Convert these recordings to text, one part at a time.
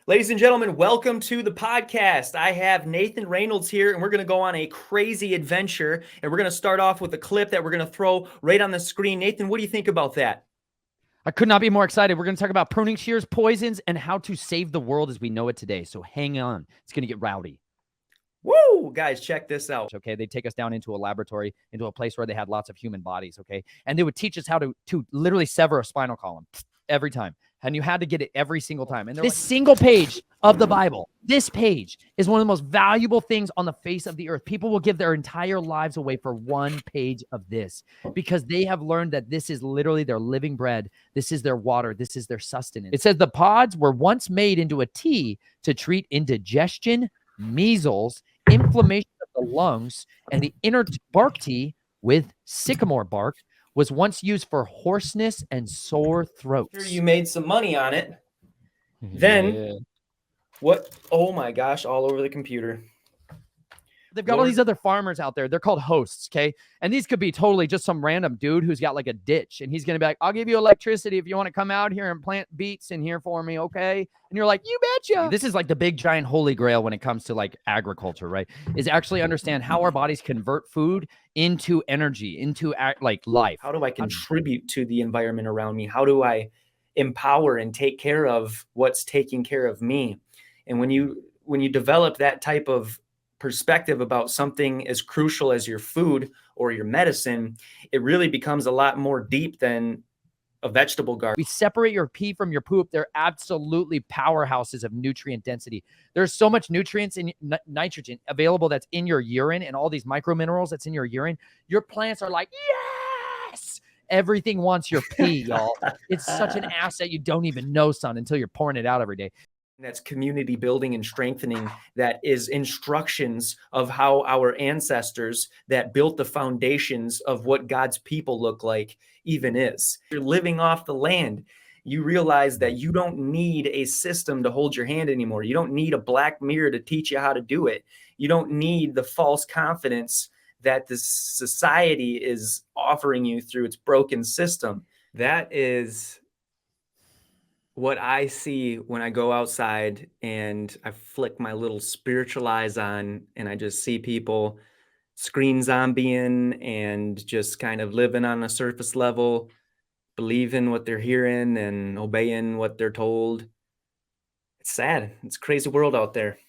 Ladies and gentlemen, welcome to the podcast. I have Nathan Reynolds here, and we're going to go on a crazy adventure. And we're going to start off with a clip that we're going to throw right on the screen. Nathan, what do you think about that? I could not be more excited. We're going to talk about pruning shears, poisons, and how to save the world as we know it today. So hang on. It's going to get rowdy. Woo! Guys, check this out. Okay, they'd take us down into a laboratory, into a place where they had lots of human bodies, okay? And they would teach us how to literally sever a spinal column every time. And you had to get it every single time. And this single page of the Bible, this page is one of the most valuable things on the face of the earth. People will give their entire lives away for one page of this because they have learned that this is literally their living bread. This is their water. This is their sustenance. It says the pods were once made into a tea to treat indigestion, measles, inflammation of the lungs, and the inner bark tea with sycamore bark was once used for hoarseness and sore throats. Sure, you made some money on it. Then, what? Oh my gosh, all over the computer. They've got all these other farmers out there. They're called hosts, okay? And these could be totally just some random dude who's got like a ditch. And he's going to be like, I'll give you electricity if you want to come out here and plant beets in here for me, okay? And you're like, you betcha. This is like the big giant holy grail when it comes to like agriculture, right? Is actually understand how our bodies convert food into energy, into like life. How do I contribute to the environment around me? How do I empower and take care of what's taking care of me? And when you develop that type of perspective about something as crucial as your food or your medicine, it really becomes a lot more deep than a vegetable garden. We separate your pee from your poop. They're absolutely powerhouses of nutrient density. There's so much nutrients and nitrogen available that's in your urine and all these micro minerals that's in your urine. Your plants are like, yes! Everything wants your pee, y'all. It's such an asset you don't even know, son, until you're pouring it out every day. That's community building and strengthening. That is instructions of how our ancestors that built the foundations of what God's people look like even is. You're living off the land. You realize that you don't need a system to hold your hand anymore. You don't need a black mirror to teach you how to do it. You don't need the false confidence that this society is offering you through its broken system. That is what I see when I go outside and I flick my little spiritual eyes on and I just see people screen zombieing and just kind of living on a surface level, believing what they're hearing and obeying what they're told. It's sad. It's a crazy world out there.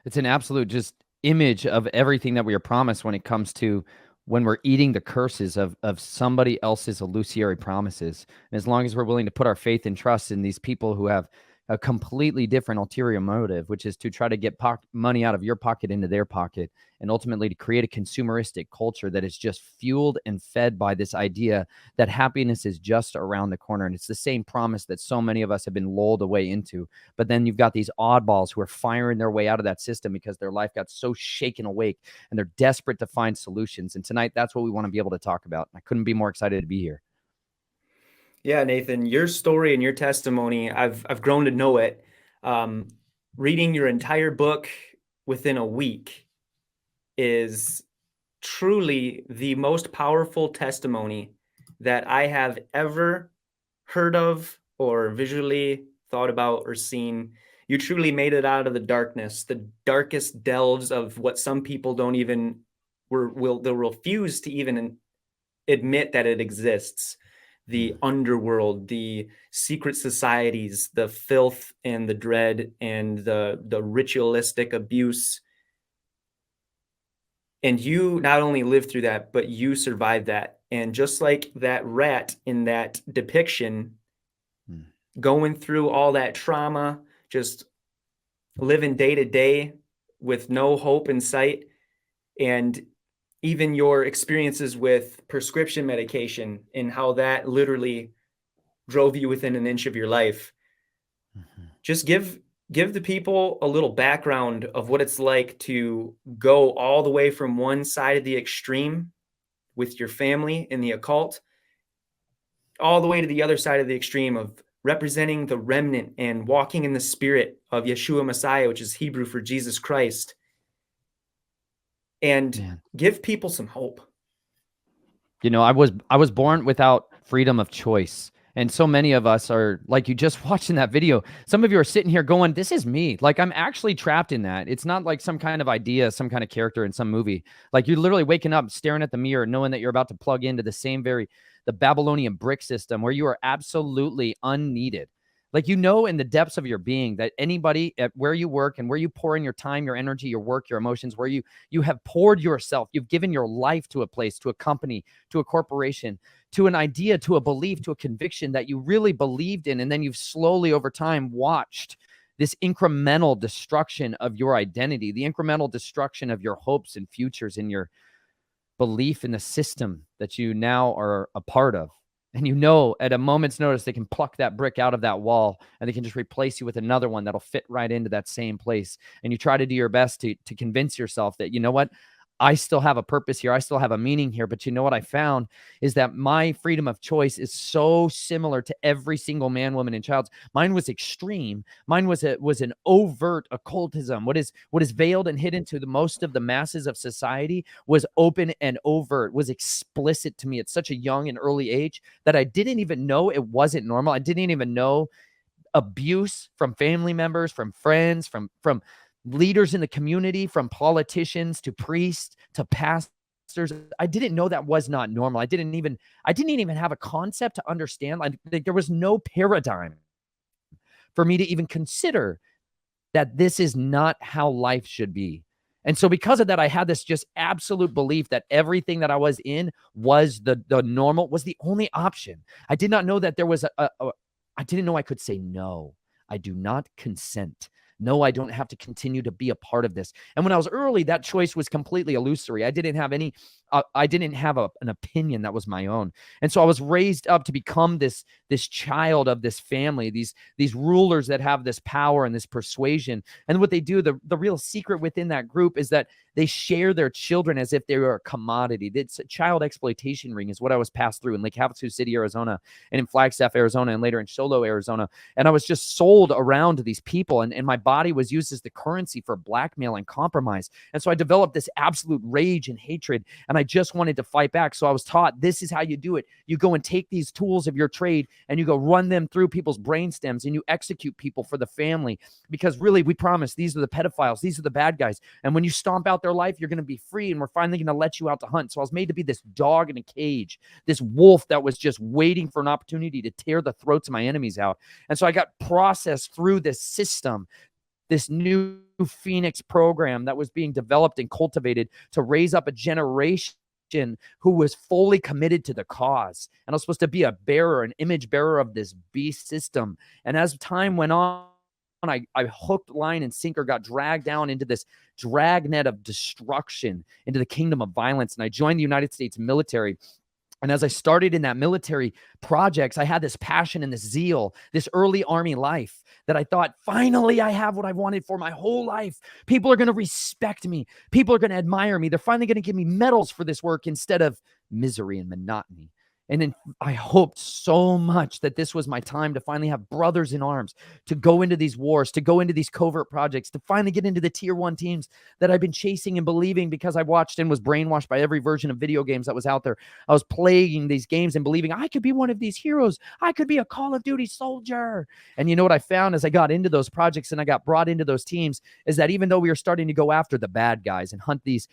It's an absolute just image of everything that we are promised when it comes to when we're eating the curses of somebody else's illusory promises. And as long as we're willing to put our faith and trust in these people who have a completely different ulterior motive, which is to try to get money out of your pocket into their pocket, and ultimately to create a consumeristic culture that is just fueled and fed by this idea that happiness is just around the corner. And it's the same promise that so many of us have been lulled away into. But then you've got these oddballs who are firing their way out of that system because their life got so shaken awake and they're desperate to find solutions. And tonight, that's what we want to be able to talk about. I couldn't be more excited to be here. Yeah, Nathan, your story and your testimony, I've grown to know it. Reading your entire book within a week is truly the most powerful testimony that I have ever heard of or visually thought about or seen. You truly made it out of the darkness, the darkest delves of what some people don't even they'll refuse to even admit that it exists. The underworld, the secret societies, the filth and the dread and the ritualistic abuse. And you not only lived through that, but you survived that. And just like that rat in that depiction, going through all that trauma, just living day to day with no hope in sight, and even your experiences with prescription medication and how that literally drove you within an inch of your life. Just give the people a little background of what it's like to go all the way from one side of the extreme with your family in the occult, all the way to the other side of the extreme of representing the remnant and walking in the spirit of Yeshua Messiah, which is Hebrew for Jesus Christ. And give people some hope. You know, I was born without freedom of choice. And so many of us are like, you just watching that video. Some of you are sitting here going, this is me. Like, I'm actually trapped in that. It's not like some kind of idea, some kind of character in some movie. Like, you're literally waking up, staring at the mirror, knowing that you're about to plug into the Babylonian brick system where you are absolutely unneeded. Like, you know, in the depths of your being that anybody at where you work and where you pour in your time, your energy, your work, your emotions, where you have poured yourself, you've given your life to a place, to a company, to a corporation, to an idea, to a belief, to a conviction that you really believed in. And then you've slowly over time watched this incremental destruction of your identity, the incremental destruction of your hopes and futures and your belief in the system that you now are a part of. And you know, at a moment's notice, they can pluck that brick out of that wall and they can just replace you with another one that'll fit right into that same place. And you try to do your best to convince yourself that, you know what, I still have a purpose here. I still have a meaning here. But you know what I found is that my freedom of choice is so similar to every single man, woman, and child. Mine was extreme. Mine was an overt occultism. What is veiled and hidden to the most of the masses of society was open and overt, was explicit to me at such a young and early age that I didn't even know it wasn't normal. I didn't even know abuse from family members, from friends, from leaders in the community, from politicians to priests to pastors. I didn't know that was not normal. I didn't even have a like understand. Like, there was no paradigm for me to even consider that this is not how life should be. And so because of that, I had this just absolute belief that everything that I was in was the normal, was the only option. I did not know that there was I didn't know I could say no. I do not consent. No, I don't have to continue to be a part of this. And when I was early, that choice was completely illusory. I didn't have an opinion that was my own. And so I was raised up to become this child of this family, these rulers that have this power and this persuasion. And what they do, the real secret within that group is that they share their children as if they were a commodity. It's a child exploitation ring is what I was passed through in Lake Havasu City, Arizona, and in Flagstaff, Arizona, and later in Sholo, Arizona. And I was just sold around to these people, and my body was used as the currency for blackmail and compromise. And so I developed this absolute rage and hatred, and I just wanted to fight back. So I was taught, this is how you do it. You go and take these tools of your trade and you go run them through people's brain stems and you execute people for the family, because really we promise these are the pedophiles, these are the bad guys. And when you stomp out their life, you're going to be free, and we're finally going to let you out to hunt. So I was made to be this dog in a cage, this wolf that was just waiting for an opportunity to tear the throats of my enemies out. And so I got processed through this system, this new Phoenix program that was being developed and cultivated to raise up a generation who was fully committed to the cause. And I was supposed to be a bearer, an image bearer of this beast system. And as time went on, I hooked, line, and sinker, got dragged down into this dragnet of destruction, into the kingdom of violence. And I joined the United States military. And as I started in that military projects, I had this passion and this zeal, this early army life that I thought, finally, I have what I wanted for my whole life. People are going to respect me. People are going to admire me. They're finally going to give me medals for this work instead of misery and monotony. And then I hoped so much that this was my time to finally have brothers in arms, to go into these wars, to go into these covert projects, to finally get into the tier 1 teams that I've been chasing and believing because I watched and was brainwashed by every version of video games that was out there. I was playing these games and believing I could be one of these heroes. I could be a Call of Duty soldier. And you know what I found as I got into those projects and I got brought into those teams is that even though we were starting to go after the bad guys and hunt these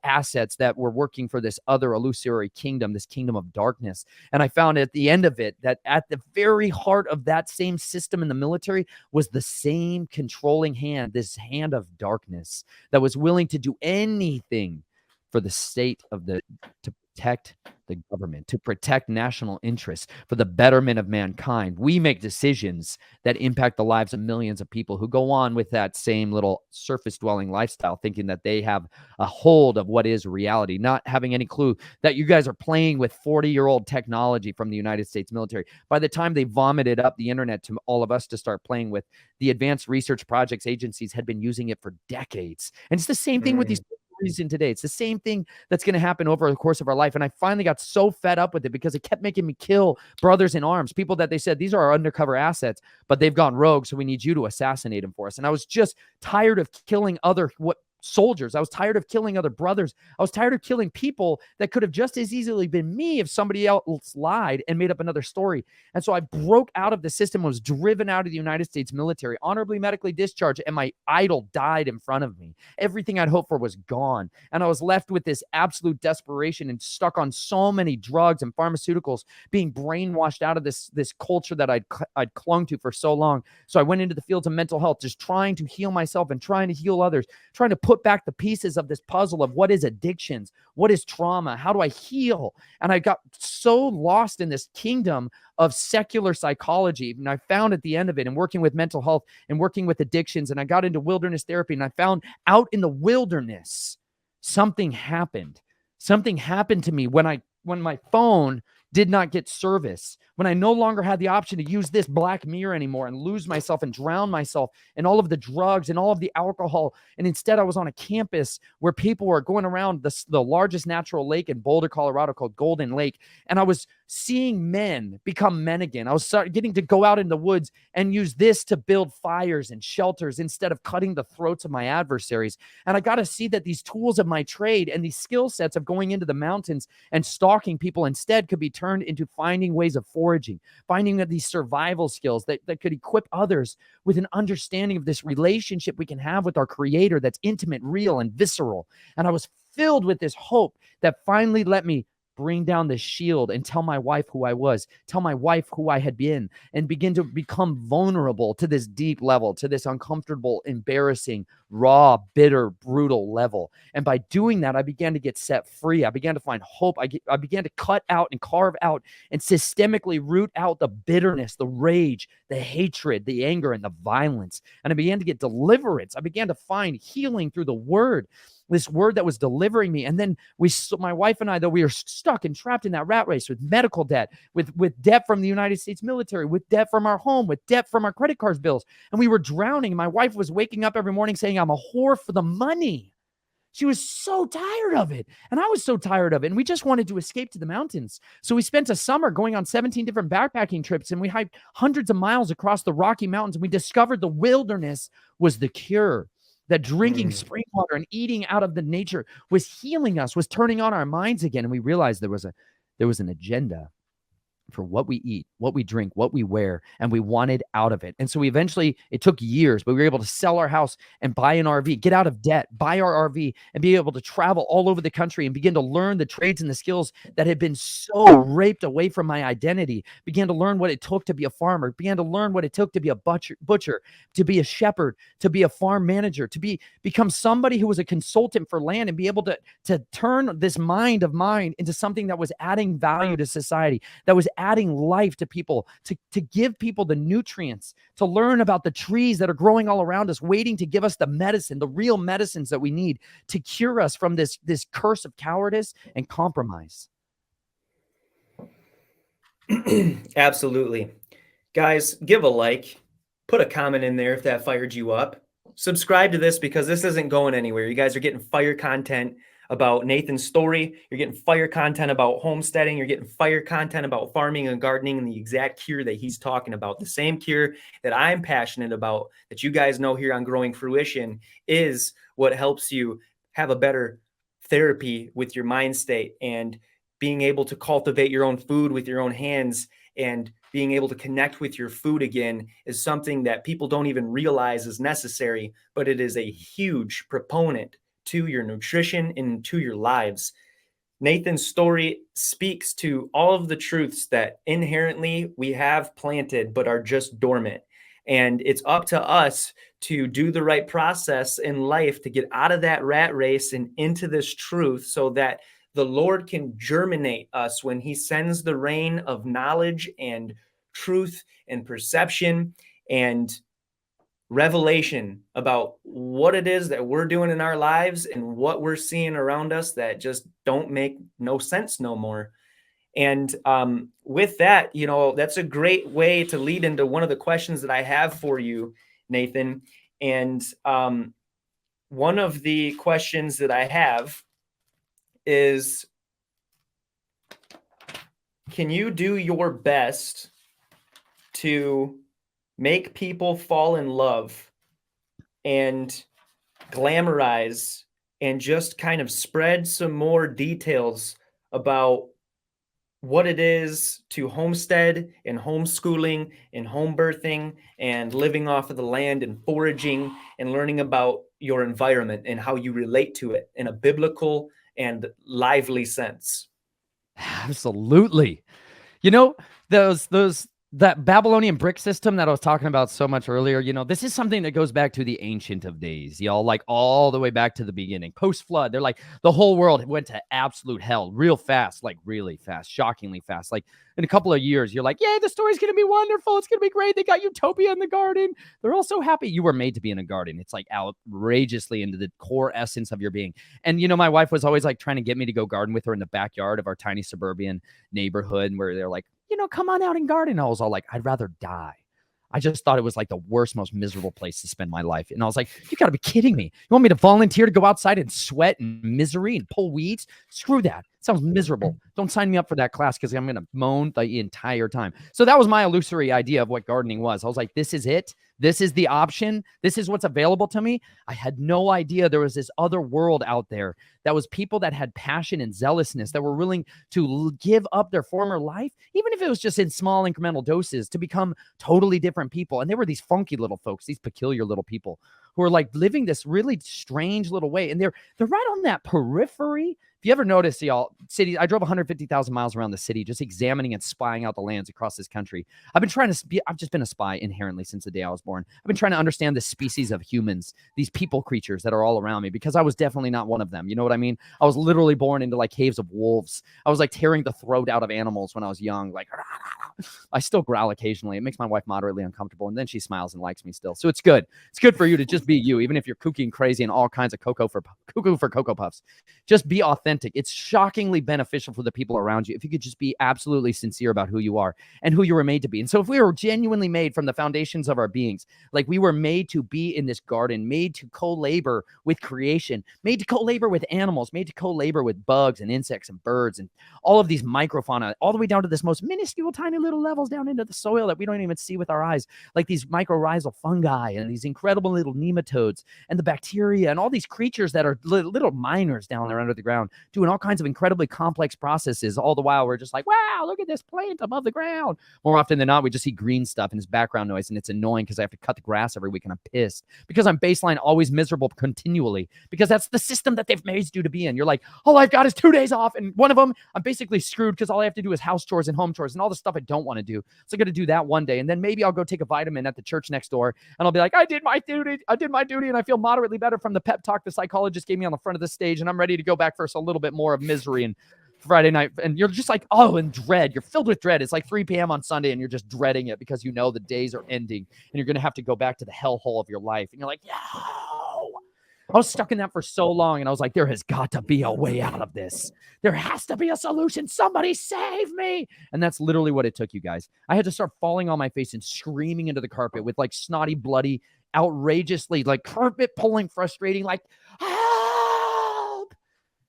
assets that were working for this other illusory kingdom, this kingdom of darkness, and I found at the end of it that at the very heart of that same system in the military was the same controlling hand, this hand of darkness that was willing to do anything for the state of to protect the government, to protect national interests, for the betterment of mankind. We make decisions that impact the lives of millions of people who go on with that same little surface-dwelling lifestyle, thinking that they have a hold of what is reality, not having any clue that you guys are playing with 40-year-old technology from the United States military. By the time they vomited up the internet to all of us to start playing with, the advanced research projects agencies had been using it for decades. And it's the same thing with these reason today. It's the same thing that's going to happen over the course of our life. And I finally got so fed up with it because it kept making me kill brothers in arms, people that they said, these are our undercover assets, but they've gone rogue, so we need you to assassinate them for us. And I was just tired of killing other, what soldiers. I was tired of killing other brothers. I was tired of killing people that could have just as easily been me if somebody else lied and made up another story. And so I broke out of the system, was driven out of the United States military, honorably medically discharged, and my idol died in front of me. Everything I'd hoped for was gone. And I was left with this absolute desperation and stuck on so many drugs and pharmaceuticals, being brainwashed out of this culture that I'd clung to for so long. So I went into the fields of mental health, just trying to heal myself and trying to heal others, trying to put back the pieces of this puzzle of what is addictions, what is trauma, how do I heal? And I got so lost in this kingdom of secular psychology. And I found at the end of it, and working with mental health and working with addictions, and I got into wilderness therapy, and I found out in the wilderness, something happened. Something happened to me when my phone did not get service, when I no longer had the option to use this black mirror anymore and lose myself and drown myself in all of the drugs and all of the alcohol. And instead I was on a campus where people were going around the largest natural lake in Boulder, Colorado, called Golden Lake. And I was seeing men become men again. I was getting to go out in the woods and use this to build fires and shelters instead of cutting the throats of my adversaries. And I got to see that these tools of my trade and these skill sets of going into the mountains and stalking people instead could be turned into finding ways of foraging, finding these survival skills that could equip others with an understanding of this relationship we can have with our Creator that's intimate, real, and visceral. And I was filled with this hope that finally let me bring down the shield and tell my wife who I was, tell my wife who I had been, and begin to become vulnerable to this deep level, to this uncomfortable, embarrassing, raw, bitter, brutal level. And by doing that, I began to get set free. I began to find hope. I began to cut out and carve out and systemically root out the bitterness, the rage, the hatred, the anger, and the violence. And I began to get deliverance. I began to find healing through the word, this word that was delivering me. And then my wife and I, though we were stuck and trapped in that rat race with medical debt, with debt from the United States military, with debt from our home, with debt from our credit card bills, and we were drowning. My wife was waking up every morning saying, I'm a whore for the money. She was so tired of it. And I was so tired of it. And we just wanted to escape to the mountains. So we spent a summer going on 17 different backpacking trips, and we hiked hundreds of miles across the Rocky Mountains. And we discovered the wilderness was the cure, that drinking spring water and eating out of the nature was healing us, was turning on our minds again. And we realized there was an agenda for what we eat, what we drink, what we wear, and we wanted out of it. And so it took years, but we were able to sell our house and buy an RV, get out of debt, buy our RV, and be able to travel all over the country and begin to learn the trades and the skills that had been so raped away from my identity. Began to learn what it took to be a farmer, began to learn what it took to be a butcher, to be a shepherd, to be a farm manager, to become somebody who was a consultant for land, and be able to turn this mind of mine into something that was adding value to society, that was adding life to people, to give people the nutrients, to learn about the trees that are growing all around us, waiting to give us the medicine, the real medicines that we need to cure us from this curse of cowardice and compromise. Absolutely. Guys, give a like, put a comment in there if that fired you up. Subscribe to this because this isn't going anywhere. You guys are getting fire content about Nathan's story. You're getting fire content about homesteading. You're getting fire content about farming and gardening and the exact cure that he's talking about. The same cure that I'm passionate about, that you guys know here on Growing Fruition, is what helps you have a better therapy with your mind state, and being able to cultivate your own food with your own hands and being able to connect with your food again is something that people don't even realize is necessary, but it is a huge proponent to your nutrition and to your lives. Nathan's story speaks to all of the truths that inherently we have planted but are just dormant. And it's up to us to do the right process in life to get out of that rat race and into this truth, so that the Lord can germinate us when he sends the rain of knowledge and truth and perception and revelation about what it is that we're doing in our lives and what we're seeing around us that just don't make no sense no more. And with that, that's a great way to lead into one of the questions that I have for you, Nathan. And one of the questions that I have is, can you do your best to make people fall in love and glamorize and just kind of spread some more details about what it is to homestead and homeschooling and home birthing and living off of the land and foraging and learning about your environment and how you relate to it in a biblical and lively sense. Absolutely. You know, that Babylonian brick system that I was talking about so much earlier, this is something that goes back to the ancient of days, y'all, like all the way back to the beginning. Post-flood, they're like the whole world went to absolute hell real fast, like really fast, shockingly fast. Like in a couple of years, you're like, yeah, the story's going to be wonderful. It's going to be great. They got utopia in the garden. They're all so happy. You were made to be in a garden. It's like outrageously into the core essence of your being. And, my wife was always like trying to get me to go garden with her in the backyard of our tiny suburban neighborhood where they're like, come on out and garden. I was all like, I'd rather die. I just thought it was like the worst, most miserable place to spend my life. And I was like, you got to be kidding me. You want me to volunteer to go outside and sweat and misery and pull weeds? Screw that. It sounds miserable. Don't sign me up for that class because I'm going to moan the entire time. So that was my illusory idea of what gardening was. I was like, this is it. This is the option. This is what's available to me. I had no idea there was this other world out there that was people that had passion and zealousness that were willing to give up their former life, even if it was just in small incremental doses, to become totally different people. And they were these funky little folks, these peculiar little people who are like living this really strange little way. And they're right on that periphery. If you ever notice, y'all, cities, I drove 150,000 miles around the city, just examining and spying out the lands across this country. I've just been a spy inherently since the day I was born. I've been trying to understand the species of humans, these people creatures that are all around me, because I was definitely not one of them. You know what I mean? I was literally born into like caves of wolves. I was like tearing the throat out of animals when I was young. Like, I still growl occasionally. It makes my wife moderately uncomfortable. And then she smiles and likes me still. So it's good. It's good for you to just be you, even if you're kooky and crazy and all kinds of cuckoo for Cocoa Puffs. Just be authentic. It's shockingly beneficial for the people around you if you could just be absolutely sincere about who you are and who you were made to be. And so if we were genuinely made from the foundations of our beings, like we were made to be in this garden, made to co-labor with creation, made to co-labor with animals, made to co-labor with bugs and insects and birds and all of these microfauna, all the way down to this most minuscule tiny little levels down into the soil that we don't even see with our eyes, like these mycorrhizal fungi and these incredible little nematodes and the bacteria and all these creatures that are little miners down there under the ground doing all kinds of incredibly complex processes. All the while we're just like, wow, look at this plant above the ground. More often than not, we just see green stuff and it's background noise, and it's annoying because I have to cut the grass every week and I'm pissed because I'm baseline always miserable continually, because that's the system that they've made you to be in. You're like, all I've got is 2 days off, and one of them I'm basically screwed because all I have to do is house chores and home chores and all the stuff I don't want to do. So I got to do that one day, and then maybe I'll go take a vitamin at the church next door and I'll be like, I did my duty and I feel moderately better from the pep talk the psychologist gave me on the front of the stage, and I'm ready to go back for a little bit more of misery and Friday night. And you're just like, oh, and dread. You're filled with dread. It's like 3 p.m. on Sunday and you're just dreading it because you know the days are ending and you're going to have to go back to the hellhole of your life. And you're like, yo, I was stuck in that for so long. And I was like, there has got to be a way out of this. There has to be a solution. Somebody save me. And that's literally what it took, you guys. I had to start falling on my face and screaming into the carpet with like snotty, bloody, outrageously like carpet pulling, frustrating, like, help.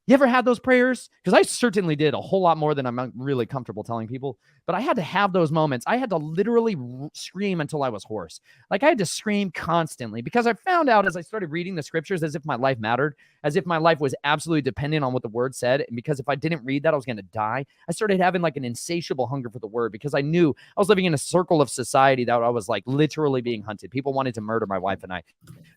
You ever had those prayers? Because I certainly did a whole lot more than I'm really comfortable telling people. But I had to have those moments. I had to literally scream until I was hoarse. Like I had to scream constantly because I found out as I started reading the scriptures as if my life mattered, as if my life was absolutely dependent on what the word said. And because if I didn't read that, I was going to die. I started having like an insatiable hunger for the word because I knew I was living in a circle of society that I was like literally being hunted. People wanted to murder my wife and I.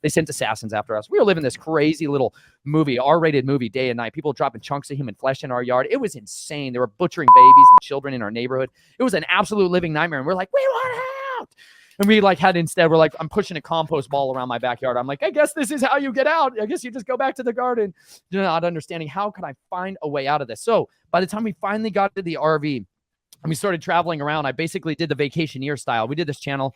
They sent assassins after us. We were living this crazy little movie, R-rated movie, day and night. People dropping chunks of human flesh in our yard. It was insane. They were butchering babies and children in our neighborhood. It was an absolute living nightmare. And we're like, we want out. And we like had instead, we're like, I'm pushing a compost ball around my backyard. I'm like, I guess this is how you get out. I guess you just go back to the garden. You're not understanding how could I find a way out of this. So by the time we finally got to the RV and we started traveling around, I basically did the vacationeer style. We did this channel.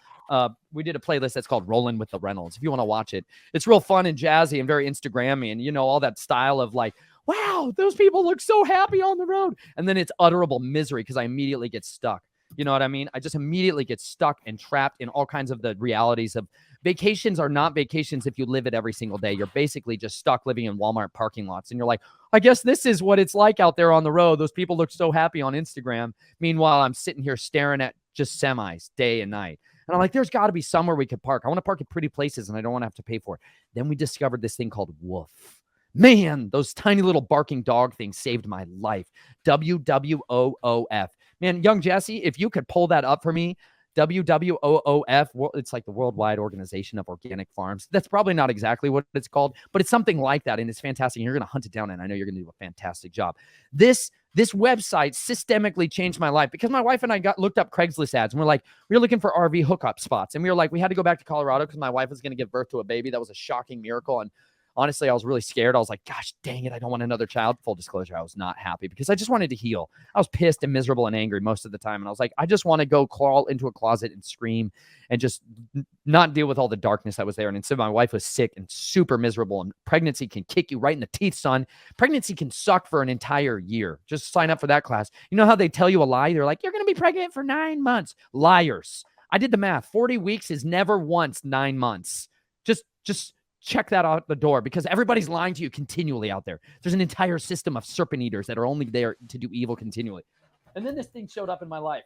We did a playlist that's called Rollin' with the Reynolds. If you want to watch it, it's real fun and jazzy and very Instagrammy. And you know, all that style of like, wow, those people look so happy on the road. And then it's utterable misery because I immediately get stuck. You know what I mean? I just immediately get stuck and trapped in all kinds of the realities of vacations are not vacations if you live it every single day. You're basically just stuck living in Walmart parking lots. And you're like, I guess this is what it's like out there on the road. Those people look so happy on Instagram. Meanwhile, I'm sitting here staring at just semis day and night. And I'm like, there's got to be somewhere we could park. I want to park at pretty places and I don't want to have to pay for it. Then we discovered this thing called Woof. Man, those tiny little barking dog things saved my life. WWOOF. Man, young Jesse, if you could pull that up for me, WWOOF, it's like the Worldwide Organization of Organic Farms. That's probably not exactly what it's called, but it's something like that, and it's fantastic. And you're going to hunt it down, and I know you're going to do a fantastic job. This website systemically changed my life because my wife and I looked up Craigslist ads, and we were looking for RV hookup spots, and we had to go back to Colorado because my wife was going to give birth to a baby. That was a shocking miracle, and honestly, I was really scared. I was like, gosh, dang it, I don't want another child. Full disclosure, I was not happy because I just wanted to heal. I was pissed and miserable and angry most of the time. And I was like, I just want to go crawl into a closet and scream and just not deal with all the darkness that was there. And instead, my wife was sick and super miserable. And pregnancy can kick you right in the teeth, son. Pregnancy can suck for an entire year. Just sign up for that class. You know how they tell you a lie? They're like, you're going to be pregnant for 9 months. Liars. I did the math. 40 weeks is never once 9 months. Just check that out the door because everybody's lying to you continually out there. There's an entire system of serpent eaters that are only there to do evil continually. And then this thing showed up in my life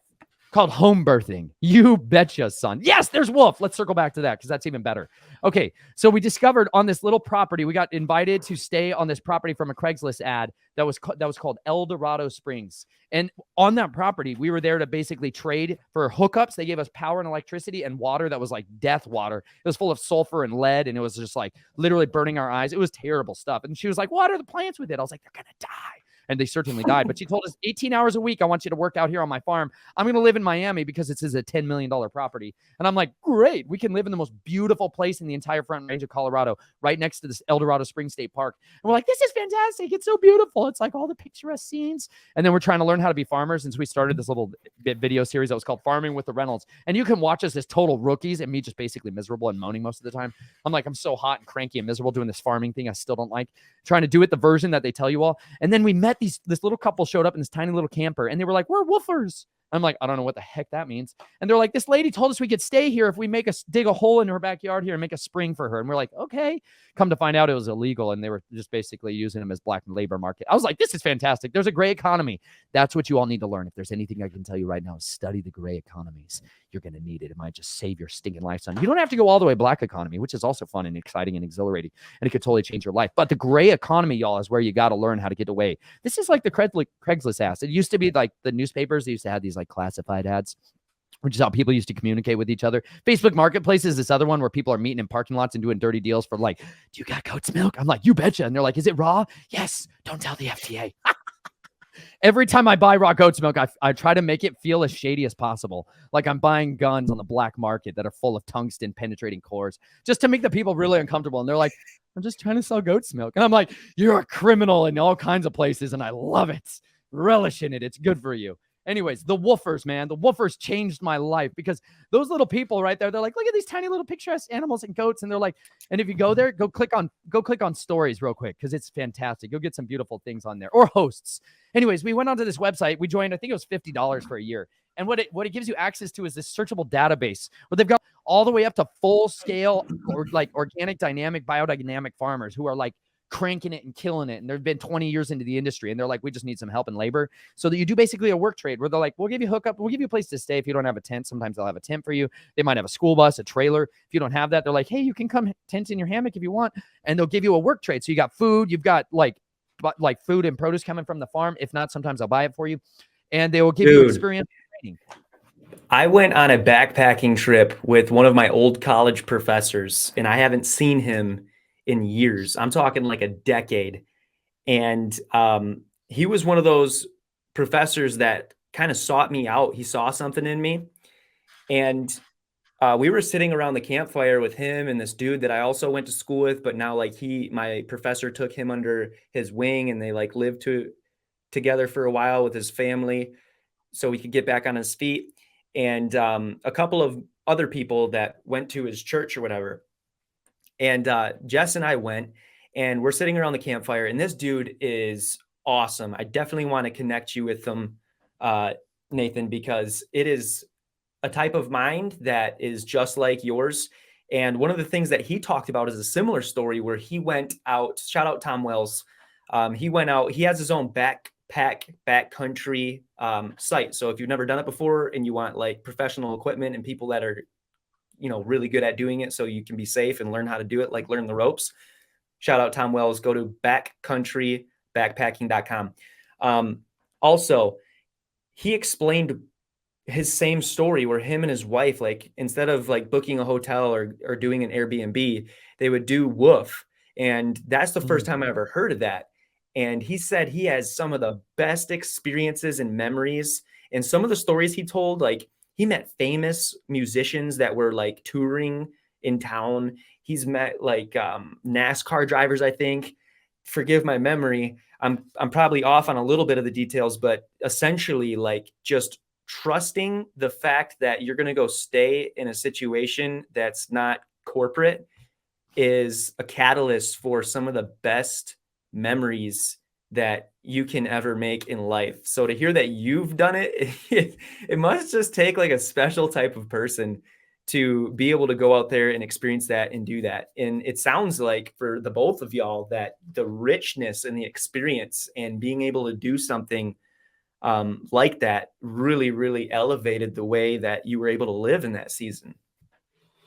called home birthing. You betcha, son. Yes, there's Wolf. Let's circle back to that because that's even better. Okay, so we discovered on this little property, we got invited to stay on this property from a Craigslist ad that was called El Dorado Springs. And on that property, we were there to basically trade for hookups. They gave us power and electricity and water that was like death water. It was full of sulfur and lead, and it was just like literally burning our eyes. It was terrible stuff. And she was like, water the plants with it. I was like, they're going to die. And they certainly died. But she told us 18 hours a week, I want you to work out here on my farm. I'm going to live in Miami because this is a $10 million property. And I'm like, great. We can live in the most beautiful place in the entire Front Range of Colorado, right next to this El Dorado Springs State Park. And we're like, this is fantastic. It's so beautiful. It's like all the picturesque scenes. And then we're trying to learn how to be farmers. And so we started this little video series that was called Farming with the Reynolds. And you can watch us as total rookies and me just basically miserable and moaning most of the time. I'm like, I'm so hot and cranky and miserable doing this farming thing I still don't like. Trying to do it the version that they tell you all. And then we met this little couple showed up in this tiny little camper and they were like, we're woofers. I'm like, I don't know what the heck that means. And they're like, this lady told us we could stay here if we dig a hole in her backyard here and make a spring for her. And we're like, okay. Come to find out it was illegal. And they were just basically using them as black labor market. I was like, this is fantastic. There's a gray economy. That's what you all need to learn. If there's anything I can tell you right now, is study the gray economies. You're going to need it. It might just save your stinking life, son. You don't have to go all the way black economy, which is also fun and exciting and exhilarating. And it could totally change your life. But the gray economy, y'all, is where you got to learn how to get away. This is like the Craigslist ads. It used to be like the newspapers. They used to have these like classified ads, which is how people used to communicate with each other. Facebook Marketplace is this other one where people are meeting in parking lots and doing dirty deals for like, do you got goat's milk? I'm like, you betcha. And they're like, is it raw? Yes. Don't tell the FDA. Every time I buy raw goat's milk, I try to make it feel as shady as possible. Like I'm buying guns on the black market that are full of tungsten penetrating cores just to make the people really uncomfortable. And they're like, I'm just trying to sell goat's milk. And I'm like, you're a criminal in all kinds of places. And I love it. Relish in it. It's good for you. Anyways, the woofers, man. The woofers changed my life because those little people right there, they're like, look at these tiny little picturesque animals and goats. And they're like, and if you go there, go click on stories real quick because it's fantastic. You'll get some beautiful things on there or hosts. Anyways, we went onto this website. We joined, I think it was $50 for a year. And what it gives you access to is this searchable database where they've got all the way up to full scale or like organic, dynamic, biodynamic farmers who are like cranking it and killing it. And they've been 20 years into the industry and they're like, we just need some help and labor. So that you do basically a work trade where they're like, we'll give you hookup. We'll give you a place to stay. If you don't have a tent, sometimes they'll have a tent for you. They might have a school bus, a trailer. If you don't have that, they're like, hey, you can come tent in your hammock if you want. And they'll give you a work trade. So you got food, you've got like food and produce coming from the farm. If not, sometimes I'll buy it for you. And they will give you experience training. I went on a backpacking trip with one of my old college professors, and I haven't seen him in years. I'm talking like a decade. And he was one of those professors that kind of sought me out. He saw something in me. And we were sitting around the campfire with him and this dude that I also went to school with, but now like my professor took him under his wing and they like lived together for a while with his family so he could get back on his feet. And a couple of other people that went to his church or whatever. And Jess and I went and we're sitting around the campfire and this dude is awesome. I definitely want to connect you with him, Nathan, because it is a type of mind that is just like yours. And one of the things that he talked about is a similar story where he went out, shout out Tom Wells. He went out, he has his own backcountry site. So if you've never done it before and you want like professional equipment and people that are really good at doing it, so you can be safe and learn how to do it, like learn the ropes. Shout out Tom Wells. Go to backcountrybackpacking.com. Also, he explained his same story where him and his wife, like instead of like booking a hotel or doing an Airbnb, they would do woof. And that's the first time I ever heard of that. And he said he has some of the best experiences and memories. And some of the stories he told, like he met famous musicians that were like touring in town. He's met like NASCAR drivers, I think. Forgive my memory. I'm probably off on a little bit of the details, but essentially like just trusting the fact that you're going to go stay in a situation that's not corporate is a catalyst for some of the best memories that you can ever make in life. So to hear that you've done it, it must just take like a special type of person to be able to go out there and experience that and do that. And it sounds like for the both of y'all that the richness and the experience and being able to do something like that really, really elevated the way that you were able to live in that season.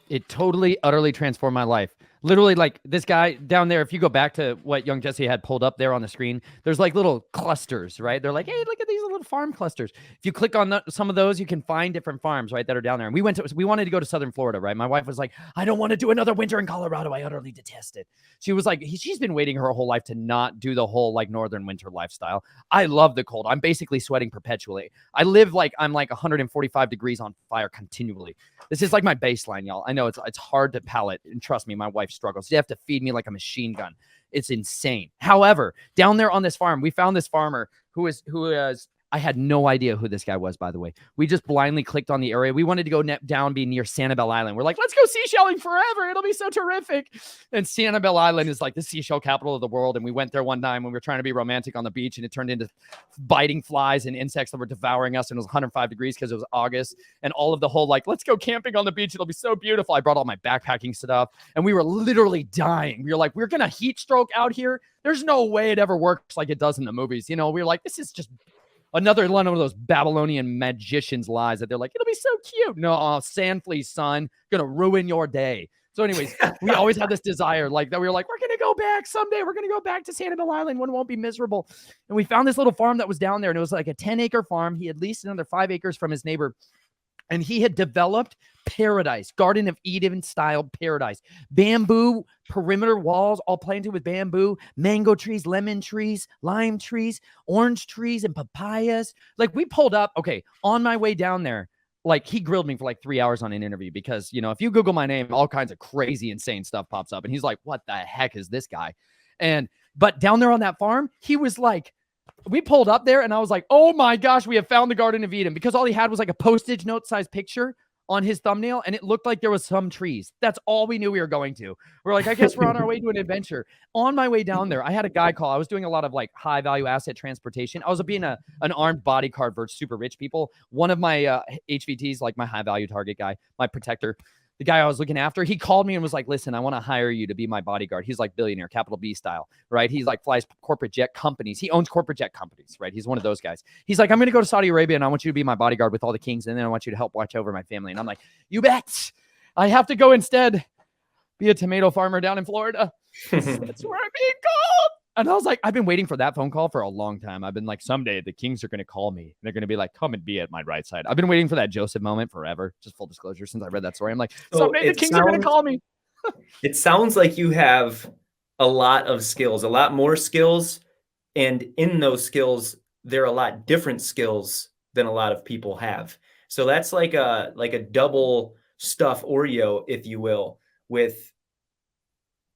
It totally, utterly transformed my life. Literally, like this guy down there, if you go back to what young Jesse had pulled up there on the screen, there's like little clusters, right? They're like, hey, look at these little farm clusters. If you click on some of those, you can find different farms, right, that are down there. And we wanted to go to Southern Florida, right? My wife was like, I don't want to do another winter in Colorado. I utterly detest it. She was like, she's been waiting her whole life to not do the whole like northern winter lifestyle. I love the cold. I'm basically sweating perpetually. I live like I'm like 145 degrees on fire continually. This is like my baseline, y'all. I know it's hard to palate, and trust me, my wife struggles. You have to feed me like a machine gun. It's insane. However, down there on this farm, we found this farmer who is I had no idea who this guy was, by the way. We just blindly clicked on the area. We wanted to go down, be near Sanibel Island. We're like, let's go seashelling forever. It'll be so terrific. And Sanibel Island is like the seashell capital of the world. And we went there one time when we were trying to be romantic on the beach, and it turned into biting flies and insects that were devouring us. And it was 105 degrees because it was August. And all of the whole, like, let's go camping on the beach. It'll be so beautiful. I brought all my backpacking stuff, and we were literally dying. We were like, we're going to heat stroke out here. There's no way it ever works like it does in the movies. We were like, this is just another one of those Babylonian magicians' lies that they're like, it'll be so cute. No, sand fleas, son, gonna ruin your day. So anyways, we always had this desire like that. We were like, we're going to go back someday. We're going to go back to Sanibel Island when it won't be miserable. And we found this little farm that was down there, and it was like a 10-acre farm. He had leased another 5 acres from his neighbor, and he had developed paradise, Garden of Eden style paradise, bamboo perimeter walls, all planted with bamboo, mango trees, lemon trees, lime trees, orange trees, and papayas. Like we pulled up, okay, on my way down there, like he grilled me for like 3 hours on an interview because, if you Google my name, all kinds of crazy, insane stuff pops up. And he's like, what the heck is this guy? But down there on that farm, he was like, we pulled up there and I was like, oh my gosh, we have found the Garden of Eden, because all he had was like a postage note size picture on his thumbnail, and it looked like there was some trees. That's all we knew we were going to. We're like, I guess we're on our way to an adventure. On my way down there, I had a guy call. I was doing a lot of like high value asset transportation. I was being an armed bodyguard for super rich people. One of my HVTs, like my high value target guy, my protector, the guy I was looking after, he called me and was like, listen, I want to hire you to be my bodyguard. He's like billionaire, capital B style, right? He's like flies corporate jet companies. He owns corporate jet companies, right? He's one of those guys. He's like, I'm going to go to Saudi Arabia and I want you to be my bodyguard with all the kings. And then I want you to help watch over my family. And I'm like, you bet. I have to go instead be a tomato farmer down in Florida. That's where I'm being called. And I was like, I've been waiting for that phone call for a long time. I've been like, someday the Kings are going to call me. They're going to be like, come and be at my right side. I've been waiting for that Joseph moment forever. Just full disclosure, since I read that story, I'm like, someday the Kings are going to call me. It sounds like you have a lot of skills, a lot more skills. And in those skills, there are a lot different skills than a lot of people have. So that's like a double stuff Oreo, if you will, with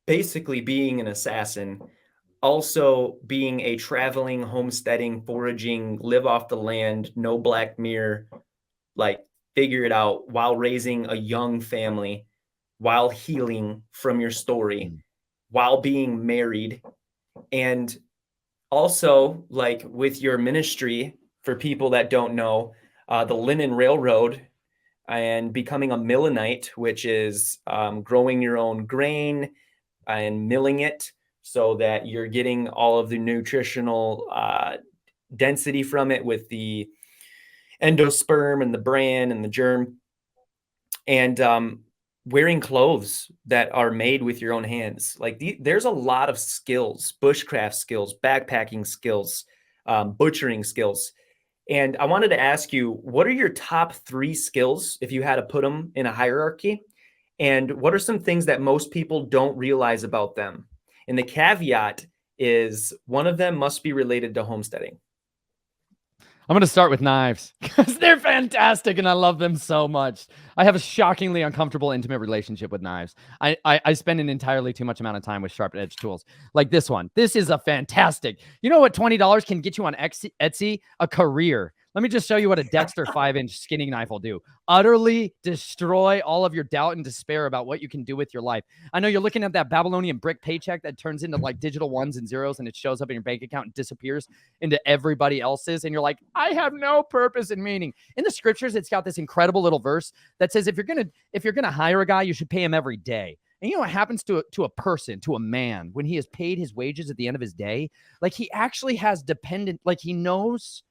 basically being an assassin, also being a traveling, homesteading, foraging, live off the land, no Black Mirror, like figure it out while raising a young family, while healing from your story, while being married. And also like with your ministry, for people that don't know, the Linen Railroad, and becoming a Millinite, which is growing your own grain and milling it so that you're getting all of the nutritional density from it with the endosperm and the bran and the germ. And wearing clothes that are made with your own hands. Like there's a lot of skills, bushcraft skills, backpacking skills, butchering skills. And I wanted to ask you, what are your top 3 skills if you had to put them in a hierarchy? And what are some things that most people don't realize about them? And the caveat is one of them must be related to homesteading. I'm going to start with knives because they're fantastic and I love them so much. I have a shockingly uncomfortable, intimate relationship with knives. I spend an entirely too much amount of time with sharp edge tools like this one. This is a fantastic, you know what $20 can get you on Etsy? A career. Let me just show you what a Dexter 5-inch skinning knife will do. Utterly destroy all of your doubt and despair about what you can do with your life. I know you're looking at that Babylonian brick paycheck that turns into like digital ones and zeros and it shows up in your bank account and disappears into everybody else's. And you're like, I have no purpose and meaning. In the scriptures, it's got this incredible little verse that says, if you're gonna hire a guy, you should pay him every day. And you know what happens to a person, to a man, when he has paid his wages at the end of his day? Like he actually has dependent, like he knows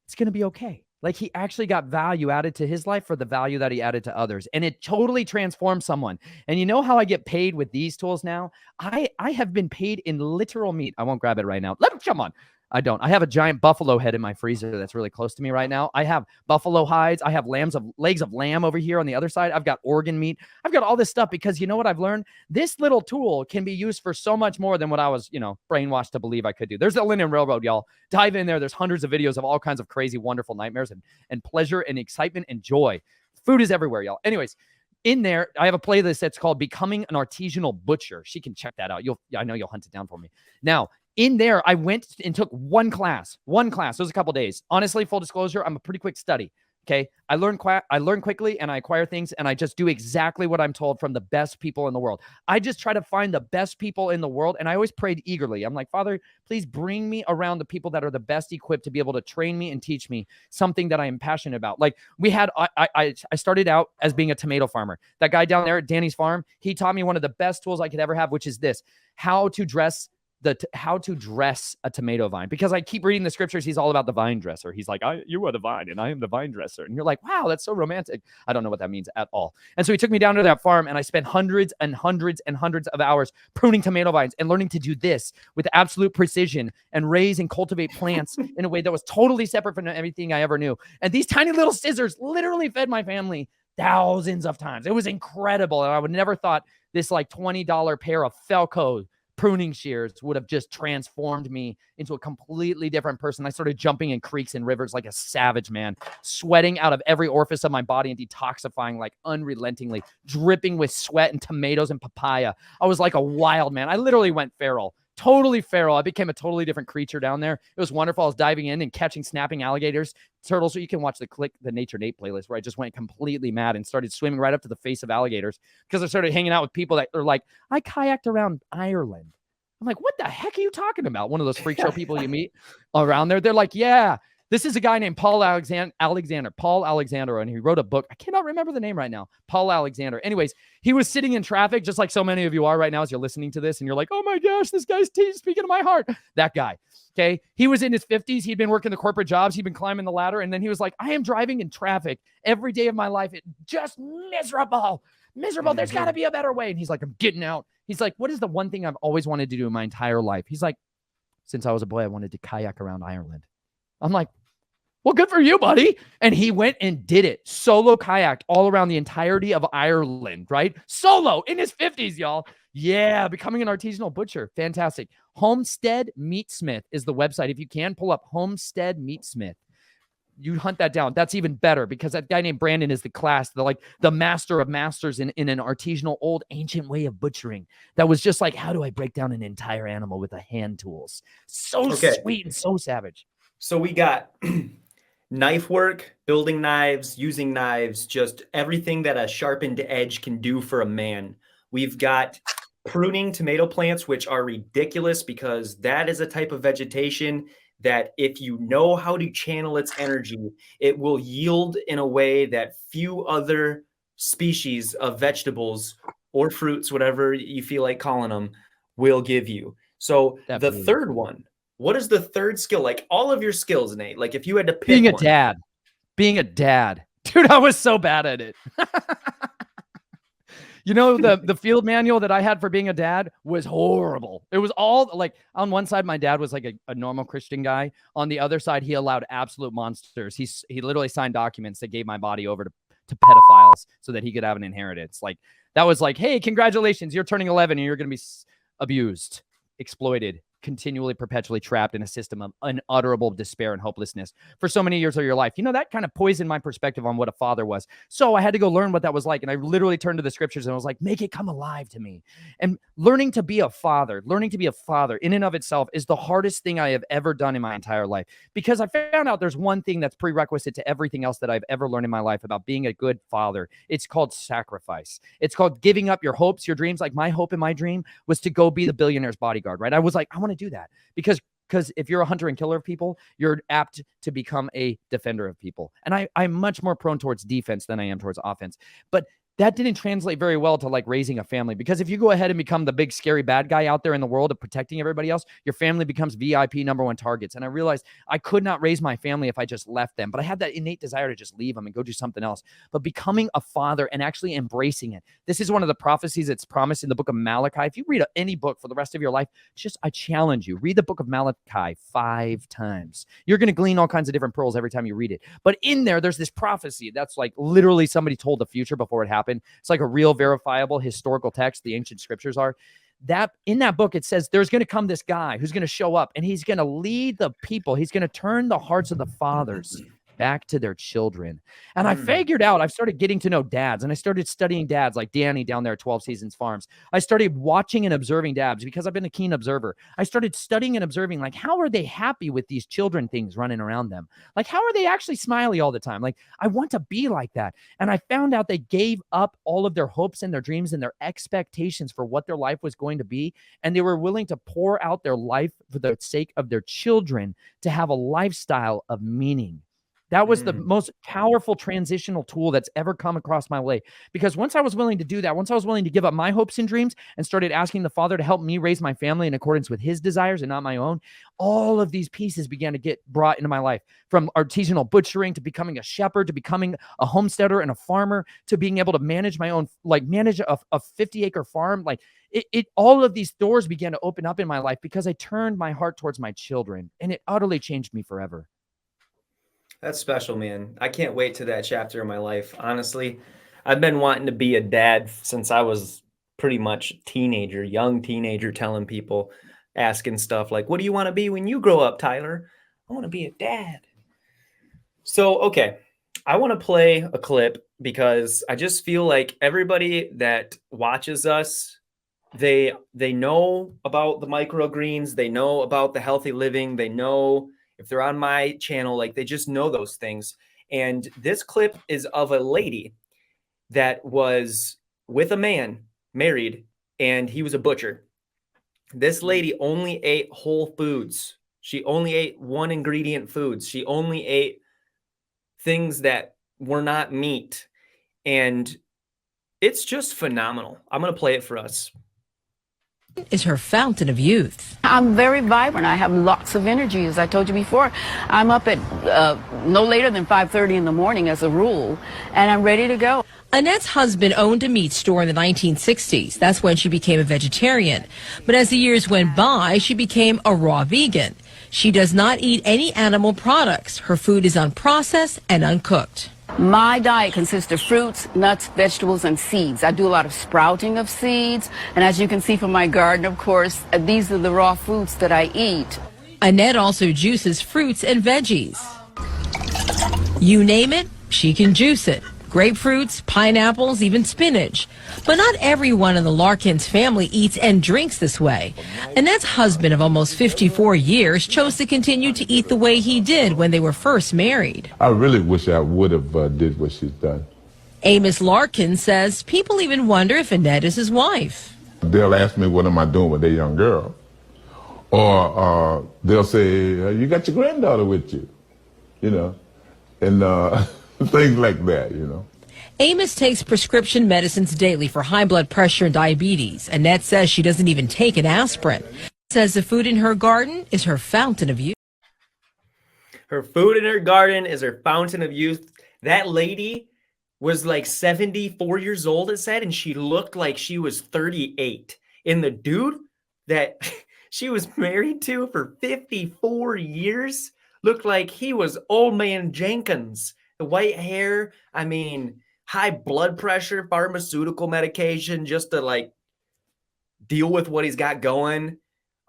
it's going to be okay. Like he actually got value added to his life for the value that he added to others. And it totally transforms someone. And you know how I get paid with these tools now? I have been paid in literal meat. I won't grab it right now. Come on. I don't. I have a giant buffalo head in my freezer that's really close to me right now. I have buffalo hides. I have legs of lamb over here on the other side. I've got organ meat. I've got all this stuff because you know what I've learned? This little tool can be used for so much more than what I was, brainwashed to believe I could do. There's the Linden Railroad, y'all. Dive in there. There's hundreds of videos of all kinds of crazy, wonderful nightmares and pleasure and excitement and joy. Food is everywhere, y'all. Anyways, in there, I have a playlist that's called Becoming an Artisanal Butcher. She can check that out. I know you'll hunt it down for me. Now, in there, I went and took one class. It was a couple days. Honestly, full disclosure, I'm a pretty quick study. Okay. I learn quickly and I acquire things and I just do exactly what I'm told from the best people in the world. I just try to find the best people in the world. And I always prayed eagerly. I'm like, Father, please bring me around the people that are the best equipped to be able to train me and teach me something that I am passionate about. Like I started out as being a tomato farmer. That guy down there at Danny's farm, he taught me one of the best tools I could ever have, which is this: how to dress a tomato vine. Because I keep reading the scriptures, he's all about the vine dresser. He's like, you are the vine and I am the vine dresser. And you're like, wow, that's so romantic. I don't know what that means at all. And so he took me down to that farm and I spent hundreds and hundreds and hundreds of hours pruning tomato vines and learning to do this with absolute precision and raise and cultivate plants in a way that was totally separate from everything I ever knew. And these tiny little scissors literally fed my family thousands of times. It was incredible. And I would never thought this like $20 pair of Felco pruning shears would have just transformed me into a completely different person. I started jumping in creeks and rivers like a savage, man, sweating out of every orifice of my body and detoxifying like unrelentingly, dripping with sweat and tomatoes and papaya. I was like a wild man. I literally went feral. Totally feral. I became a totally different creature down there. It was wonderful. I was diving in and catching snapping alligators, turtles. So you can watch the Nature Nate playlist where I just went completely mad and started swimming right up to the face of alligators because I started hanging out with people that are like, I kayaked around Ireland. I'm like, what the heck are you talking about? One of those freak show people you meet around there. They're like, yeah, this is a guy named Paul Alexander, and he wrote a book. I cannot remember the name right now. Paul Alexander. Anyways, he was sitting in traffic, just like so many of you are right now as you're listening to this, and you're like, oh my gosh, this guy's speaking to my heart. That guy, okay? He was in his 50s. He'd been working the corporate jobs. He'd been climbing the ladder, and then he was like, I am driving in traffic every day of my life. It's just miserable. There's got to be a better way. And he's like, I'm getting out. He's like, what is the one thing I've always wanted to do in my entire life? He's like, since I was a boy, I wanted to kayak around Ireland. I'm like, well, good for you, buddy. And he went and did it. Solo kayaked all around the entirety of Ireland, right? Solo in his 50s, y'all. Yeah, becoming an artisanal butcher. Fantastic. Homestead Meatsmith is the website. If you can, pull up Homestead Meatsmith. You hunt that down. That's even better because that guy named Brandon is the master of masters in an artisanal, old, ancient way of butchering. That was just like, how do I break down an entire animal with the hand tools? So sweet and so savage. So we got knife work, building knives, using knives, just everything that a sharpened edge can do for a man. We've got pruning tomato plants, which are ridiculous because that is a type of vegetation that if you know how to channel its energy, it will yield in a way that few other species of vegetables or fruits, whatever you feel like calling them, will give you. So Definitely. The third one, what is the third skill? Like all of your skills, Nate, like if you had to pick being a one. dad, dude, I was so bad at it. You know, the field manual that I had for being a dad was horrible. It was all like, on one side, my dad was like a normal Christian guy. On the other side, he allowed absolute monsters. He literally signed documents that gave my body over to pedophiles so that he could have an inheritance. Like, that was like, hey, congratulations, you're turning 11 and you're going to be abused, exploited, continually, perpetually trapped in a system of unutterable despair and hopelessness for so many years of your life. You know, that kind of poisoned my perspective on what a father was. So I had to go learn what that was like. And I literally turned to the scriptures and I was like, make it come alive to me. And learning to be a father in and of itself is the hardest thing I have ever done in my entire life, because I found out there's one thing that's prerequisite to everything else that I've ever learned in my life about being a good father. It's called sacrifice. It's called giving up your hopes, your dreams. Like, my hope and my dream was to go be the billionaire's bodyguard, right? I was like, I want to do that, because if you're a hunter and killer of people, you're apt to become a defender of people. And I'm much more prone towards defense than I am towards offense. But that didn't translate very well to like raising a family, because if you go ahead and become the big scary bad guy out there in the world of protecting everybody else, your family becomes VIP #1 targets. And I realized I could not raise my family if I just left them, but I had that innate desire to just leave them and go do something else. But becoming a father and actually embracing it, this is one of the prophecies that's promised in the book of Malachi. If you read any book for the rest of your life, I challenge you, read the book of Malachi 5 times. You're going to glean all kinds of different pearls every time you read it. But in there's this prophecy that's like literally somebody told the future before it happened. It's like a real verifiable historical text. The ancient scriptures are that. In that book, it says there's going to come this guy who's going to show up and he's going to lead the people. He's going to turn the hearts of the fathers back to their children. And I figured out, I've started getting to know dads, and I started studying dads like Danny down there at 12 Seasons Farms. I started watching and observing dads because I've been a keen observer. I started studying and observing, like, how are they happy with these children things running around them? Like, how are they actually smiley all the time? Like, I want to be like that. And I found out they gave up all of their hopes and their dreams and their expectations for what their life was going to be. And they were willing to pour out their life for the sake of their children to have a lifestyle of meaning. That was the most powerful transitional tool that's ever come across my way. Because once I was willing to do that, once I was willing to give up my hopes and dreams and started asking the Father to help me raise my family in accordance with his desires and not my own, all of these pieces began to get brought into my life, from artisanal butchering to becoming a shepherd, to becoming a homesteader and a farmer, to being able to manage my own, like manage a 50-acre farm. Like all of these doors began to open up in my life because I turned my heart towards my children, and it utterly changed me forever. That's special, man. I can't wait to that chapter in my life. Honestly, I've been wanting to be a dad since I was pretty much young teenager, telling people, asking stuff like, what do you want to be when you grow up, Tyler? I want to be a dad. So, okay, I want to play a clip because I just feel like everybody that watches us, they know about the microgreens, they know about the healthy living, they know, if they're on my channel, like, they just know those things. And this clip is of a lady that was with a man, married, and he was a butcher. This lady only ate whole foods. She only ate one ingredient foods. She only ate things that were not meat. And it's just phenomenal. I'm going to play it for us. Is her fountain of youth. I'm very vibrant. I have lots of energy, as I told you before. I'm up at no later than 5:30 in the morning as a rule, and I'm ready to go. Annette's husband owned a meat store in the 1960s. That's when she became a vegetarian. But as the years went by, she became a raw vegan. She does not eat any animal products. Her food is unprocessed and uncooked. My diet consists of fruits, nuts, vegetables, and seeds. I do a lot of sprouting of seeds, and as you can see from my garden, of course, these are the raw foods that I eat. Annette also juices fruits and veggies. You name it, she can juice it. Grapefruits, pineapples, even spinach. But not everyone in the Larkins family eats and drinks this way. Annette's husband of almost 54 years chose to continue to eat the way he did when they were first married. I really wish I would have did what she's done. Amos Larkin says people even wonder if Annette is his wife. They'll ask me, what am I doing with that young girl? Or they'll say, you got your granddaughter with you, you know, and things like that, you know. Amos takes prescription medicines daily for high blood pressure and diabetes. Annette says she doesn't even take an aspirin. Says the food in her garden is her fountain of youth. Her food in her garden is her fountain of youth. That lady was like 74 years old, it said, and she looked like she was 38. And the dude that she was married to for 54 years looked like he was old man Jenkins. The white hair, I mean, high blood pressure, pharmaceutical medication just to like deal with what he's got going.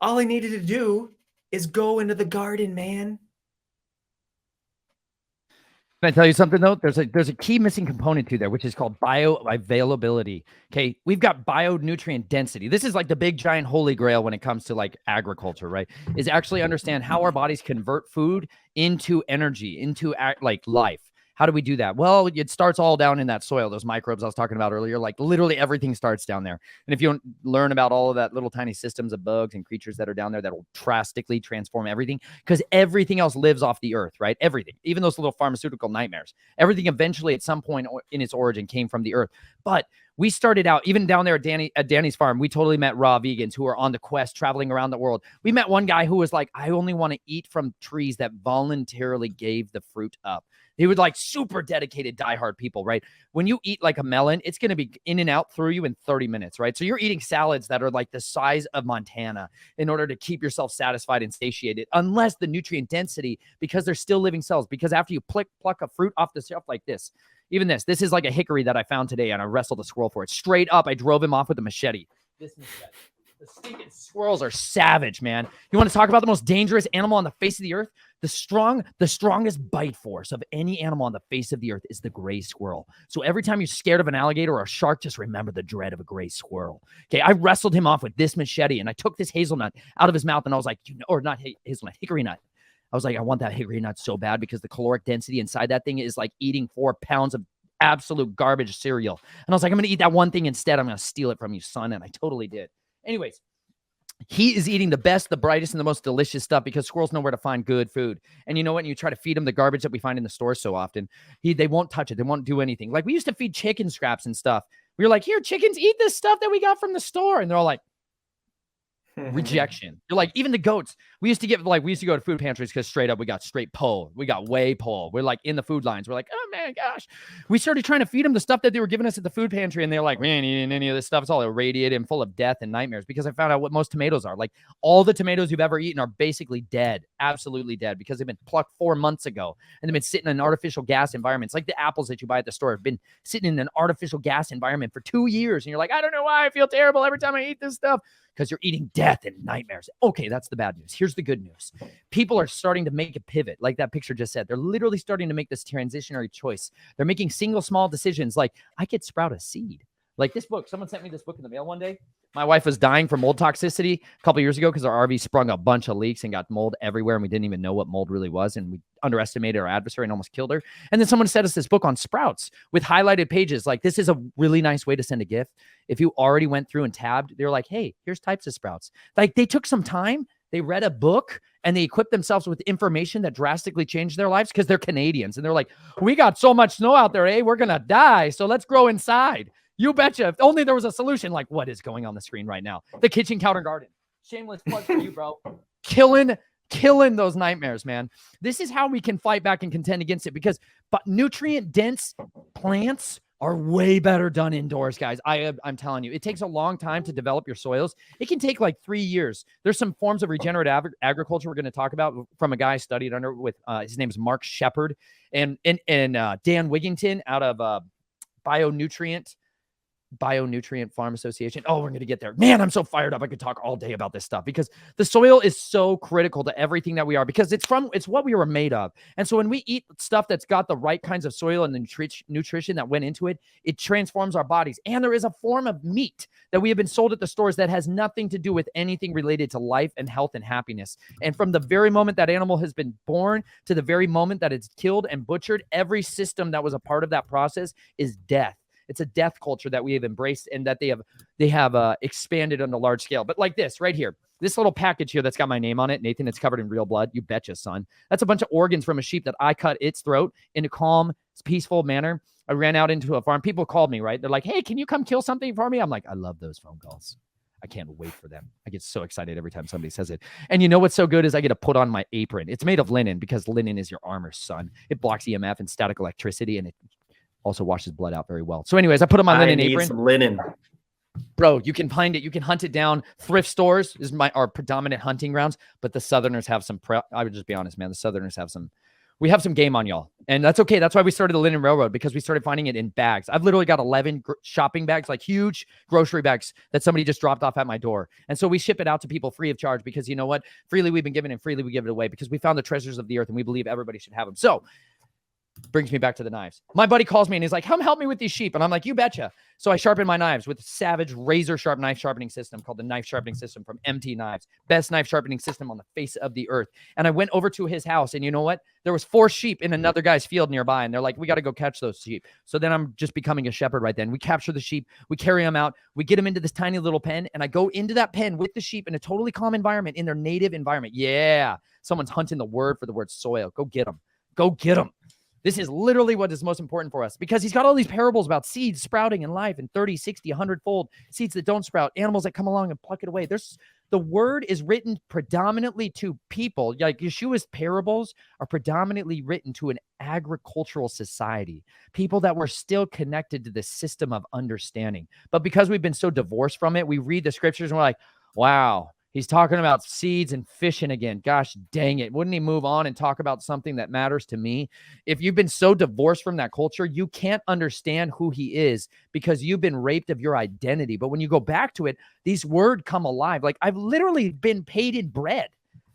All he needed to do is go into the garden, man. Can I tell you something though? There's a key missing component to there, which is called bioavailability. Okay, we've got bionutrient density. This is like the big giant holy grail when it comes to like agriculture, right? Is actually understand how our bodies convert food into energy, into like life. How do we do that? Well, it starts all down in that soil, those microbes I was talking about earlier. Like literally everything starts down there. And if you don't learn about all of that little tiny systems of bugs and creatures that are down there that will drastically transform everything, because everything else lives off the earth, right? Everything, even those little pharmaceutical nightmares, everything eventually at some point in its origin came from the earth. But we started out, even down there at Danny's farm, we totally met raw vegans who are on the quest, traveling around the world. We met one guy who was like, I only want to eat from trees that voluntarily gave the fruit up. They would like super dedicated, diehard people, right? When you eat like a melon, it's going to be in and out through you in 30 minutes, right? So you're eating salads that are like the size of Montana in order to keep yourself satisfied and satiated, unless the nutrient density, because they're still living cells. Because after you pluck a fruit off the shelf like this, even this is like a hickory that I found today and I wrestled a squirrel for it. Straight up, I drove him off with a machete. This machete. The stinking squirrels are savage, man. You want to talk about the most dangerous animal on the face of the earth? The strongest bite force of any animal on the face of the earth is the gray squirrel. So every time you're scared of an alligator or a shark, just remember the dread of a gray squirrel. Okay, I wrestled him off with this machete and I took this hazelnut out of his mouth and I was like, or not hazelnut, hickory nut. I was like, I want that hickory nut so bad because the caloric density inside that thing is like eating 4 pounds of absolute garbage cereal. And I was like, I'm going to eat that one thing instead. I'm going to steal it from you, son. And I totally did. Anyways, he is eating the best, the brightest, and the most delicious stuff because squirrels know where to find good food. And you know what? You try to feed them the garbage that we find in the stores so often. They won't touch it. They won't do anything. Like we used to feed chicken scraps and stuff. We were like, here, chickens, eat this stuff that we got from the store. And they're all like, rejection. You're like, even the goats, we used to go to food pantries because straight up we got straight pole, we got whey pole, we're like in the food lines, we're like, oh man, gosh, we started trying to feed them the stuff that they were giving us at the food pantry and they're like, we ain't eating any of this stuff, it's all irradiated and full of death and nightmares. Because I found out what most tomatoes are. Like all the tomatoes you've ever eaten are basically dead, absolutely dead, because they've been plucked 4 months ago and they've been sitting in artificial gas environments. Like the apples that you buy at the store have been sitting in an artificial gas environment for 2 years and you're like, I don't know why I feel terrible every time I eat this stuff. Because you're eating death and nightmares. Okay, that's the bad news. Here's the good news. People are starting to make a pivot, like that picture just said. They're literally starting to make this transitionary choice. They're making single small decisions like, I could sprout a seed. Like this book, someone sent me this book in the mail one day. My wife was dying from mold toxicity a couple years ago because our RV sprung a bunch of leaks and got mold everywhere. And we didn't even know what mold really was. And we underestimated our adversary and almost killed her. And then someone sent us this book on sprouts with highlighted pages. Like, this is a really nice way to send a gift. If you already went through and tabbed, they're like, hey, here's types of sprouts. Like, they took some time. They read a book and they equipped themselves with information that drastically changed their lives because they're Canadians. And they're like, we got so much snow out there, we're going to die. So let's grow inside. You betcha. If only there was a solution. Like, what is going on the screen right now? The kitchen counter garden. Shameless plug for you, bro. Killing those nightmares, man. This is how we can fight back and contend against it, because nutrient dense plants are way better done indoors, guys. I'm telling you, it takes a long time to develop your soils. It can take like 3 years. There's some forms of regenerative agriculture we're going to talk about from a guy I studied under with, his name is Mark Shepard and Dan Wigington out of Bionutrient Farm Association. Oh, we're going to get there. Man, I'm so fired up. I could talk all day about this stuff because the soil is so critical to everything that we are, because it's what we were made of. And so when we eat stuff that's got the right kinds of soil and the nutrition that went into it, it transforms our bodies. And there is a form of meat that we have been sold at the stores that has nothing to do with anything related to life and health and happiness. And from the very moment that animal has been born to the very moment that it's killed and butchered, every system that was a part of that process is death. It's a death culture that we have embraced and that they have expanded on a large scale. But like this right here, this little package here that's got my name on it, Nathan, it's covered in real blood. You betcha, son. That's a bunch of organs from a sheep that I cut its throat in a calm, peaceful manner. I ran out into a farm. People called me, right? They're like, hey, can you come kill something for me? I'm like, I love those phone calls. I can't wait for them. I get so excited every time somebody says it. And you know what's so good is I get to put on my apron. It's made of linen because linen is your armor, son. It blocks EMF and static electricity, and it also washes blood out very well. So anyways, I put on my linen apron. Some linen. Bro, you can find it. You can hunt it down. Thrift stores is our predominant hunting grounds, but the Southerners have some, I would just be honest, man. The Southerners have some, we have some game on y'all. And that's okay. That's why we started the Linen Railroad, because we started finding it in bags. I've literally got 11 shopping bags, like huge grocery bags that somebody just dropped off at my door. And so we ship it out to people free of charge, because you know what? Freely we've been given and freely we give it away, because we found the treasures of the earth and we believe everybody should have them. So brings me back to the knives. My buddy calls me and he's like, come help me with these sheep. And I'm like, you betcha. So I sharpen my knives with a savage razor sharp knife sharpening system called the Knife Sharpening System from MT Knives. Best knife sharpening system on the face of the earth. And I went over to his house, and you know what? There was 4 sheep in another guy's field nearby. And they're like, we got to go catch those sheep. So then I'm just becoming a shepherd right then. We capture the sheep. We carry them out. We get them into this tiny little pen. And I go into that pen with the sheep in a totally calm environment, in their native environment. Yeah. Someone's hunting the word for the word soil. Go get them. Go get them. This is literally what is most important for us, because he's got all these parables about seeds sprouting in life in 30, 60, 100-fold, seeds that don't sprout, animals that come along and pluck it away. The word is written predominantly to people. Like Yeshua's parables are predominantly written to an agricultural society, people that were still connected to the system of understanding. But because we've been so divorced from it, we read the scriptures and we're like, wow, he's talking about seeds and fishing again. Gosh dang it. Wouldn't he move on and talk about something that matters to me? If you've been so divorced from that culture, you can't understand who he is, because you've been raped of your identity. But when you go back to it, these words come alive. Like, I've literally been paid in bread.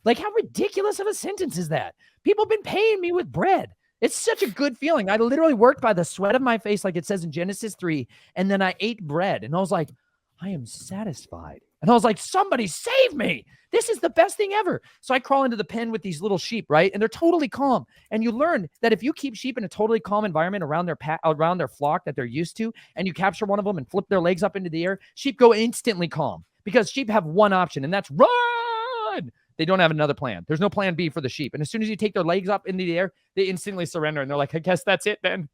Like, how ridiculous of a sentence is that? People have been paying me with bread. It's such a good feeling. I literally worked by the sweat of my face, like it says in Genesis 3. And then I ate bread and I was like, I am satisfied. And I was like, somebody save me. This is the best thing ever. So I crawl into the pen with these little sheep, right? And they're totally calm. And you learn that if you keep sheep in a totally calm environment around their flock that they're used to, and you capture one of them and flip their legs up into the air, sheep go instantly calm, because sheep have one option, and that's run. They don't have another plan. There's no plan B for the sheep. And as soon as you take their legs up into the air, they instantly surrender. And they're like, I guess that's it then.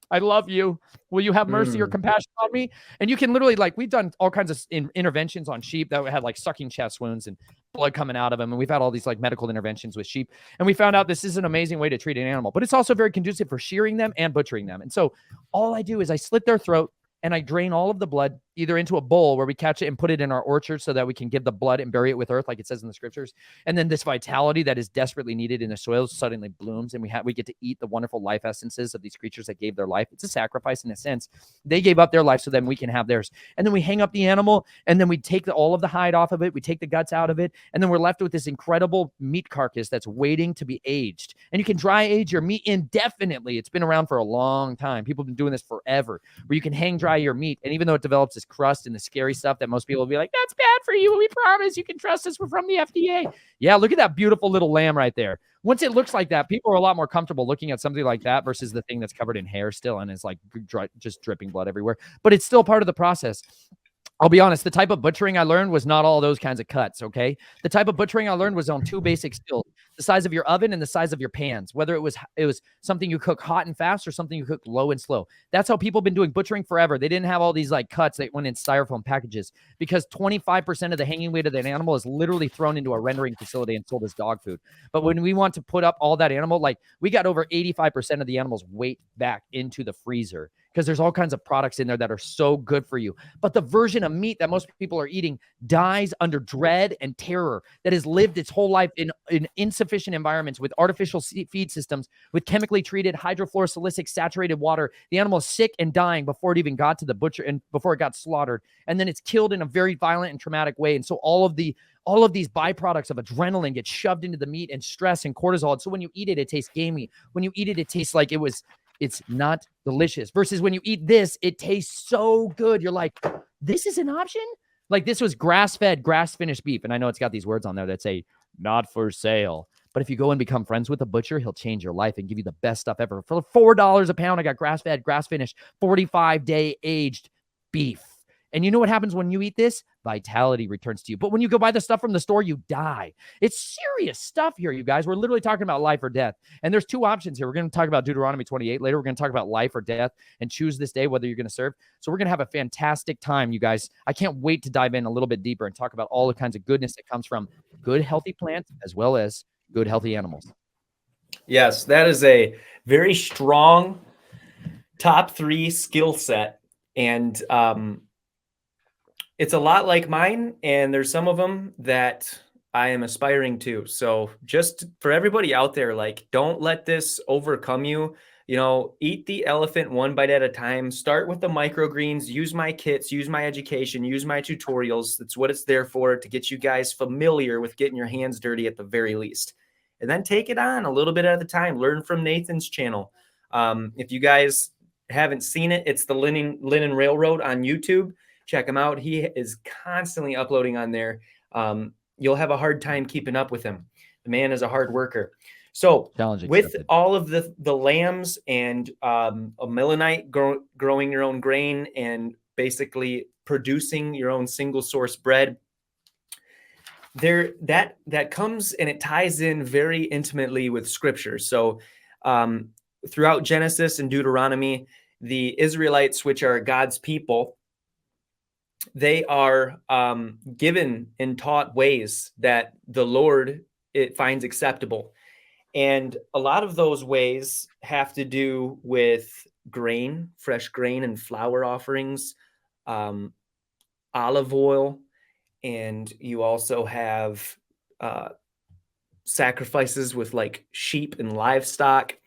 I love you. Will you have mercy or compassion on me? And you can literally, like, we've done all kinds of interventions on sheep that had like sucking chest wounds and blood coming out of them. And we've had all these like medical interventions with sheep. And we found out this is an amazing way to treat an animal, but it's also very conducive for shearing them and butchering them. And so all I do is I slit their throat and I drain all of the blood either into a bowl where we catch it and put it in our orchard so that we can give the blood and bury it with earth, like it says in the scriptures. And then this vitality that is desperately needed in the soil suddenly blooms, and we get to eat the wonderful life essences of these creatures that gave their life. It's a sacrifice in a sense. They gave up their life so then we can have theirs. And then we hang up the animal, and then we take all of the hide off of it. We take the guts out of it, and then we're left with this incredible meat carcass that's waiting to be aged. And you can dry age your meat indefinitely. It's been around for a long time. People have been doing this forever, where you can hang dry your meat. And even though it develops this crust and the scary stuff that most people will be like, that's bad for you, we promise you can trust us, we're from the FDA. Yeah, look at that beautiful little lamb right there. Once it looks like that, people are a lot more comfortable looking at something like that versus the thing that's covered in hair still and is like just dripping blood everywhere. But it's still part of the process. I'll be honest, the type of butchering I learned was not all those kinds of cuts, okay? The type of butchering I learned was on 2 basic skills: the size of your oven and the size of your pans, whether it was something you cook hot and fast or something you cook low and slow. That's how people have been doing butchering forever. They didn't have all these like cuts that went in styrofoam packages, because 25% of the hanging weight of that animal is literally thrown into a rendering facility and sold as dog food. But when we want to put up all that animal, like we got over 85% of the animal's weight back into the freezer, because there's all kinds of products in there that are so good for you. But the version of meat that most people are eating dies under dread and terror, that has lived its whole life in insufficient environments with artificial feed systems, with chemically treated hydrofluorosilicic saturated water. The animal is sick and dying before it even got to the butcher and before it got slaughtered. And then it's killed in a very violent and traumatic way. And so all of these byproducts of adrenaline get shoved into the meat, and stress and cortisol. And so when you eat it, it tastes gamey. When you eat it, it tastes like it's not delicious. Versus when you eat this, it tastes so good. You're like, this is an option? Like, this was grass-fed, grass-finished beef. And I know it's got these words on there that say, not for sale. But if you go and become friends with a butcher, he'll change your life and give you the best stuff ever. For $4 a pound, I got grass-fed, grass-finished, 45-day aged beef. And you know what happens when you eat this? Vitality returns to you. But when you go buy the stuff from the store, you die. It's serious stuff here, you guys. We're literally talking about life or death. And there's 2 options here. We're going to talk about Deuteronomy 28 later. We're going to talk about life or death and choose this day whether you're going to serve. So we're going to have a fantastic time, you guys. I can't wait to dive in a little bit deeper and talk about all the kinds of goodness that comes from good, healthy plants as well as good, healthy animals. Yes, that is a very strong top 3 skill set. And it's a lot like mine. And there's some of them that I am aspiring to. So just for everybody out there, like, don't let this overcome you. You know, eat the elephant one bite at a time. Start with the microgreens, use my kits, use my education, use my tutorials. That's what it's there for, to get you guys familiar with getting your hands dirty at the very least. And then take it on a little bit at a time. Learn from Nathan's channel. If you guys haven't seen it, it's the Linen Railroad on YouTube. Check him out. He is constantly uploading on there. You'll have a hard time keeping up with him. The man is a hard worker. So with all of the lambs and a Millenite growing your own grain and basically producing your own single source bread, there that comes and it ties in very intimately with scripture. So throughout Genesis and Deuteronomy, the Israelites, which are God's people, they are given and taught ways that the Lord finds acceptable. And a lot of those ways have to do with grain, fresh grain and flour offerings, olive oil, and you also have sacrifices with like sheep and livestock.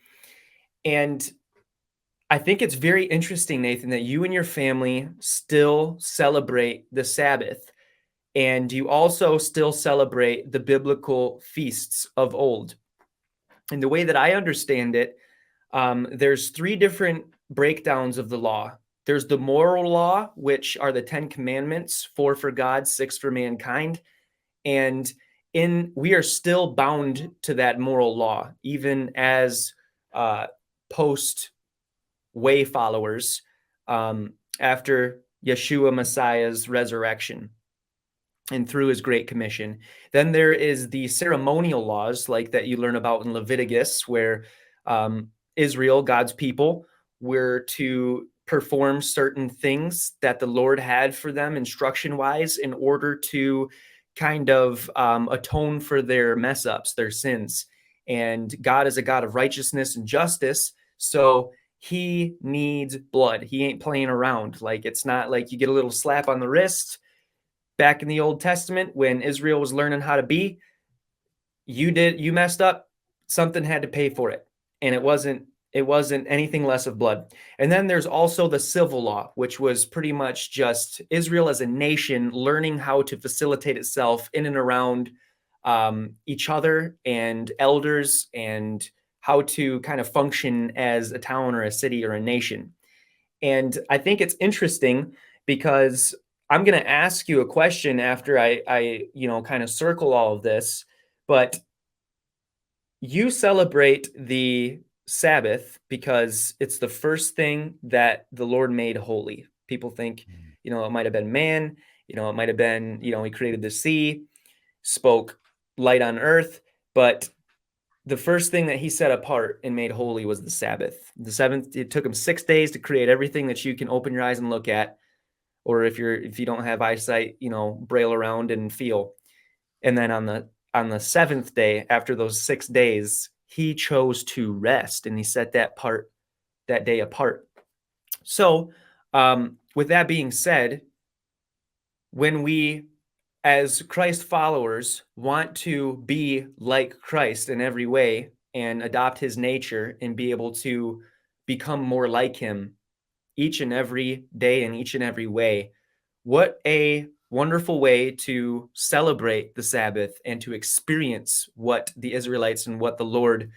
And I think it's very interesting, Nathan, that you and your family still celebrate the Sabbath, and you also still celebrate the biblical feasts of old. And the way that I understand it, there's 3 different breakdowns of the law. There's the moral law, which are the 10 commandments, 4 for God, 6 for mankind. And we are still bound to that moral law, even as post-way followers after Yeshua Messiah's resurrection and through his Great Commission. Then there is the ceremonial laws, like that you learn about in Leviticus, where Israel, God's people, were to perform certain things that the Lord had for them instruction-wise in order to kind of atone for their mess-ups, their sins. And God is a God of righteousness and justice, so he needs blood. He ain't playing around. Like, it's not like you get a little slap on the wrist. Back in the Old Testament, when Israel was learning how to be, you messed up, something had to pay for it. And it wasn't anything less of blood. And then there's also the civil law, which was pretty much just Israel as a nation learning how to facilitate itself in and around each other and elders, and how to kind of function as a town or a city or a nation. And I think it's interesting because I'm going to ask you a question after I kind of circle all of this, but you celebrate the Sabbath because it's the first thing that the Lord made holy. People think, it might have been man, it might have been, he created the sea, spoke light on earth, but the first thing that he set apart and made holy was the Sabbath. The seventh, it took him 6 days to create everything that you can open your eyes and look at. Or if you don't have eyesight, braille around and feel. And then on the 7th day, after those 6 days, he chose to rest, and he set that day apart. So with that being said, when we, as Christ followers, want to be like Christ in every way and adopt his nature and be able to become more like him each and every day in each and every way, what a wonderful way to celebrate the Sabbath and to experience what the Israelites and what the Lord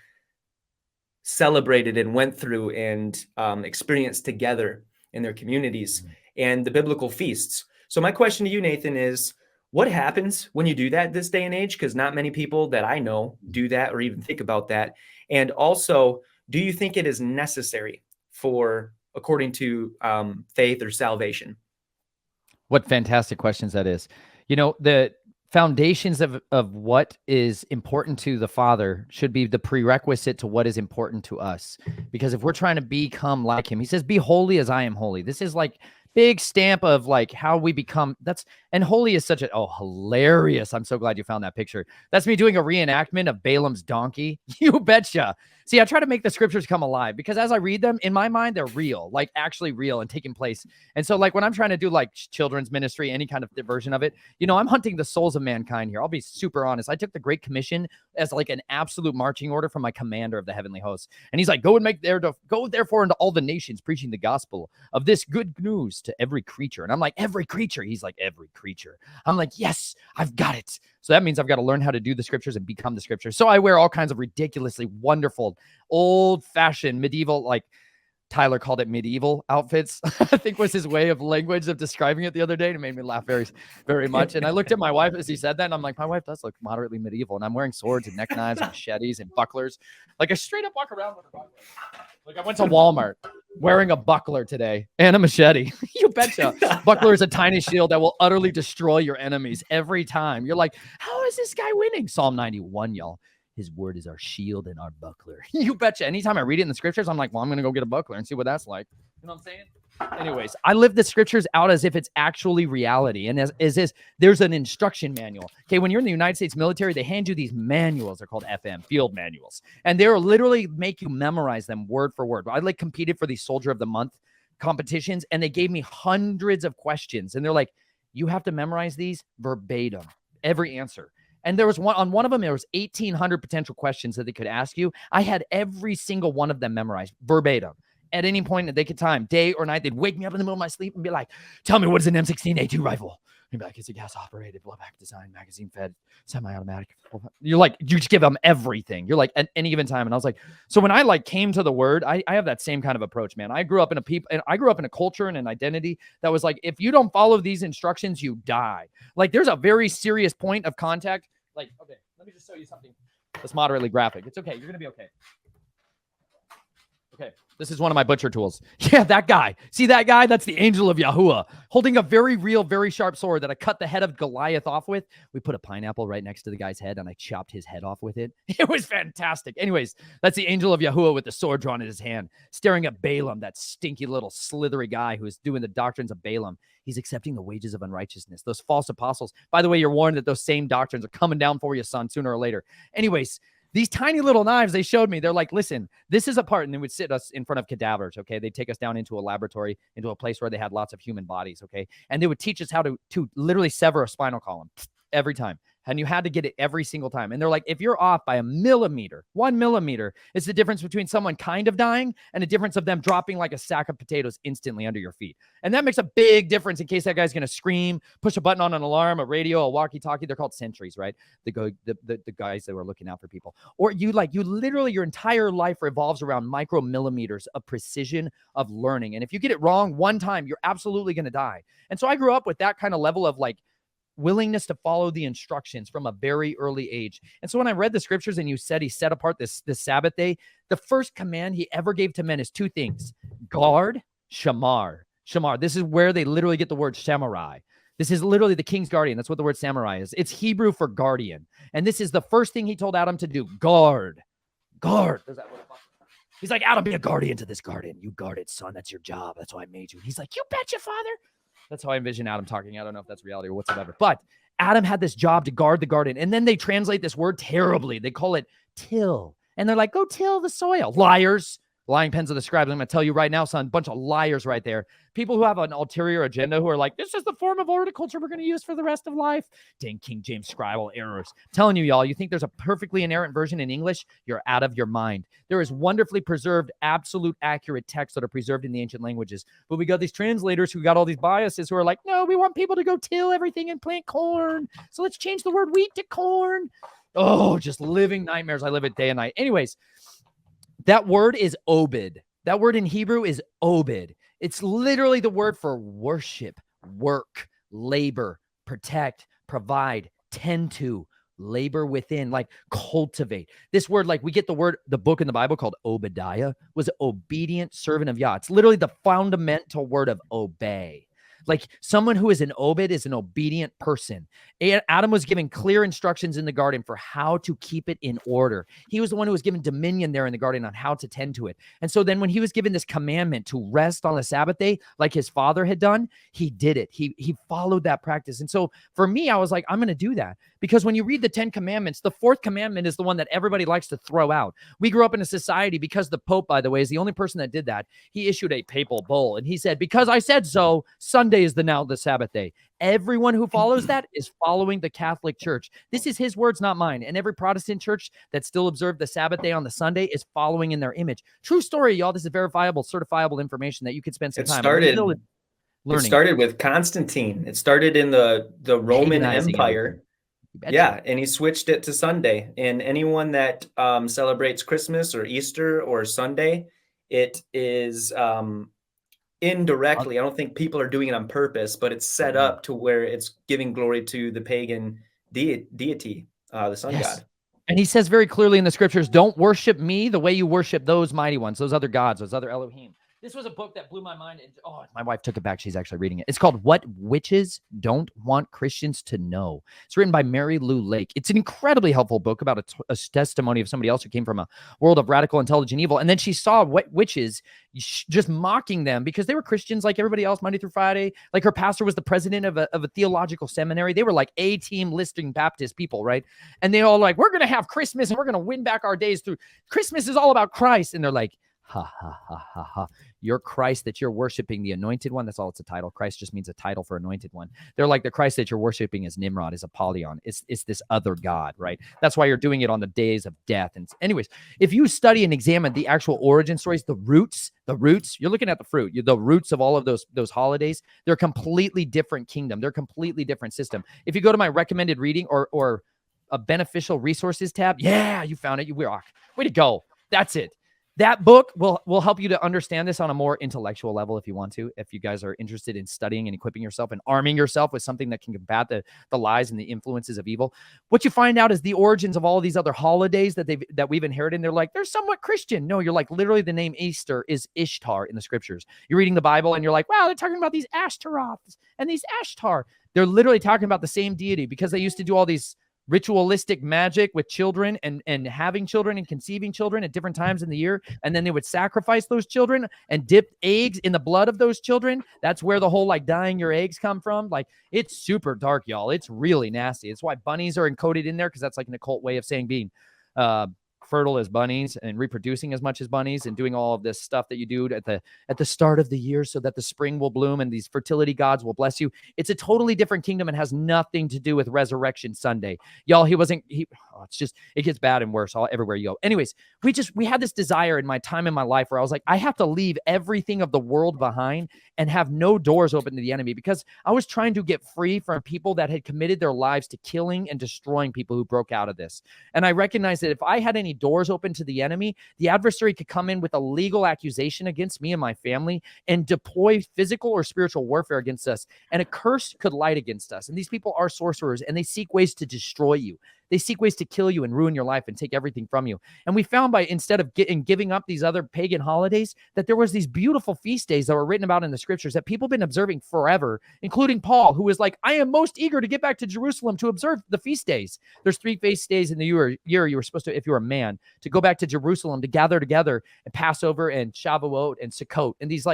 celebrated and went through and experienced together in their communities and the biblical feasts. So my question to you, Nathan, is what happens when you do that this day and age? Because not many people that I know do that or even think about that. And also, do you think it is necessary according to faith or salvation? What fantastic questions that is. The foundations of what is important to the Father should be the prerequisite to what is important to us. Because if we're trying to become like him, he says, be holy as I am holy. This is like big stamp of like how we become. And holy is such hilarious. I'm so glad you found that picture. That's me doing a reenactment of Balaam's donkey. You betcha. See, I try to make the scriptures come alive because as I read them, in my mind, they're real, like actually real and taking place. And so like when I'm trying to do like children's ministry, any kind of version of it, you know, I'm hunting the souls of mankind here. I'll be super honest. I took the Great Commission as like an absolute marching order from my commander of the heavenly hosts. And he's like, go therefore into all the nations, preaching the gospel of this good news to every creature. And I'm like, every creature. He's like, every creature. I'm like, yes, I've got it. So that means I've got to learn how to do the scriptures and become the scriptures. So I wear all kinds of ridiculously wonderful, old-fashioned, medieval, like Tyler called it medieval outfits, I think was his way of language of describing it the other day. And it made me laugh very, very much. And I looked at my wife as he said that, and I'm like, my wife does look moderately medieval. And I'm wearing swords and neck knives and machetes and bucklers. Like I straight up walk around with a buckler. Like I went to Walmart wearing a buckler today and a machete. You betcha. Buckler is a tiny shield that will utterly destroy your enemies every time. You're like, how is this guy winning? Psalm 91, y'all. His word is our shield and our buckler. You betcha. Anytime I read it in the scriptures, I'm like, well, I'm going to go get a buckler and see what that's like. You know what I'm saying? Anyways, I live the scriptures out as if it's actually reality. And there's an instruction manual. Okay, when you're in the United States military, they hand you these manuals. They're called FM, field manuals. And they'll literally make you memorize them word for word. I like competed for these Soldier of the Month competitions, and they gave me hundreds of questions. And they're like, you have to memorize these verbatim, every answer. And there was one of them, there was 1,800 potential questions that they could ask you. I had every single one of them memorized verbatim. At any point in the time, day or night, they'd wake me up in the middle of my sleep and be like, tell me, what is an M16A2 rifle? And be like, it's a gas-operated, blowback design, magazine-fed, semi-automatic. You're like, you just give them everything. You're like, at any given time. And I was like, so when I like came to the word, I have that same kind of approach, man. I grew up in a culture and an identity that was like, if you don't follow these instructions, you die. Like, there's a very serious point of contact. Like, okay, let me just show you something that's moderately graphic. It's okay. You're going to be okay. Okay, this is one of my butcher tools. Yeah, that guy. See that guy? That's the angel of Yahuwah holding a very real, very sharp sword that I cut the head of Goliath off with. We put a pineapple right next to the guy's head and I chopped his head off with it. It was fantastic. Anyways, that's the angel of Yahuwah with the sword drawn in his hand, staring at Balaam, that stinky little slithery guy who is doing the doctrines of Balaam. He's accepting the wages of unrighteousness. Those false apostles. By the way, you're warned that those same doctrines are coming down for you, son, sooner or later. Anyways, these tiny little knives they showed me, they're like, listen, this is a part, and they would sit us in front of cadavers, okay? They'd take us down into a laboratory, into a place where they had lots of human bodies, okay? And they would teach us how to literally sever a spinal column every time. And you had to get it every single time. And they're like, if you're off by 1 millimeter, it's the difference between someone kind of dying and the difference of them dropping like a sack of potatoes instantly under your feet. And that makes a big difference in case that guy's going to scream, push a button on an alarm, a radio, a walkie-talkie. They're called sentries, right? The guys that were looking out for people. Or you literally, your entire life revolves around micromillimeters of precision of learning. And if you get it wrong one time, you're absolutely going to die. And so I grew up with that kind of level of like, willingness to follow the instructions from a very early age. And so when I read the scriptures and you said he set apart this Sabbath day, the first command he ever gave to men is two things: guard, shamar. Shamar. This is where they literally get the word samurai. This is literally the king's guardian. That's what the word samurai is. It's Hebrew for guardian. And this is the first thing he told Adam to do. Guard. Guard. He's like, Adam, be a guardian to this garden. You guard it, son. That's your job. That's why I made you. He's like, you betcha, father. That's how I envision Adam talking. I don't know if that's reality or whatsoever. But Adam had this job to guard the garden. And then they translate this word terribly. They call it till. And they're like, go till the soil. Liars. Lying pens of the scribes. I'm going to tell you right now, son, bunch of liars right there. People who have an ulterior agenda who are like, this is the form of horticulture we're going to use for the rest of life. Dang King James scribal errors. I'm telling you, y'all, you think there's a perfectly inerrant version in English? You're out of your mind. There is wonderfully preserved, absolute accurate texts that are preserved in the ancient languages. But we got these translators who got all these biases who are like, no, we want people to go till everything and plant corn. So let's change the word wheat to corn. Oh, just living nightmares. I live it day and night. Anyways, that word is obed. That word in Hebrew is obed. It's literally the word for worship, work, labor, protect, provide, tend to, labor within, like cultivate. This word, like we get the book in the Bible called Obadiah, was obedient servant of Yah. It's literally the fundamental word of obey. Like someone who is an Obed is an obedient person. Adam was given clear instructions in the garden for how to keep it in order. He was the one who was given dominion there in the garden on how to tend to it. And so then when he was given this commandment to rest on the Sabbath day, like his father had done, he did it. He followed that practice. And so for me, I was like, I'm going to do that. Because when you read the 10 commandments, the fourth commandment is the one that everybody likes to throw out. We grew up in a society, because the Pope, by the way, is the only person that did that. He issued a papal bull and he said, because I said so, Sunday is now the Sabbath day. Everyone who follows that is following the Catholic Church. This is his words, not mine. And every Protestant church that still observed the Sabbath day on the Sunday is following in their image. True story, y'all. This is verifiable, certifiable information that you could spend some time learning. It started with Constantine. It started in the Roman Empire. Yeah, and he switched it to Sunday. And anyone that celebrates Christmas or Easter or Sunday, it is indirectly. I don't think people are doing it on purpose, but it's set up to where it's giving glory to the pagan deity, the sun god. And he says very clearly in the scriptures, don't worship me the way you worship those mighty ones, those other gods, those other Elohim. This was a book that blew my mind. And, my wife took it back. She's actually reading it. It's called What Witches Don't Want Christians to Know. It's written by Mary Lou Lake. It's an incredibly helpful book about a testimony of somebody else who came from a world of radical, intelligent evil. And then she saw witches just mocking them because they were Christians like everybody else, Monday through Friday. Like her pastor was the president of a theological seminary. They were like A-team listing Baptist people, right? And they all like, we're going to have Christmas and we're going to win back our days through. Christmas is all about Christ. And they're like, ha, ha, ha, ha, ha. Your Christ that you're worshiping, the anointed one, that's all it's a title. Christ just means a title for anointed one. They're like, the Christ that you're worshiping is Nimrod, is Apollyon. It's this other God, right? That's why you're doing it on the days of death. And anyways, if you study and examine the actual origin stories, the roots, you're looking at the fruit, the roots of all of those holidays, they're a completely different kingdom. They're a completely different system. If you go to my recommended reading or a beneficial resources tab, yeah, you found it. You rock. Way to go. That's it. That book will help you to understand this on a more intellectual level if you want to, if you guys are interested in studying and equipping yourself and arming yourself with something that can combat the lies and the influences of evil. What you find out is the origins of all of these other holidays that we've inherited. And they're like, they're somewhat Christian. No, you're like, literally the name Easter is Ishtar in the scriptures. You're reading the Bible and you're like, wow, they're talking about these Ashtaroths and these Ashtar. They're literally talking about the same deity because they used to do all these ritualistic magic with children and having children and conceiving children at different times in the year. And then they would sacrifice those children and dip eggs in the blood of those children. That's where the whole like dying your eggs come from. Like it's super dark, y'all. It's really nasty. It's why bunnies are encoded in there, because that's like an occult way of saying being fertile as bunnies and reproducing as much as bunnies and doing all of this stuff that you do at the start of the year so that the spring will bloom and these fertility gods will bless you. It's a totally different kingdom and has nothing to do with Resurrection Sunday. Y'all, it gets bad and worse everywhere you go. Anyways, we had this desire in my time in my life where I was like, I have to leave everything of the world behind and have no doors open to the enemy, because I was trying to get free from people that had committed their lives to killing and destroying people who broke out of this. And I recognized that if I had any doors open to the enemy, the adversary could come in with a legal accusation against me and my family and deploy physical or spiritual warfare against us. And a curse could light against us. And these people are sorcerers and they seek ways to destroy you. They seek ways to kill you and ruin your life and take everything from you. And we found instead of giving up these other pagan holidays, that there was these beautiful feast days that were written about in the scriptures that people have been observing forever, including Paul, who was like, I am most eager to get back to Jerusalem to observe the feast days. There's 3 feast days in the year you were supposed to, if you were a man, to go back to Jerusalem to gather together and Passover and Shavuot and Sukkot. And these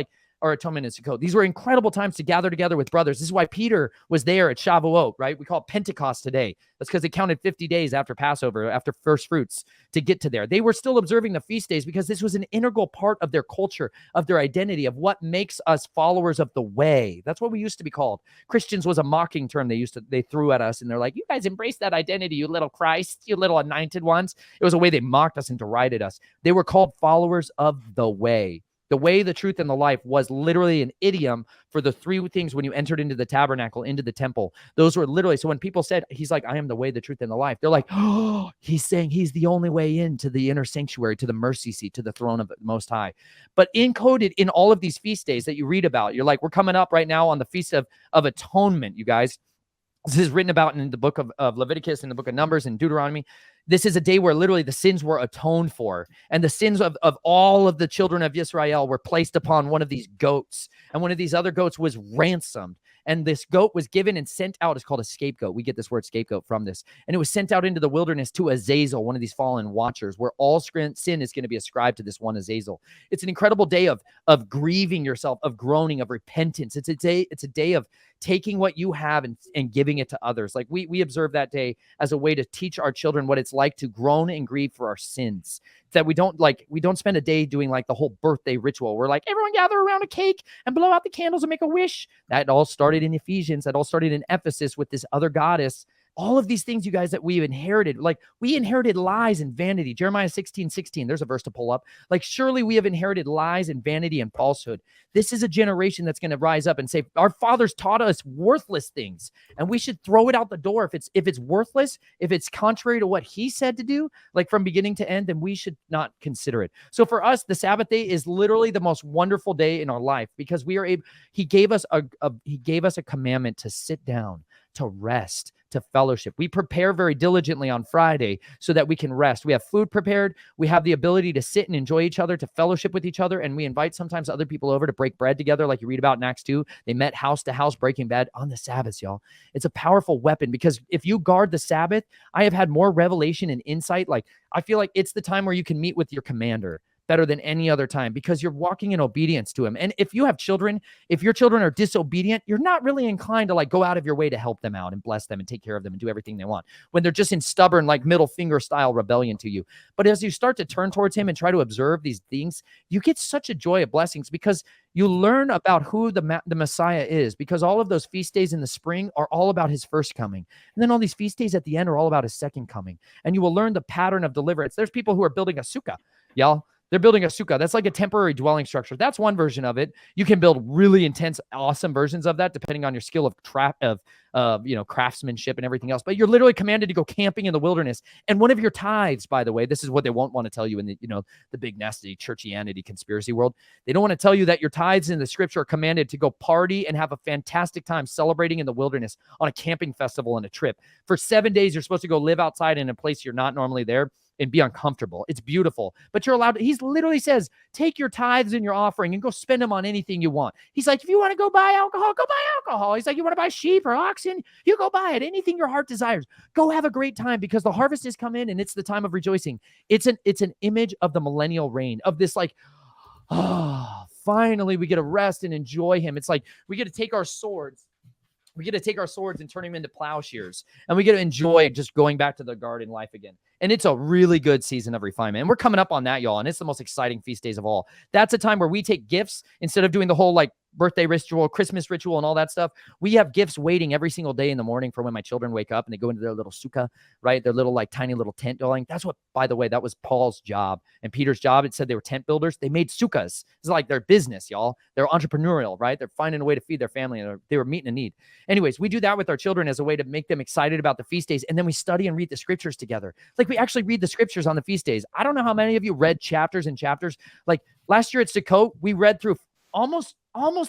or Atonement and Sukkot. These were incredible times to gather together with brothers. This is why Peter was there at Shavuot, right? We call it Pentecost today. That's because they counted 50 days after Passover, after first fruits, to get to there. They were still observing the feast days because this was an integral part of their culture, of their identity, of what makes us followers of the way. That's what we used to be called. Christians was a mocking term they threw at us, and they're like, you guys embrace that identity, you little Christ, you little anointed ones. It was a way they mocked us and derided us. They were called followers of the way. The way, the truth, and the life was literally an idiom for the 3 things when you entered into the tabernacle, into the temple. Those were literally, so when people said, he's like, I am the way, the truth, and the life, they're like, oh, he's saying he's the only way into the inner sanctuary, to the mercy seat, to the throne of the Most High. But encoded in all of these feast days that you read about, you're like, we're coming up right now on the Feast of Atonement, you guys. This is written about in the book of Leviticus and the book of Numbers and Deuteronomy. This is a day where literally the sins were atoned for, and the sins of all of the children of Israel were placed upon one of these goats, and one of these other goats was ransomed. And this goat was given and sent out. It's called a scapegoat. We get this word scapegoat from this. And it was sent out into the wilderness to Azazel, one of these fallen watchers, where all sin is going to be ascribed to this one Azazel. It's an incredible day of grieving yourself, of groaning, of repentance. It's a day of taking what you have and giving it to others. Like we observe that day as a way to teach our children what it's like to groan and grieve for our sins. That we don't spend a day doing like the whole birthday ritual. We're like, everyone gather around a cake and blow out the candles and make a wish. That all started in Ephesians. That all started in Ephesus with this other goddess. All of these things, you guys, that we've inherited, like we inherited lies and vanity. Jeremiah 16:16, there's a verse to pull up. Like, surely we have inherited lies and vanity and falsehood. This is a generation that's going to rise up and say, our fathers taught us worthless things, and we should throw it out the door. If it's worthless, if it's contrary to what he said to do, like from beginning to end, then we should not consider it. So for us, the Sabbath day is literally the most wonderful day in our life, because we are able, he gave us a commandment to sit down, to rest, to fellowship. We prepare very diligently on Friday so that we can rest. We have food prepared. We have the ability to sit and enjoy each other, to fellowship with each other. And we invite sometimes other people over to break bread together, like you read about in Acts 2. They met house to house breaking bread on the Sabbath, y'all. It's a powerful weapon, because if you guard the Sabbath, I have had more revelation and insight. Like, I feel like it's the time where you can meet with your commander better than any other time, because you're walking in obedience to him. And if you have children, if your children are disobedient, you're not really inclined to like go out of your way to help them out and bless them and take care of them and do everything they want, when they're just in stubborn, like middle finger style rebellion to you. But as you start to turn towards him and try to observe these things, you get such a joy of blessings, because you learn about who the Messiah is, because all of those feast days in the spring are all about his first coming. And then all these feast days at the end are all about his second coming. And you will learn the pattern of deliverance. There's people who are building a sukkah, y'all. They're building a sukkah. That's like a temporary dwelling structure. That's one version of it. You can build really intense, awesome versions of that, depending on your skill of craftsmanship and everything else. But you're literally commanded to go camping in the wilderness. And one of your tithes, by the way, this is what they won't want to tell you in the big nasty churchianity conspiracy world. They don't want to tell you that your tithes in the scripture are commanded to go party and have a fantastic time celebrating in the wilderness on a camping festival and a trip. For 7 days, you're supposed to go live outside in a place you're not normally there and be uncomfortable. It's beautiful, but you're allowed to, he literally says, take your tithes and your offering and go spend them on anything you want. He's like, if you want to go buy alcohol, go buy alcohol. He's like, you want to buy sheep or oxen, you go buy it. Anything your heart desires, go have a great time, because the harvest has come in and it's the time of rejoicing. It's an image of the millennial reign, of this like, finally we get to rest and enjoy him. It's like we get to take our swords. We get to take our swords and turn them into plowshares, and we get to enjoy just going back to the garden life again. And it's a really good season of refinement. And we're coming up on that, y'all. And it's the most exciting feast days of all. That's a time where we take gifts instead of doing the whole like birthday ritual, Christmas ritual, and all that stuff. We have gifts waiting every single day in the morning for when my children wake up and they go into their little sukkah, right? Their little like tiny little tent dwelling. That's what, by the way, that was Paul's job and Peter's job. It said they were tent builders. They made sukkahs. It's like their business, y'all. They're entrepreneurial, right? They're finding a way to feed their family, and they were meeting a need. Anyways, we do that with our children as a way to make them excited about the feast days. And then we study and read the scriptures together. Like, we actually read the scriptures on the feast days. I don't know how many of you read chapters and chapters. Like last year at Sukkot, we read through almost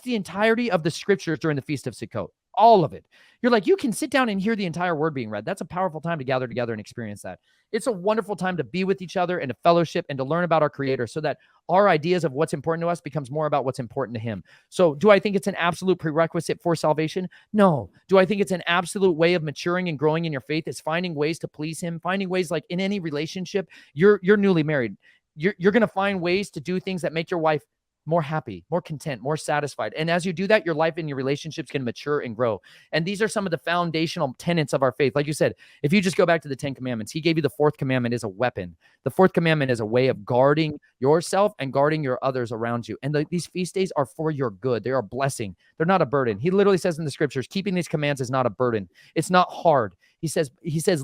the entirety of the scriptures during the Feast of Sukkot. All of it. You're like, you can sit down and hear the entire word being read. That's a powerful time to gather together and experience that. It's a wonderful time to be with each other and to fellowship and to learn about our Creator, so that our ideas of what's important to us becomes more about what's important to him. So do I think it's an absolute prerequisite for salvation? No. Do I think it's an absolute way of maturing and growing in your faith? Is finding ways to please him, finding ways, like in any relationship, you're newly married. You're going to find ways to do things that make your wife more happy, more content, more satisfied. And as you do that, your life and your relationships can mature and grow. And these are some of the foundational tenets of our faith. Like you said, if you just go back to the 10 commandments, he gave you the fourth commandment as a weapon. The fourth commandment is a way of guarding yourself and guarding your others around you. And these feast days are for your good. They are a blessing. They're not a burden. He literally says in the scriptures, keeping these commands is not a burden. It's not hard. He says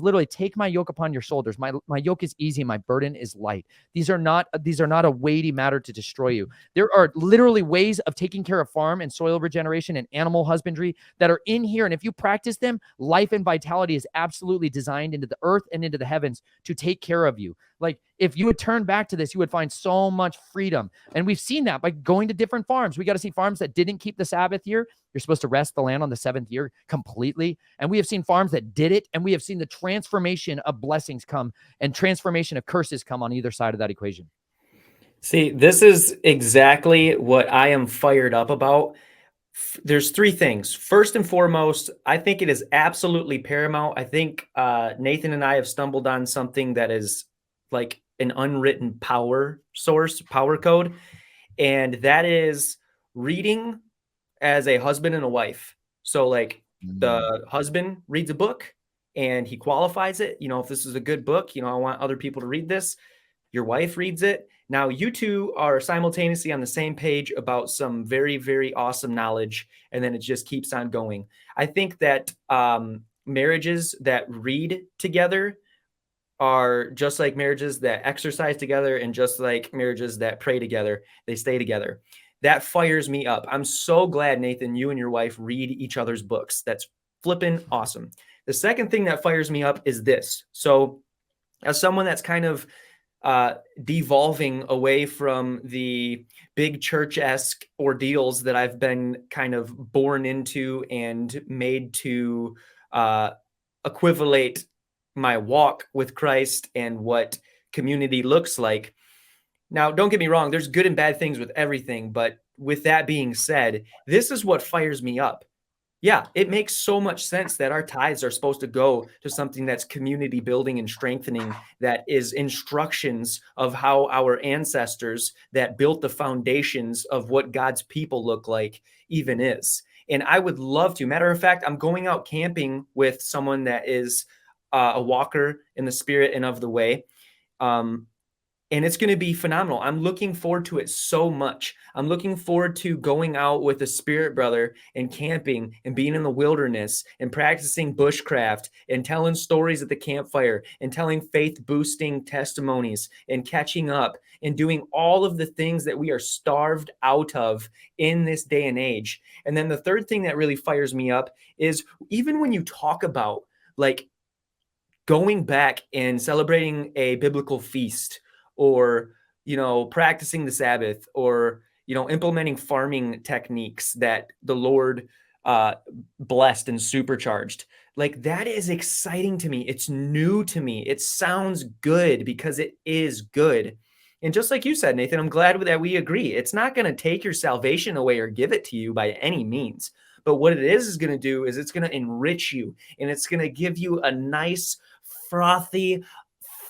literally, take my yoke upon your shoulders. My yoke is easy. My burden is light. These are not a weighty matter to destroy you. There are literally ways of taking care of farm and soil regeneration and animal husbandry that are in here. And if you practice them, life and vitality is absolutely designed into the earth and into the heavens to take care of you. Like, if you would turn back to this, you would find so much freedom. And we've seen that by going to different farms. We got to see farms that didn't keep the Sabbath year. You're supposed to rest the land on the 7th year completely. And we have seen farms that did it. And we have seen the transformation of blessings come and transformation of curses come on either side of that equation. See, this is exactly what I am fired up about. There's three things. First and foremost, I think it is absolutely paramount. I think Nathan and I have stumbled on something that is like an unwritten power source, power code, and that is reading as a husband and a wife. So like the husband reads a book and he qualifies it. You know, if this is a good book, you know, I want other people to read this. Your wife reads it. Now you two are simultaneously on the same page about some very, very awesome knowledge. And then it just keeps on going. I think that marriages that read together are just like marriages that exercise together, and just like marriages that pray together, they stay together. That fires me up. I'm so glad, Nathan, you and your wife read each other's books. That's flipping awesome. The second thing that fires me up is this. So as someone that's kind of devolving away from the big church-esque ordeals that I've been kind of born into and made to equivalate my walk with Christ and what community looks like. Now, don't get me wrong, there's good and bad things with everything, but with that being said, this is what fires me up. Yeah, it makes so much sense that our tithes are supposed to go to something that's community building and strengthening, that is instructions of how our ancestors that built the foundations of what God's people look like even is. And I would love to. Matter of fact, I'm going out camping with someone that is a walker in the spirit and of the way. And it's going to be phenomenal. I'm looking forward to it so much. I'm looking forward to going out with a spirit brother and camping and being in the wilderness and practicing bushcraft and telling stories at the campfire and telling faith boosting testimonies and catching up and doing all of the things that we are starved out of in this day and age. And then the third thing that really fires me up is even when you talk about like going back and celebrating a biblical feast, or, you know, practicing the Sabbath, or, you know, implementing farming techniques that the Lord blessed and supercharged. Like, that is exciting to me. It's new to me. It sounds good because it is good. And just like you said, Nathan, I'm glad that we agree. It's not going to take your salvation away or give it to you by any means. But what it is going to do is it's going to enrich you, and it's going to give you a nice, frothy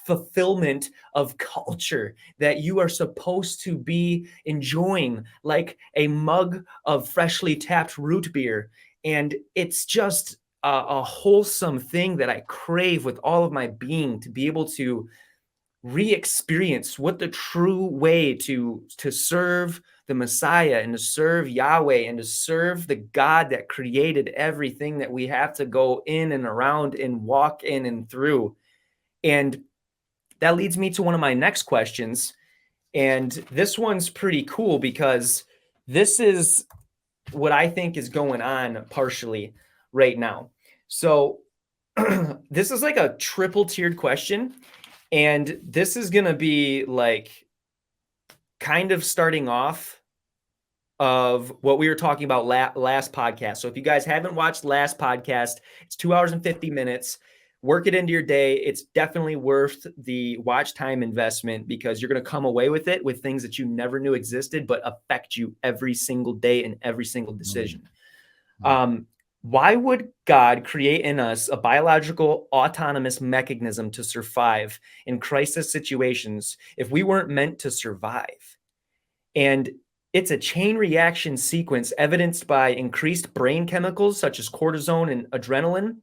fulfillment of culture that you are supposed to be enjoying, like a mug of freshly tapped root beer. And it's just a wholesome thing that I crave with all of my being, to be able to re-experience what the true way to serve the Messiah and to serve Yahweh and to serve the God that created everything that we have to go in and around and walk in and through. And that leads me to one of my next questions. And this one's pretty cool because this is what I think is going on partially right now. So this is like a triple tiered question. And this is going to be like kind of starting off of what we were talking about last podcast. So if you guys haven't watched last podcast, it's 2 hours and 50 minutes. Work it into your day. It's definitely worth the watch time investment, because you're going to come away with it with things that you never knew existed, but affect you every single day and every single decision. Why would God create in us a biological autonomous mechanism to survive in crisis situations if we weren't meant to survive? And it's a chain reaction sequence evidenced by increased brain chemicals such as cortisone and adrenaline,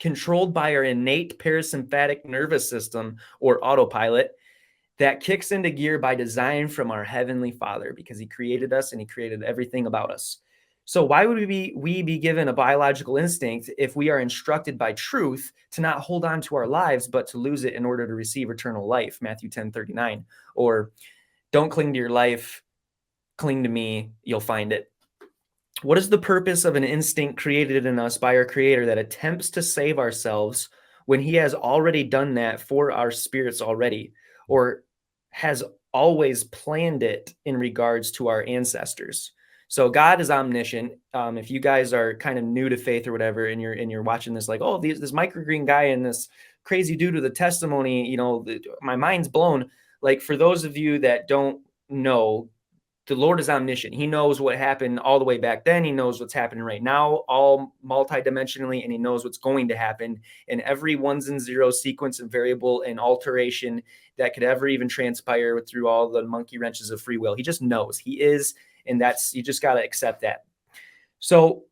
controlled by our innate parasympathetic nervous system, or autopilot, that kicks into gear by design from our Heavenly Father, because He created us and He created everything about us. So why would we be given a biological instinct if we are instructed by truth to not hold on to our lives, but to lose it in order to receive eternal life? Matthew 10:39. Or don't cling to your life, cling to me, you'll find it. What is the purpose of an instinct created in us by our Creator that attempts to save ourselves when He has already done that for our spirits already, or has always planned it in regards to our ancestors? So God is omniscient. If you guys are kind of new to faith or whatever, and you're watching this like, oh, this microgreen guy and this crazy dude with a testimony, you know, my mind's blown. Like, for those of you that don't know, the Lord is omniscient. He knows what happened all the way back then. He knows what's happening right now, all multidimensionally, and he knows what's going to happen in every ones and zeros sequence and variable and alteration that could ever even transpire through all the monkey wrenches of free will. He just knows. He is, and you just got to accept that. So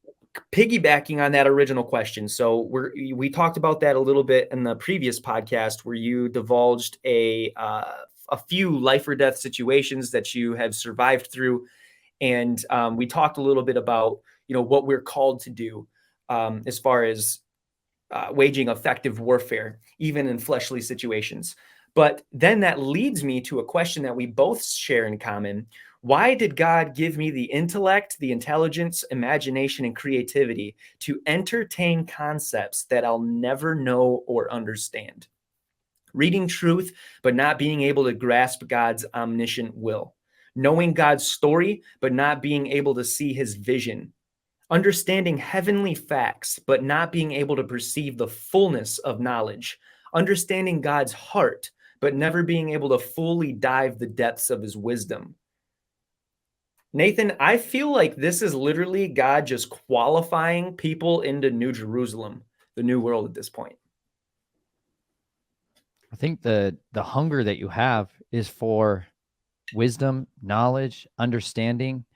piggybacking on that original question. So we talked about that a little bit in the previous podcast where you divulged a few life or death situations that you have survived through. And we talked a little bit about, what we're called to do as far as waging effective warfare, even in fleshly situations. But then that leads me to a question that we both share in common. Why did God give me the intellect, the intelligence, imagination, and creativity to entertain concepts that I'll never know or understand? Reading truth, but not being able to grasp God's omniscient will. Knowing God's story, but not being able to see his vision. Understanding heavenly facts, but not being able to perceive the fullness of knowledge. Understanding God's heart, but never being able to fully dive the depths of his wisdom. Nathan, I feel like this is literally God just qualifying people into New Jerusalem, the new world at this point. I think the hunger that you have is for wisdom, knowledge, understanding.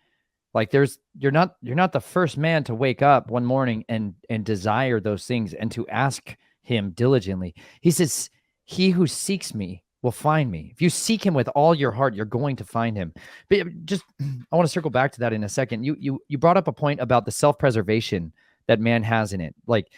Like you're not the first man to wake up one morning and desire those things and to ask him diligently. He says, he who seeks me will find me. If you seek him with all your heart, you're going to find him. But just, I want to circle back to that in a second. You brought up a point about the self-preservation that man has in it. Like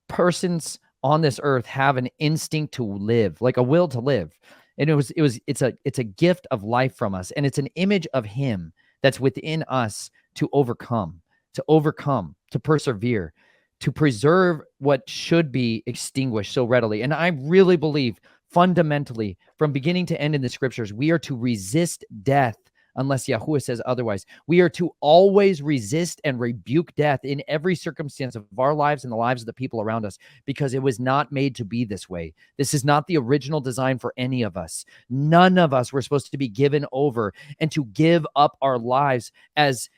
persons on this earth have an instinct to live, like a will to live. And it's a gift of life from us. And it's an image of him that's within us to overcome, to persevere, to preserve what should be extinguished so readily. And I really believe fundamentally, from beginning to end in the scriptures, we are to resist death unless Yahuwah says otherwise. We are to always resist and rebuke death in every circumstance of our lives and the lives of the people around us, because it was not made to be this way. This is not the original design for any of us. None of us were supposed to be given over and to give up our lives as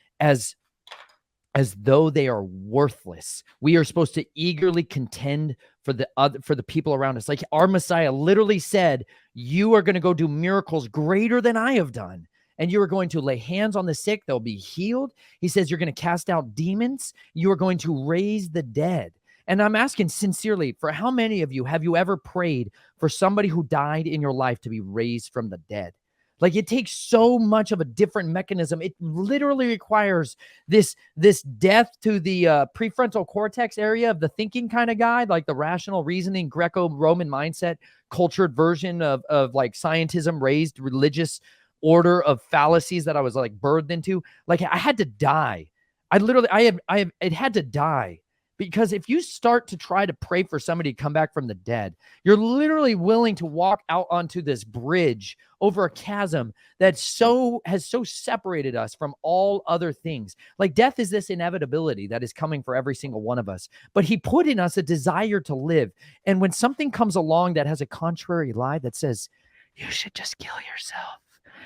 though they are worthless. We are supposed to eagerly contend for the people around us. Like our Messiah literally said, you are going to go do miracles greater than I have done. And you are going to lay hands on the sick, they'll be healed. He says you're going to cast out demons. You are going to raise the dead. And I'm asking sincerely, for how many of you have you ever prayed for somebody who died in your life to be raised from the dead? Like it takes so much of a different mechanism. It literally requires this death to the prefrontal cortex area of the thinking kind of guy, like the rational reasoning, Greco-Roman mindset, cultured version of like scientism, raised religious order of fallacies that I was like birthed into. Like I had to die. It had to die. Because if you start to try to pray for somebody to come back from the dead, you're literally willing to walk out onto this bridge over a chasm that has so separated us from all other things. Like death is this inevitability that is coming for every single one of us. But he put in us a desire to live. And when something comes along that has a contrary lie that says, you should just kill yourself,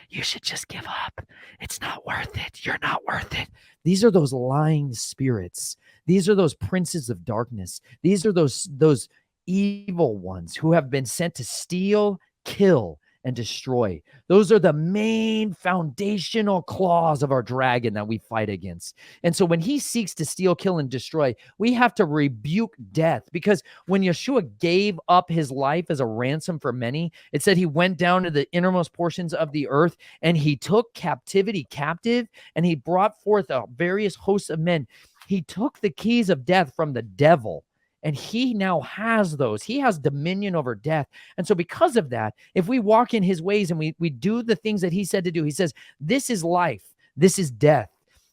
you should just give up, it's not worth it, you're not worth it. These are those lying spirits. These are those princes of darkness. These are those evil ones who have been sent to steal, kill, and destroy. Those are the main foundational claws of our dragon that we fight against. And so when he seeks to steal, kill, and destroy, we have to rebuke death, because when Yeshua gave up his life as a ransom for many, it said he went down to the innermost portions of the earth and he took captivity captive and he brought forth various hosts of men. He took the keys of death from the devil. And he now has those. He has dominion over death. And so because of that, if we walk in his ways and we do the things that he said to do, he says, this is life, this is death.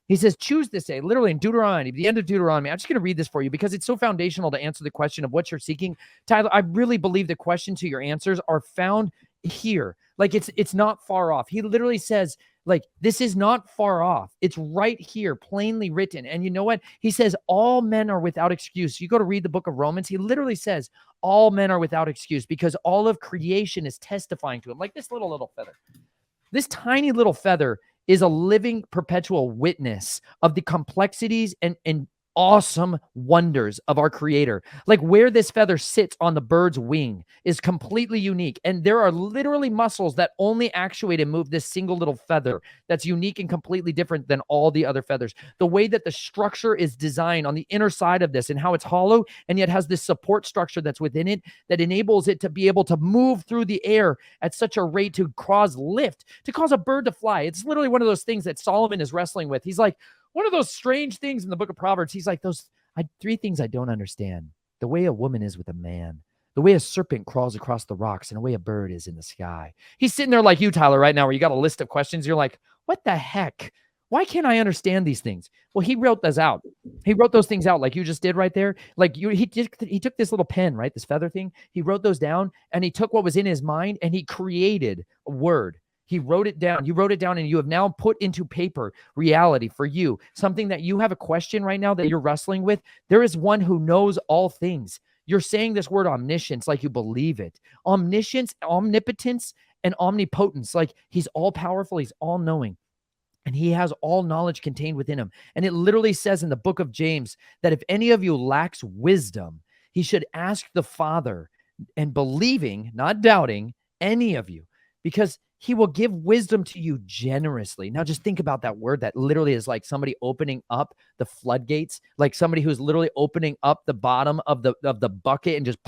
He says, choose this day, literally in Deuteronomy, the end of Deuteronomy. I'm just going to read this for you because it's so foundational to answer the question of what you're seeking. Tyler, I really believe the question to your answers are found here. Like it's not far off. He literally says, like, this is not far off. It's right here, plainly written. And you know what? He says, all men are without excuse. You go to read the book of Romans, he literally says, all men are without excuse because all of creation is testifying to him. Like this little feather. This tiny little feather is a living perpetual witness of the complexities and awesome wonders of our creator. Like where this feather sits on the bird's wing is completely unique. And there are literally muscles that only actuate and move this single little feather that's unique and completely different than all the other feathers. The way that the structure is designed on the inner side of this and how it's hollow and yet has this support structure that's within it that enables it to be able to move through the air at such a rate to cause lift, to cause a bird to fly. It's literally one of those things that Solomon is wrestling with. He's like, one of those strange things in the book of Proverbs. He's like, three things I don't understand. The way a woman is with a man, the way a serpent crawls across the rocks, and the way a bird is in the sky. He's sitting there like you, Tyler, right now, where you got a list of questions. You're like, what the heck? Why can't I understand these things? Well, he wrote those out. He wrote those things out like you just did right there. Like he took this little pen, right? This feather thing. He wrote those down and he took what was in his mind and he created a word. He wrote it down. You wrote it down and you have now put into paper reality for you. Something that you have a question right now that you're wrestling with. There is one who knows all things. You're saying this word omniscience like you believe it. Omniscience, omnipotence, and omnipotence. Like he's all powerful. He's all knowing. And he has all knowledge contained within him. And it literally says in the book of James that if any of you lacks wisdom, he should ask the Father, and believing, not doubting, any of you, because he will give wisdom to you generously. Now just think about that word that literally is like somebody opening up the floodgates, like somebody who's literally opening up the bottom of the bucket and just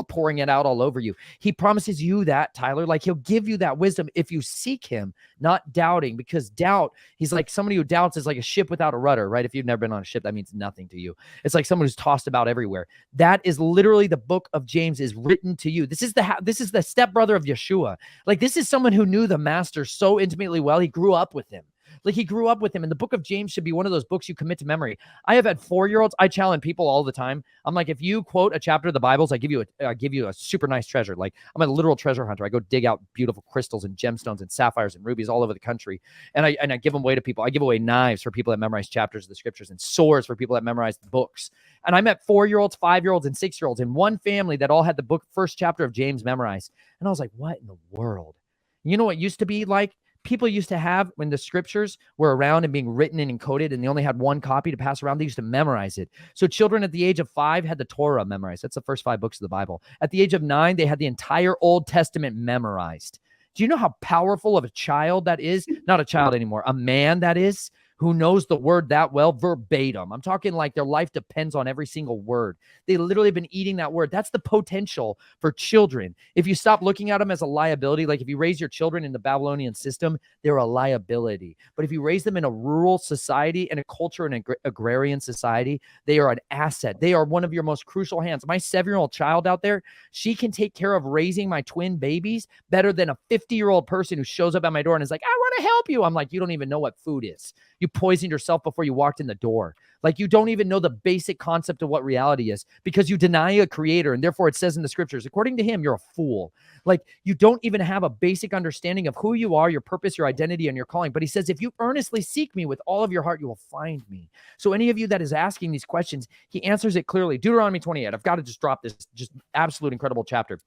pouring it out all over you. He promises you that, Tyler, like he'll give you that wisdom if you seek him, not doubting, because doubt, he's like somebody who doubts is like a ship without a rudder, right? If you've never been on a ship, that means nothing to you. It's like someone who's tossed about everywhere. That is literally the book of James is written to you. This is the stepbrother of Yeshua. Like this is someone who knew the master so intimately well. He grew up with him. Like he grew up with him. And the book of James should be one of those books you commit to memory. I have had 4-year-olds. I challenge people all the time. I'm like, if you quote a chapter of the Bibles, I give you a super nice treasure. Like I'm a literal treasure hunter. I go dig out beautiful crystals and gemstones and sapphires and rubies all over the country. And I give them away to people. I give away knives for people that memorize chapters of the scriptures and swords for people that memorize the books. And I met 4-year-olds, 5-year-olds, and 6-year-olds in one family that all had the first chapter of James memorized. And I was like, what in the world? You know what used to be like? People used to have, when the scriptures were around and being written and encoded and they only had one copy to pass around, they used to memorize it. So children at the age of 5 had the Torah memorized. That's the first 5 books of the Bible. At the age of 9, they had the entire Old Testament memorized. Do you know how powerful of a child that is? Not a child anymore, a man that is, who knows the word that well, verbatim. I'm talking like their life depends on every single word. They literally have been eating that word. That's the potential for children. If you stop looking at them as a liability, like if you raise your children in the Babylonian system, they're a liability. But if you raise them in a rural society and a culture and agrarian society, they are an asset. They are one of your most crucial hands. My 7-year-old child out there, she can take care of raising my twin babies better than a 50-year-old person who shows up at my door and is like, I want to help you. I'm like, you don't even know what food is. You poisoned yourself before you walked in the door. Like you don't even know the basic concept of what reality is because you deny a creator. And therefore it says in the scriptures, according to him, you're a fool. Like you don't even have a basic understanding of who you are, your purpose, your identity, and your calling. But he says, if you earnestly seek me with all of your heart, you will find me. So any of you that is asking these questions, he answers it clearly. Deuteronomy 28. I've got to just drop this just absolute incredible chapter.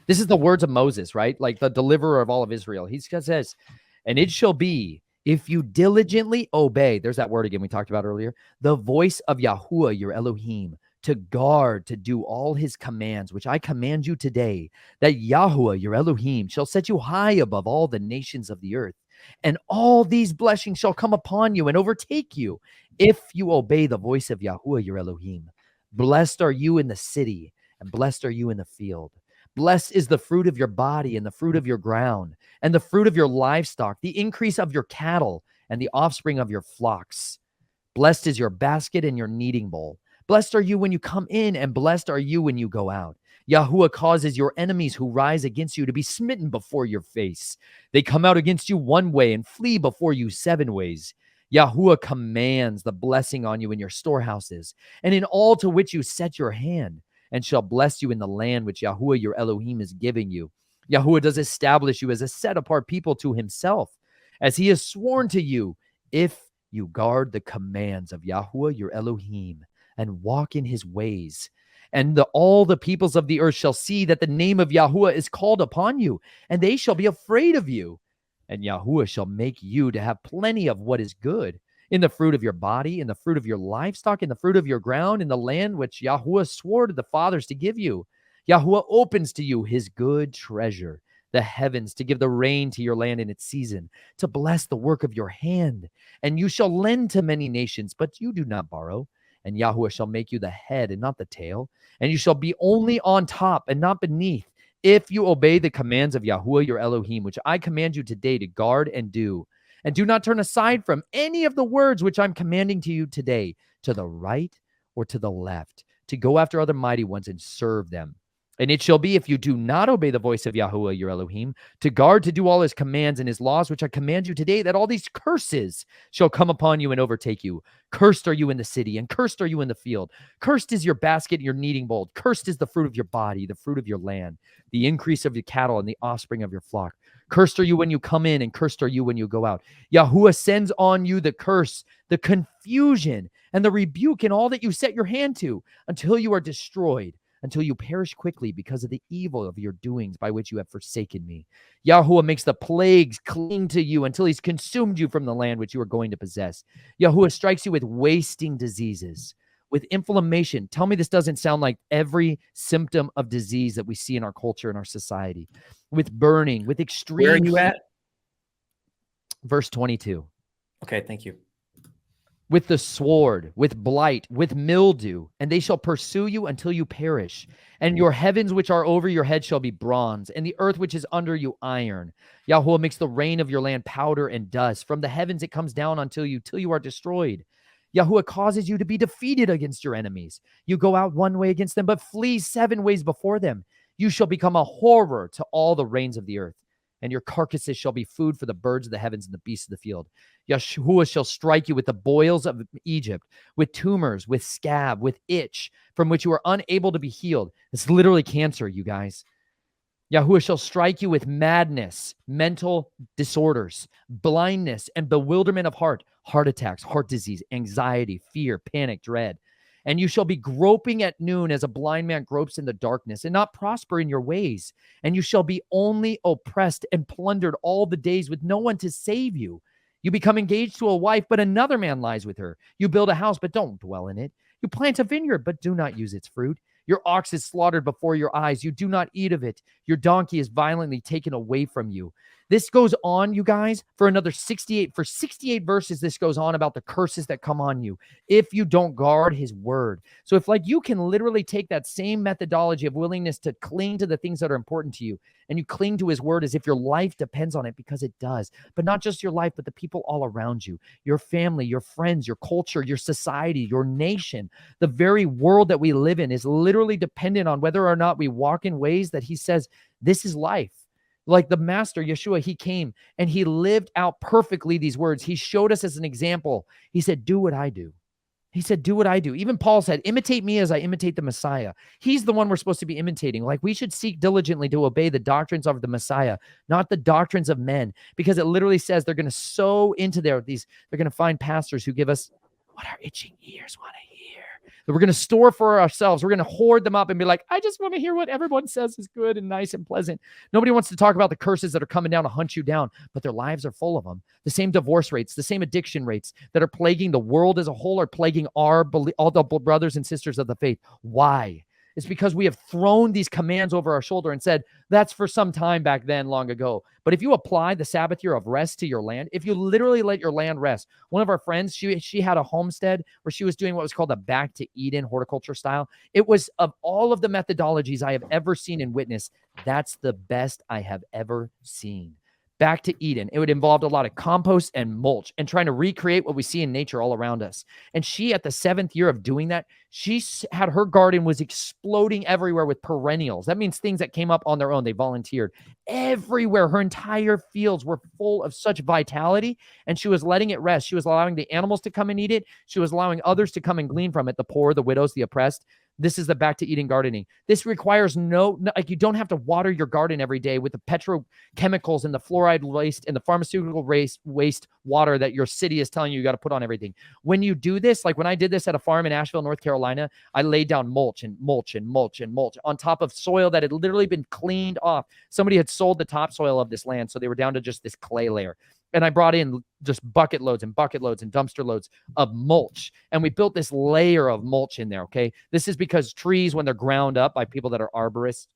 This is the words of Moses, right? Like the deliverer of all of Israel. He says, and it shall be, if you diligently obey, there's that word again we talked about earlier, the voice of Yahuwah, your Elohim, to guard, to do all his commands, which I command you today, that Yahuwah, your Elohim, shall set you high above all the nations of the earth. And all these blessings shall come upon you and overtake you if you obey the voice of Yahuwah, your Elohim. Blessed are you in the city, and blessed are you in the field. Blessed is the fruit of your body and the fruit of your ground and the fruit of your livestock, the increase of your cattle and the offspring of your flocks. Blessed is your basket and your kneading bowl. Blessed are you when you come in and blessed are you when you go out. Yahuwah causes your enemies who rise against you to be smitten before your face. They come out against you one way and flee before you 7 ways. Yahuwah commands the blessing on you in your storehouses and in all to which you set your hand, and shall bless you in the land which Yahuwah your Elohim is giving you. Yahuwah does establish you as a set-apart people to himself, as he has sworn to you, if you guard the commands of Yahuwah your Elohim and walk in his ways. And all the peoples of the earth shall see that the name of Yahuwah is called upon you, and they shall be afraid of you. And Yahuwah shall make you to have plenty of what is good, in the fruit of your body, in the fruit of your livestock, in the fruit of your ground, in the land which Yahuwah swore to the fathers to give you. Yahuwah opens to you his good treasure, the heavens, to give the rain to your land in its season, to bless the work of your hand. And you shall lend to many nations, but you do not borrow. And Yahuwah shall make you the head and not the tail. And you shall be only on top and not beneath, if you obey the commands of Yahuwah your Elohim, which I command you today to guard and do. And do not turn aside from any of the words which I'm commanding to you today, to the right or to the left, to go after other mighty ones and serve them. And it shall be, if you do not obey the voice of Yahuwah your Elohim, to guard to do all his commands and his laws, which I command you today, that all these curses shall come upon you and overtake you. Cursed are you in the city, and cursed are you in the field. Cursed is your basket and your kneading bowl. Cursed is the fruit of your body, the fruit of your land, the increase of your cattle, and the offspring of your flock. Cursed are you when you come in, and cursed are you when you go out. Yahuwah sends on you the curse, the confusion, and the rebuke in all that you set your hand to, until you are destroyed, until you perish quickly because of the evil of your doings by which you have forsaken me. Yahuwah makes the plagues cling to you until he's consumed you from the land which you are going to possess. Yahuwah strikes you with wasting diseases, with inflammation. Tell me this doesn't sound like every symptom of disease that we see in our culture and our society. With burning, with extreme... Where are you at? Verse 22. Okay, thank you. With the sword, with blight, with mildew, and they shall pursue you until you perish. And your heavens which are over your head shall be bronze, and the earth which is under you iron. Yahuwah makes the rain of your land powder and dust. From the heavens it comes down until you are destroyed. Yahuwah causes you to be defeated against your enemies. You go out one way against them, but flee 7 ways before them. You shall become a horror to all the reigns of the earth, and your carcasses shall be food for the birds of the heavens and the beasts of the field. Yahuwah shall strike you with the boils of Egypt, with tumors, with scab, with itch, from which you are unable to be healed. It's literally cancer, you guys. Yahuwah shall strike you with madness, mental disorders, blindness, and bewilderment of heart attacks, heart disease, anxiety, fear, panic, dread. And you shall be groping at noon as a blind man gropes in the darkness, and not prosper in your ways. And you shall be only oppressed and plundered all the days, with no one to save you. You become engaged to a wife, but another man lies with her. You build a house, but don't dwell in it. You plant a vineyard, but do not use its fruit. Your ox is slaughtered before your eyes. You do not eat of it. Your donkey is violently taken away from you. This goes on, you guys, for another 68. For 68 verses, this goes on about the curses that come on you if you don't guard his word. So if you can literally take that same methodology of willingness to cling to the things that are important to you, and you cling to his word as if your life depends on it, because it does. But not just your life, but the people all around you, your family, your friends, your culture, your society, your nation. The very world that we live in is literally dependent on whether or not we walk in ways that he says, this is life. Like the master, Yeshua, he came and he lived out perfectly these words. He showed us as an example. He said, do what I do. He said, do what I do. Even Paul said, imitate me as I imitate the Messiah. He's the one we're supposed to be imitating. We should seek diligently to obey the doctrines of the Messiah, not the doctrines of men, because it literally says they're going to sow into they're going to find pastors who give us what our itching ears want to hear. That we're going to store for ourselves. We're going to hoard them up and be like, I just want to hear what everyone says is good and nice and pleasant. Nobody wants to talk about the curses that are coming down to hunt you down, but their lives are full of them. The same divorce rates, the same addiction rates that are plaguing the world as a whole are plaguing all the brothers and sisters of the faith. Why? It's because we have thrown these commands over our shoulder and said, that's for some time back then, long ago. But if you apply the Sabbath year of rest to your land, if you literally let your land rest, one of our friends, she had a homestead where she was doing what was called a back to Eden horticulture style. It was, of all of the methodologies I have ever seen and witnessed, that's the best I have ever seen. Back to Eden. It would involve a lot of compost and mulch and trying to recreate what we see in nature all around us. And she, at the 7th year of doing that, she had her garden was exploding everywhere with perennials. That means things that came up on their own. They volunteered everywhere. Her entire fields were full of such vitality, and she was letting it rest. She was allowing the animals to come and eat it. She was allowing others to come and glean from it, the poor, the widows, the oppressed. This is the back to Eden gardening. This requires like you don't have to water your garden every day with the petrochemicals and the fluoride waste and the pharmaceutical waste water that your city is telling you got to put on everything. When you do this, like when I did this at a farm in Asheville, North Carolina, I laid down mulch and mulch and mulch and mulch on top of soil that had literally been cleaned off. Somebody had sold the topsoil of this land, so they were down to just this clay layer. And I brought in just bucket loads and dumpster loads of mulch. And we built this layer of mulch in there, okay? This is because trees, when they're ground up by people that are arborists,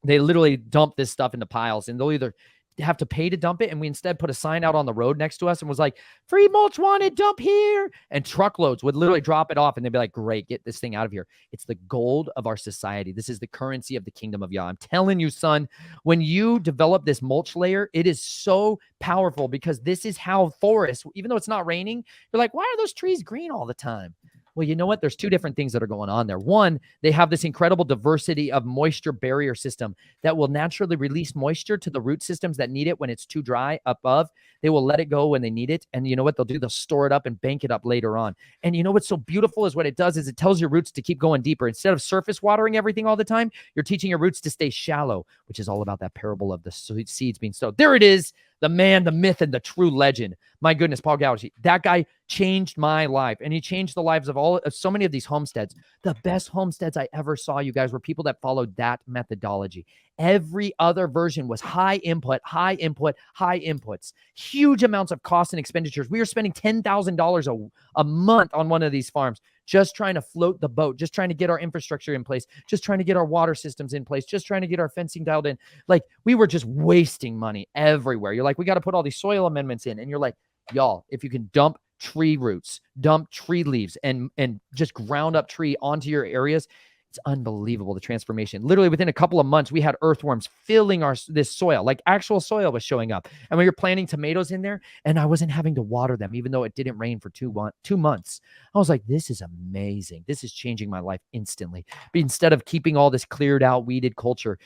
they literally dump this stuff into piles, and they'll either have to pay to dump it, and we instead put a sign out on the road next to us and was like, free mulch wanted, dump here. And truckloads would literally drop it off, and they'd be like, great, get this thing out of here. It's the gold of our society. This is the currency of the kingdom of Yah. I'm telling you, son, when you develop this mulch layer, it is so powerful, because this is how forests, even though it's not raining, you're like, why are those trees green all the time? Well, you know what? There's two different things that are going on there. One, they have this incredible diversity of moisture barrier system that will naturally release moisture to the root systems that need it when it's too dry above. They will let it go when they need it. And you know what they'll do? They'll store it up and bank it up later on. And you know what's so beautiful is what it does is it tells your roots to keep going deeper. Instead of surface watering everything all the time, you're teaching your roots to stay shallow, which is all about that parable of the seeds being sowed. There it is. The man, the myth, and the true legend. My goodness, Paul Gowshy. That guy changed my life, and he changed the lives of so many of these homesteads. The best homesteads I ever saw, you guys, were people that followed that methodology. Every other version was high input, high inputs, huge amounts of costs and expenditures. We were spending $10,000 a month on one of these farms, just trying to float the boat, just trying to get our infrastructure in place, just trying to get our water systems in place, just trying to get our fencing dialed in. Like, we were just wasting money everywhere. You're like, we got to put all these soil amendments in. And you're like, y'all, if you can dump tree roots, dump tree leaves, and just ground up tree onto your areas, it's unbelievable, the transformation. Literally within a couple of months, we had earthworms filling this soil, like actual soil was showing up. And we were planting tomatoes in there, and I wasn't having to water them, even though it didn't rain for 2 months. I was like, this is amazing. This is changing my life instantly. But instead of keeping all this cleared out, weeded culture,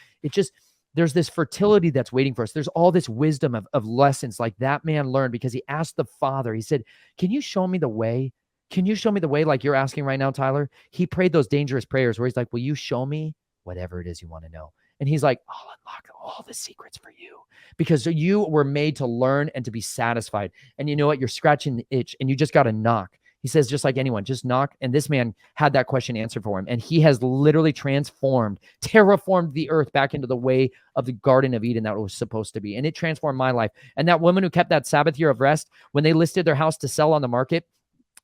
there's this fertility that's waiting for us. There's all this wisdom of lessons like that man learned, because he asked the Father, he said, can you show me the way? Can you show me the way, like you're asking right now, Tyler? He prayed those dangerous prayers where he's like, will you show me whatever it is you want to know? And he's like, I'll unlock all the secrets for you, because you were made to learn and to be satisfied. And you know what? You're scratching the itch, and you just got to knock. He says, just like anyone, just knock. And this man had that question answered for him. And he has literally terraformed the earth back into the way of the Garden of Eden that it was supposed to be. And it transformed my life. And that woman who kept that Sabbath year of rest, when they listed their house to sell on the market,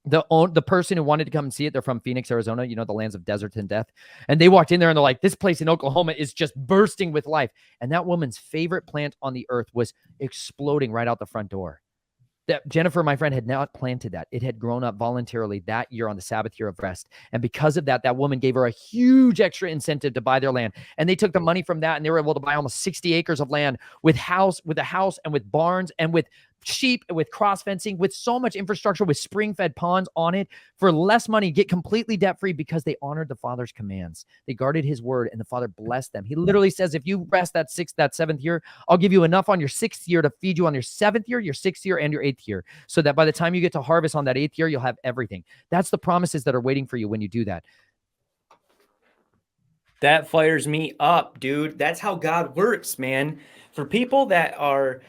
the person who wanted to come and see it, they're from Phoenix, Arizona, the lands of desert and death. And they walked in there and they're like, this place in Oklahoma is just bursting with life. And that woman's favorite plant on the earth was exploding right out the front door. That Jennifer, my friend, had not planted that. It had grown up voluntarily that year on the Sabbath year of rest. And because of that, that woman gave her a huge extra incentive to buy their land. And they took the money from that, and they were able to buy almost 60 acres of land with a house and with barns and with sheep, with cross fencing, with so much infrastructure, with spring-fed ponds on it for less money, get completely debt-free, because they honored the Father's commands. They guarded his word, and the Father blessed them. He literally says, if you rest that 7th year, I'll give you enough on your 6th year to feed you on your 7th year, your 6th year, and your 8th year, so that by the time you get to harvest on that 8th year, you'll have everything. That's the promises that are waiting for you when you do that. That fires me up, dude. That's how God works, man. For people that are,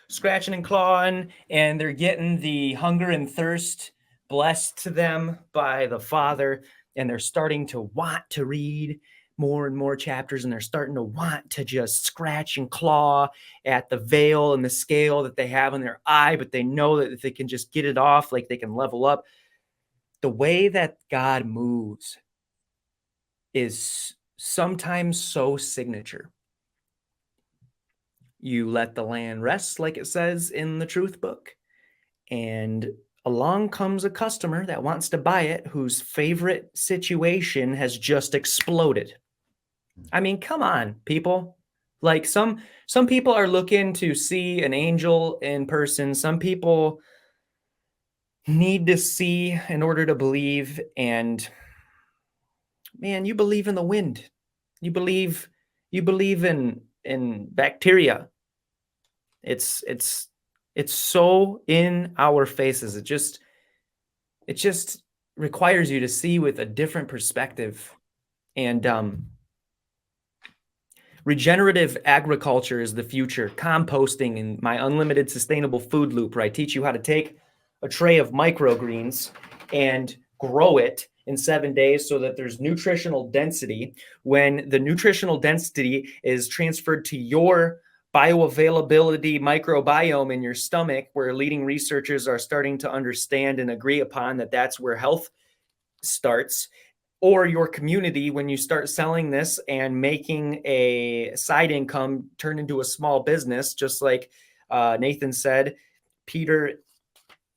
scratching and clawing, and they're getting the hunger and thirst blessed to them by the Father, and they're starting to want to read more and more chapters, and they're starting to want to just scratch and claw at the veil and the scale that they have in their eye, but they know that if they can just get it off, like they can level up. The way that God moves is sometimes so signature. You let the land rest, like it says in the truth book, and along comes a customer that wants to buy it, whose favorite situation has just exploded. I mean, come on, people. Like some people are looking to see an angel in person. Some people need to see in order to believe. And man, you believe in the wind. You believe in bacteria. It's so in our faces. It just requires you to see with a different perspective. And regenerative agriculture is the future. Composting and my unlimited sustainable food loop, where I teach you how to take a tray of microgreens and grow it in 7 days so that there's nutritional density. When the nutritional density is transferred to your bioavailability microbiome in your stomach, where leading researchers are starting to understand and agree upon that that's where health starts, or your community, when you start selling this and making a side income turn into a small business, just like Nathan said, Peter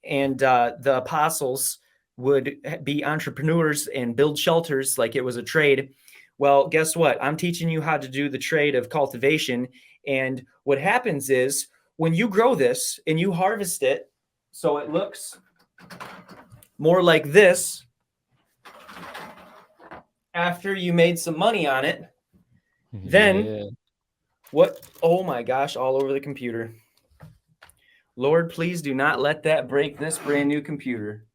and the apostles would be entrepreneurs and build shelters like it was a trade. Well, guess what? I'm teaching you how to do the trade of cultivation. And what happens is when you grow this and you harvest it, so it looks more like this, after you made some money on it, then what? Oh my gosh, all over the computer. Lord, please do not let that break this brand new computer.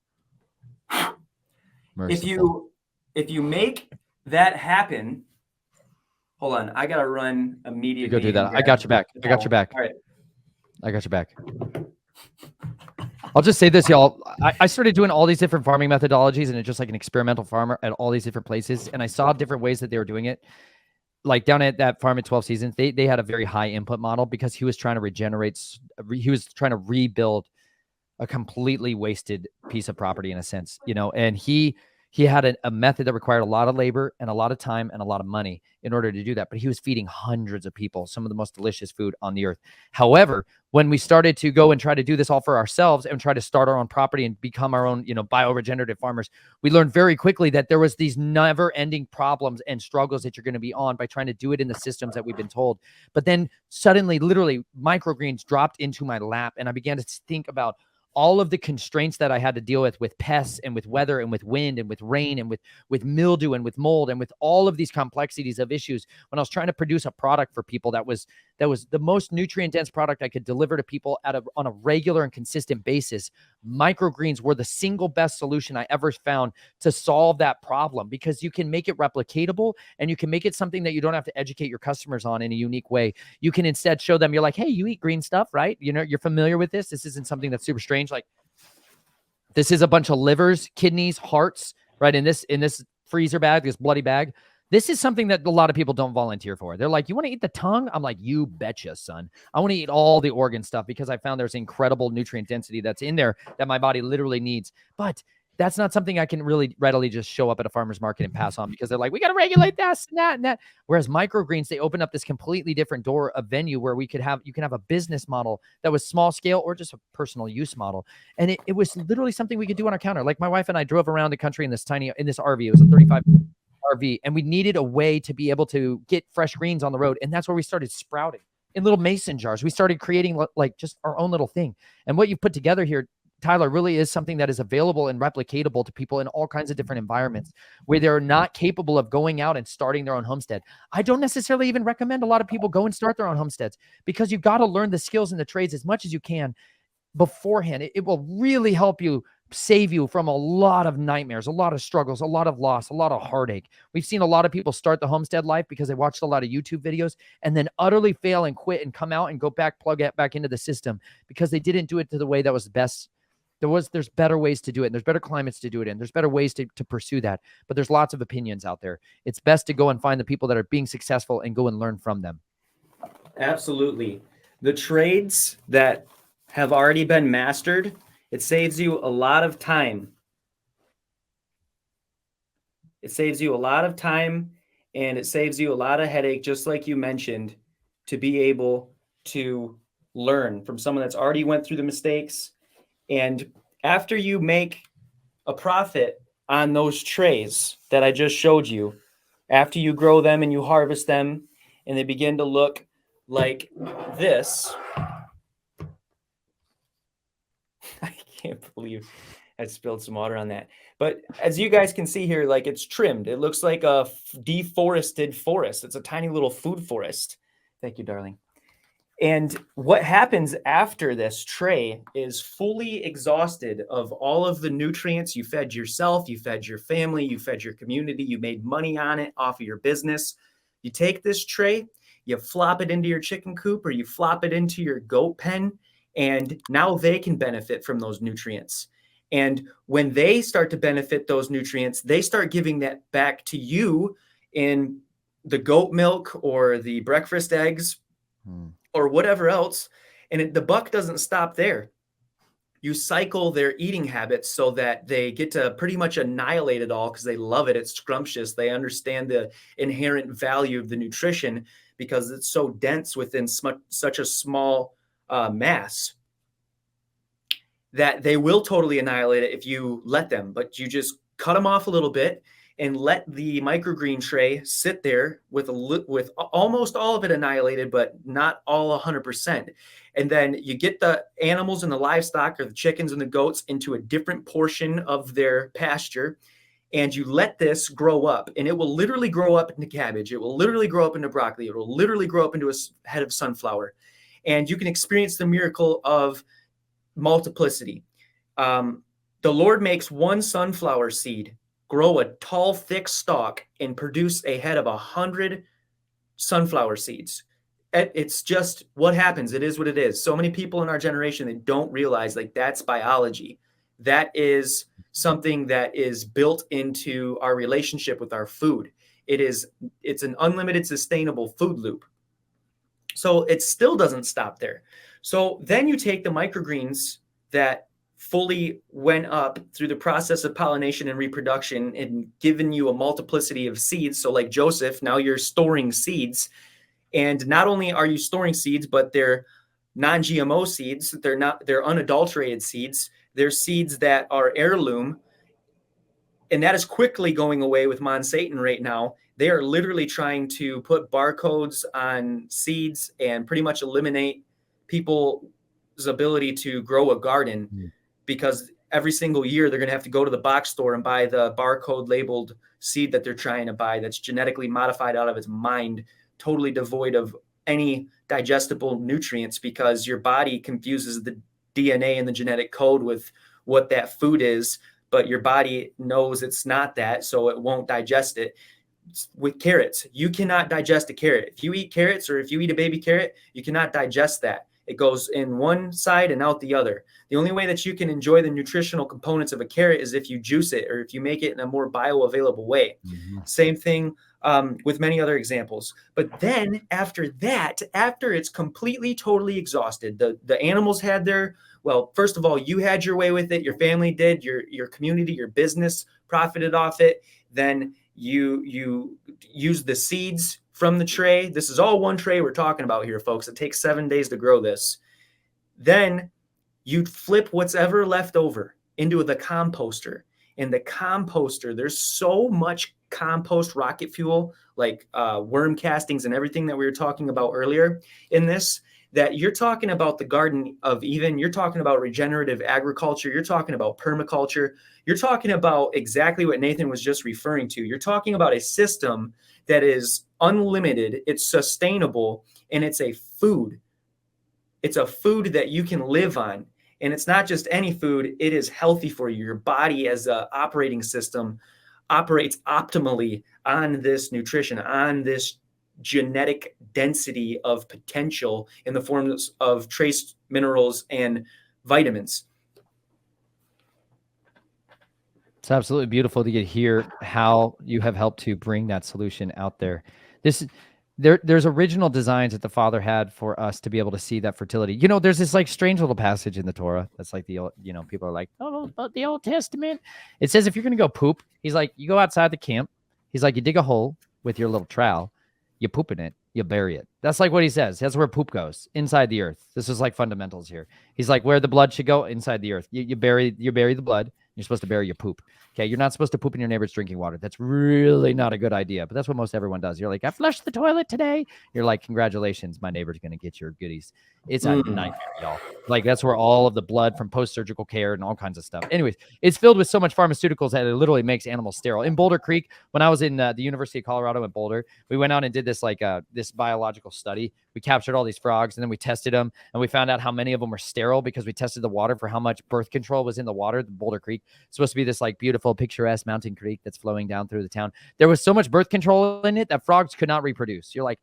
Merciful. If you make that happen, hold on, I gotta run immediately. Go do that. I got your back. I got your back. All right. I got your back. I'll just say this, y'all. I started doing all these different farming methodologies, and it's just like an experimental farmer at all these different places. And I saw different ways that they were doing it. Like down at that farm at 12 Seasons, they had a very high input model because he was trying to regenerate. He was trying to rebuild a completely wasted piece of property in a sense, you know, and he had a method that required a lot of labor and a lot of time and a lot of money in order to do that. But he was feeding hundreds of people some of the most delicious food on the earth. However, when we started to go and try to do this all for ourselves and try to start our own property and become our own, you know, bioregenerative farmers, we learned very quickly that there was these never ending problems and struggles that you're going to be on by trying to do it in the systems that we've been told. But then suddenly, literally, microgreens dropped into my lap, and I began to think about all of the constraints that I had to deal with pests and with weather and with wind and with rain and with mildew and with mold and with all of these complexities of issues when I was trying to produce a product for people that was the most nutrient dense product I could deliver to people on a regular and consistent basis. Microgreens were the single best solution I ever found to solve that problem, because you can make it replicatable and you can make it something that you don't have to educate your customers on in a unique way. You can instead show them, you're like, hey, you eat green stuff, right? You know, you're familiar with this. This isn't something that's super strange. Like, this is a bunch of livers, kidneys, hearts, right? In this freezer bag, this bloody bag. This is something that a lot of people don't volunteer for. They're like, you want to eat the tongue? I'm like, you betcha, son. I want to eat all the organ stuff because I found there's incredible nutrient density that's in there that my body literally needs. But that's not something I can really readily just show up at a farmer's market and pass on, because they're like, we got to regulate this and that and that. Whereas microgreens, they open up this completely different door, a venue where you can have a business model that was small scale or just a personal use model. And it was literally something we could do on our counter. Like, my wife and I drove around the country in this RV. It was a 35 RV, and we needed a way to be able to get fresh greens on the road. And that's where we started sprouting in little mason jars. We started creating like just our own little thing. And what you've put together here, Tyler, really is something that is available and replicatable to people in all kinds of different environments where they're not capable of going out and starting their own homestead. I don't necessarily even recommend a lot of people go and start their own homesteads, because you've got to learn the skills and the trades as much as you can beforehand. It will really help you, save you from a lot of nightmares, a lot of struggles, a lot of loss, a lot of heartache. We've seen a lot of people start the homestead life because they watched a lot of YouTube videos and then utterly fail and quit and come out and go back, plug it back into the system because they didn't do it to the way that was best. There's better ways to do it, and there's better climates to do it in. There's better ways to pursue that, but there's lots of opinions out there. It's best to go and find the people that are being successful and go and learn from them. Absolutely. The trades that have already been mastered, it saves you a lot of time. It saves you a lot of time, and it saves you a lot of headache, just like you mentioned, to be able to learn from someone that's already went through the mistakes. And after you make a profit on those trays that I just showed you, after you grow them and you harvest them and they begin to look like this, I can't believe I spilled some water on that. But as you guys can see here, like, it's trimmed. It looks like a deforested forest. It's a tiny little food forest. Thank you, darling. And what happens after this tray is fully exhausted of all of the nutrients. You fed yourself, you fed your family, you fed your community, you made money on it off of your business. You take this tray, you flop it into your chicken coop or you flop it into your goat pen, and now they can benefit from those nutrients. And when they start to benefit those nutrients, they start giving that back to you in the goat milk or the breakfast eggs or whatever else. And the buck doesn't stop there. You cycle their eating habits so that they get to pretty much annihilate it all because they love it. It's scrumptious. They understand the inherent value of the nutrition because it's so dense within such a small mass that they will totally annihilate it if you let them. But you just cut them off a little bit and let the microgreen tray sit there with almost all of it annihilated, but not all 100%. And then you get the animals and the livestock or the chickens and the goats into a different portion of their pasture, and you let this grow up, and it will literally grow up into cabbage. It will literally grow up into broccoli. It will literally grow up into a head of sunflower. And you can experience the miracle of multiplicity. The Lord makes one sunflower seed grow a tall, thick stalk and produce a head of 100 sunflower seeds. It's just what happens. It is what it is. So many people in our generation, they don't realize like that's biology. That is something that is built into our relationship with our food. It's an unlimited sustainable food loop. So it still doesn't stop there. So then you take the microgreens that fully went up through the process of pollination and reproduction and given you a multiplicity of seeds. So like Joseph, now you're storing seeds. And not only are you storing seeds, but they're non-GMO seeds. They're unadulterated seeds. They're seeds that are heirloom. And that is quickly going away with Monsanto right now. They are literally trying to put barcodes on seeds and pretty much eliminate people's ability to grow a garden because every single year they're going to have to go to the box store and buy the barcode labeled seed that they're trying to buy that's genetically modified out of its mind, totally devoid of any digestible nutrients because your body confuses the DNA and the genetic code with what that food is, but your body knows it's not that, so it won't digest it. With carrots, you cannot digest a carrot. If you eat carrots or if you eat a baby carrot, you cannot digest that. It goes in one side and out the other. The only way that you can enjoy the nutritional components of a carrot is if you juice it or if you make it in a more bioavailable way. Same thing with many other examples. But then after that, after it's completely, totally exhausted, the animals had their, well, first of all, you had your way with it. Your family did, your community, your business profited off it. Then you use the seeds from the tray. This is all one tray we're talking about here, folks. It takes 7 days to grow this. Then you flip what's ever left over into the composter. In the composter, there's so much compost rocket fuel, like worm castings and everything that we were talking about earlier in this, that you're talking about the Garden of Eden, you're talking about regenerative agriculture, you're talking about permaculture, you're talking about exactly what Nathan was just referring to. You're talking about a system that is unlimited, it's sustainable, and it's a food. It's a food that you can live on. And it's not just any food, it is healthy for you. Your body as an operating system operates optimally on this nutrition, on this genetic density of potential in the forms of trace minerals and vitamins. It's absolutely beautiful to get hear how you have helped to bring that solution out there. There's original designs that the Father had for us to be able to see that fertility. You know, there's this like strange little passage in the Torah that's like the old, you know, people are like, oh, but the Old Testament. It says if you're going to go poop, he's like, you go outside the camp. He's like, you dig a hole with your little trowel, you poop in it, you bury it. That's like what he says. That's where poop goes, inside the earth. This is like fundamentals here. He's like, where the blood should go, inside the earth. You bury the blood. You're supposed to bury your poop. Okay, you're not supposed to poop in your neighbor's drinking water. That's really not a good idea, but that's what most everyone does. You're like, I flushed the toilet today. You're like, congratulations, my neighbor's going to get your goodies. It's a nightmare, y'all. Like, that's where all of the blood from post-surgical care and all kinds of stuff. Anyways, it's filled with so much pharmaceuticals that it literally makes animals sterile. In Boulder Creek, when I was in the University of Colorado in Boulder, we went out and did this this biological study. We captured all these frogs and then we tested them, and we found out how many of them were sterile because we tested the water for how much birth control was in the water. The Boulder Creek, it's supposed to be this like beautiful, picturesque mountain creek that's flowing down through the town. There was so much birth control in it that frogs could not reproduce. You're like,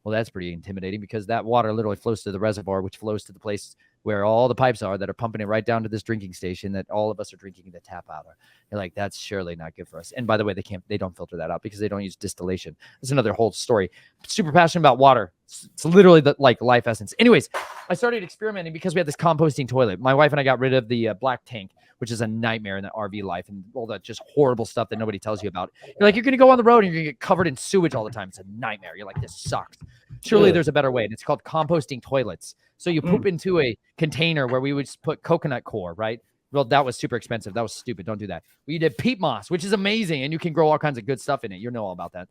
well, that's pretty intimidating, because that water literally flows to the reservoir, which flows to the place where all the pipes are that are pumping it right down to this drinking station that all of us are drinking the tap out of. You're like, that's surely not good for us. And by the way, they don't filter that out because they don't use distillation. That's another whole story. Super passionate about water. It's literally the like life essence. Anyways, I started experimenting because we had this composting toilet. My wife and I got rid of the black tank, which is a nightmare in the RV life, and all that just horrible stuff that nobody tells you about. You're like, you're going to go on the road and you're going to get covered in sewage all the time. It's a nightmare. You're like, this sucks. Surely there's a better way. And it's called composting toilets. So you poop into a container where we would just put coconut core, right? Well, that was super expensive. That was stupid. Don't do that. We did peat moss, which is amazing, and you can grow all kinds of good stuff in it. You know all about that.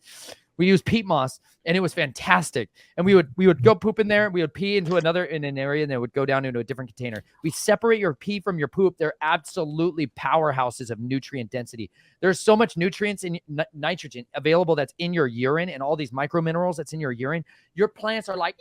We used peat moss, and it was fantastic. And we would go poop in there. We would pee in an area, and then it would go down into a different container. We separate your pee from your poop. They're absolutely powerhouses of nutrient density. There's so much nutrients and nitrogen available that's in your urine, and all these micro minerals that's in your urine. Your plants are like,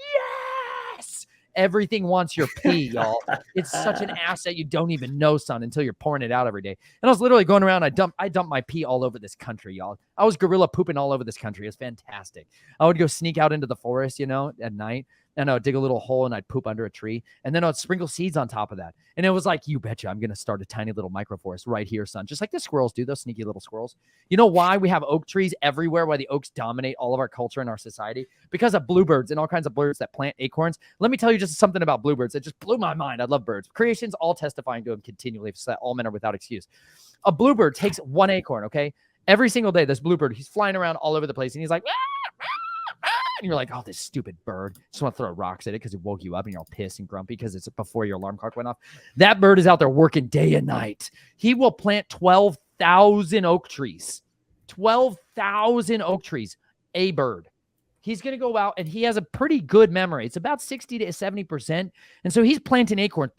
yes! Everything wants your pee, y'all. It's such an asset you don't even know, son, until you're pouring it out every day. And I was literally going around. I dumped my pee all over this country, y'all. I was gorilla pooping all over this country. It was fantastic. I would go sneak out into the forest, at night, and I would dig a little hole and I'd poop under a tree, and then I'd sprinkle seeds on top of that. And it was like, you betcha, I'm going to start a tiny little microforest right here, son. Just like the squirrels do, those sneaky little squirrels. You know why we have oak trees everywhere, why the oaks dominate all of our culture and our society? Because of bluebirds and all kinds of birds that plant acorns. Let me tell you just something about bluebirds that just blew my mind. I love birds. Creation's all testifying to them continually, so that all men are without excuse. A bluebird takes one acorn, okay? Every single day, this bluebird, he's flying around all over the place, and he's like, and you're like, oh, this stupid bird. Just want to throw rocks at it because it woke you up and you're all pissed and grumpy because it's before your alarm clock went off. That bird is out there working day and night. He will plant 12,000 oak trees. 12,000 oak trees. A bird. He's going to go out, and he has a pretty good memory. It's about 60 to 70%. And so he's planting acorns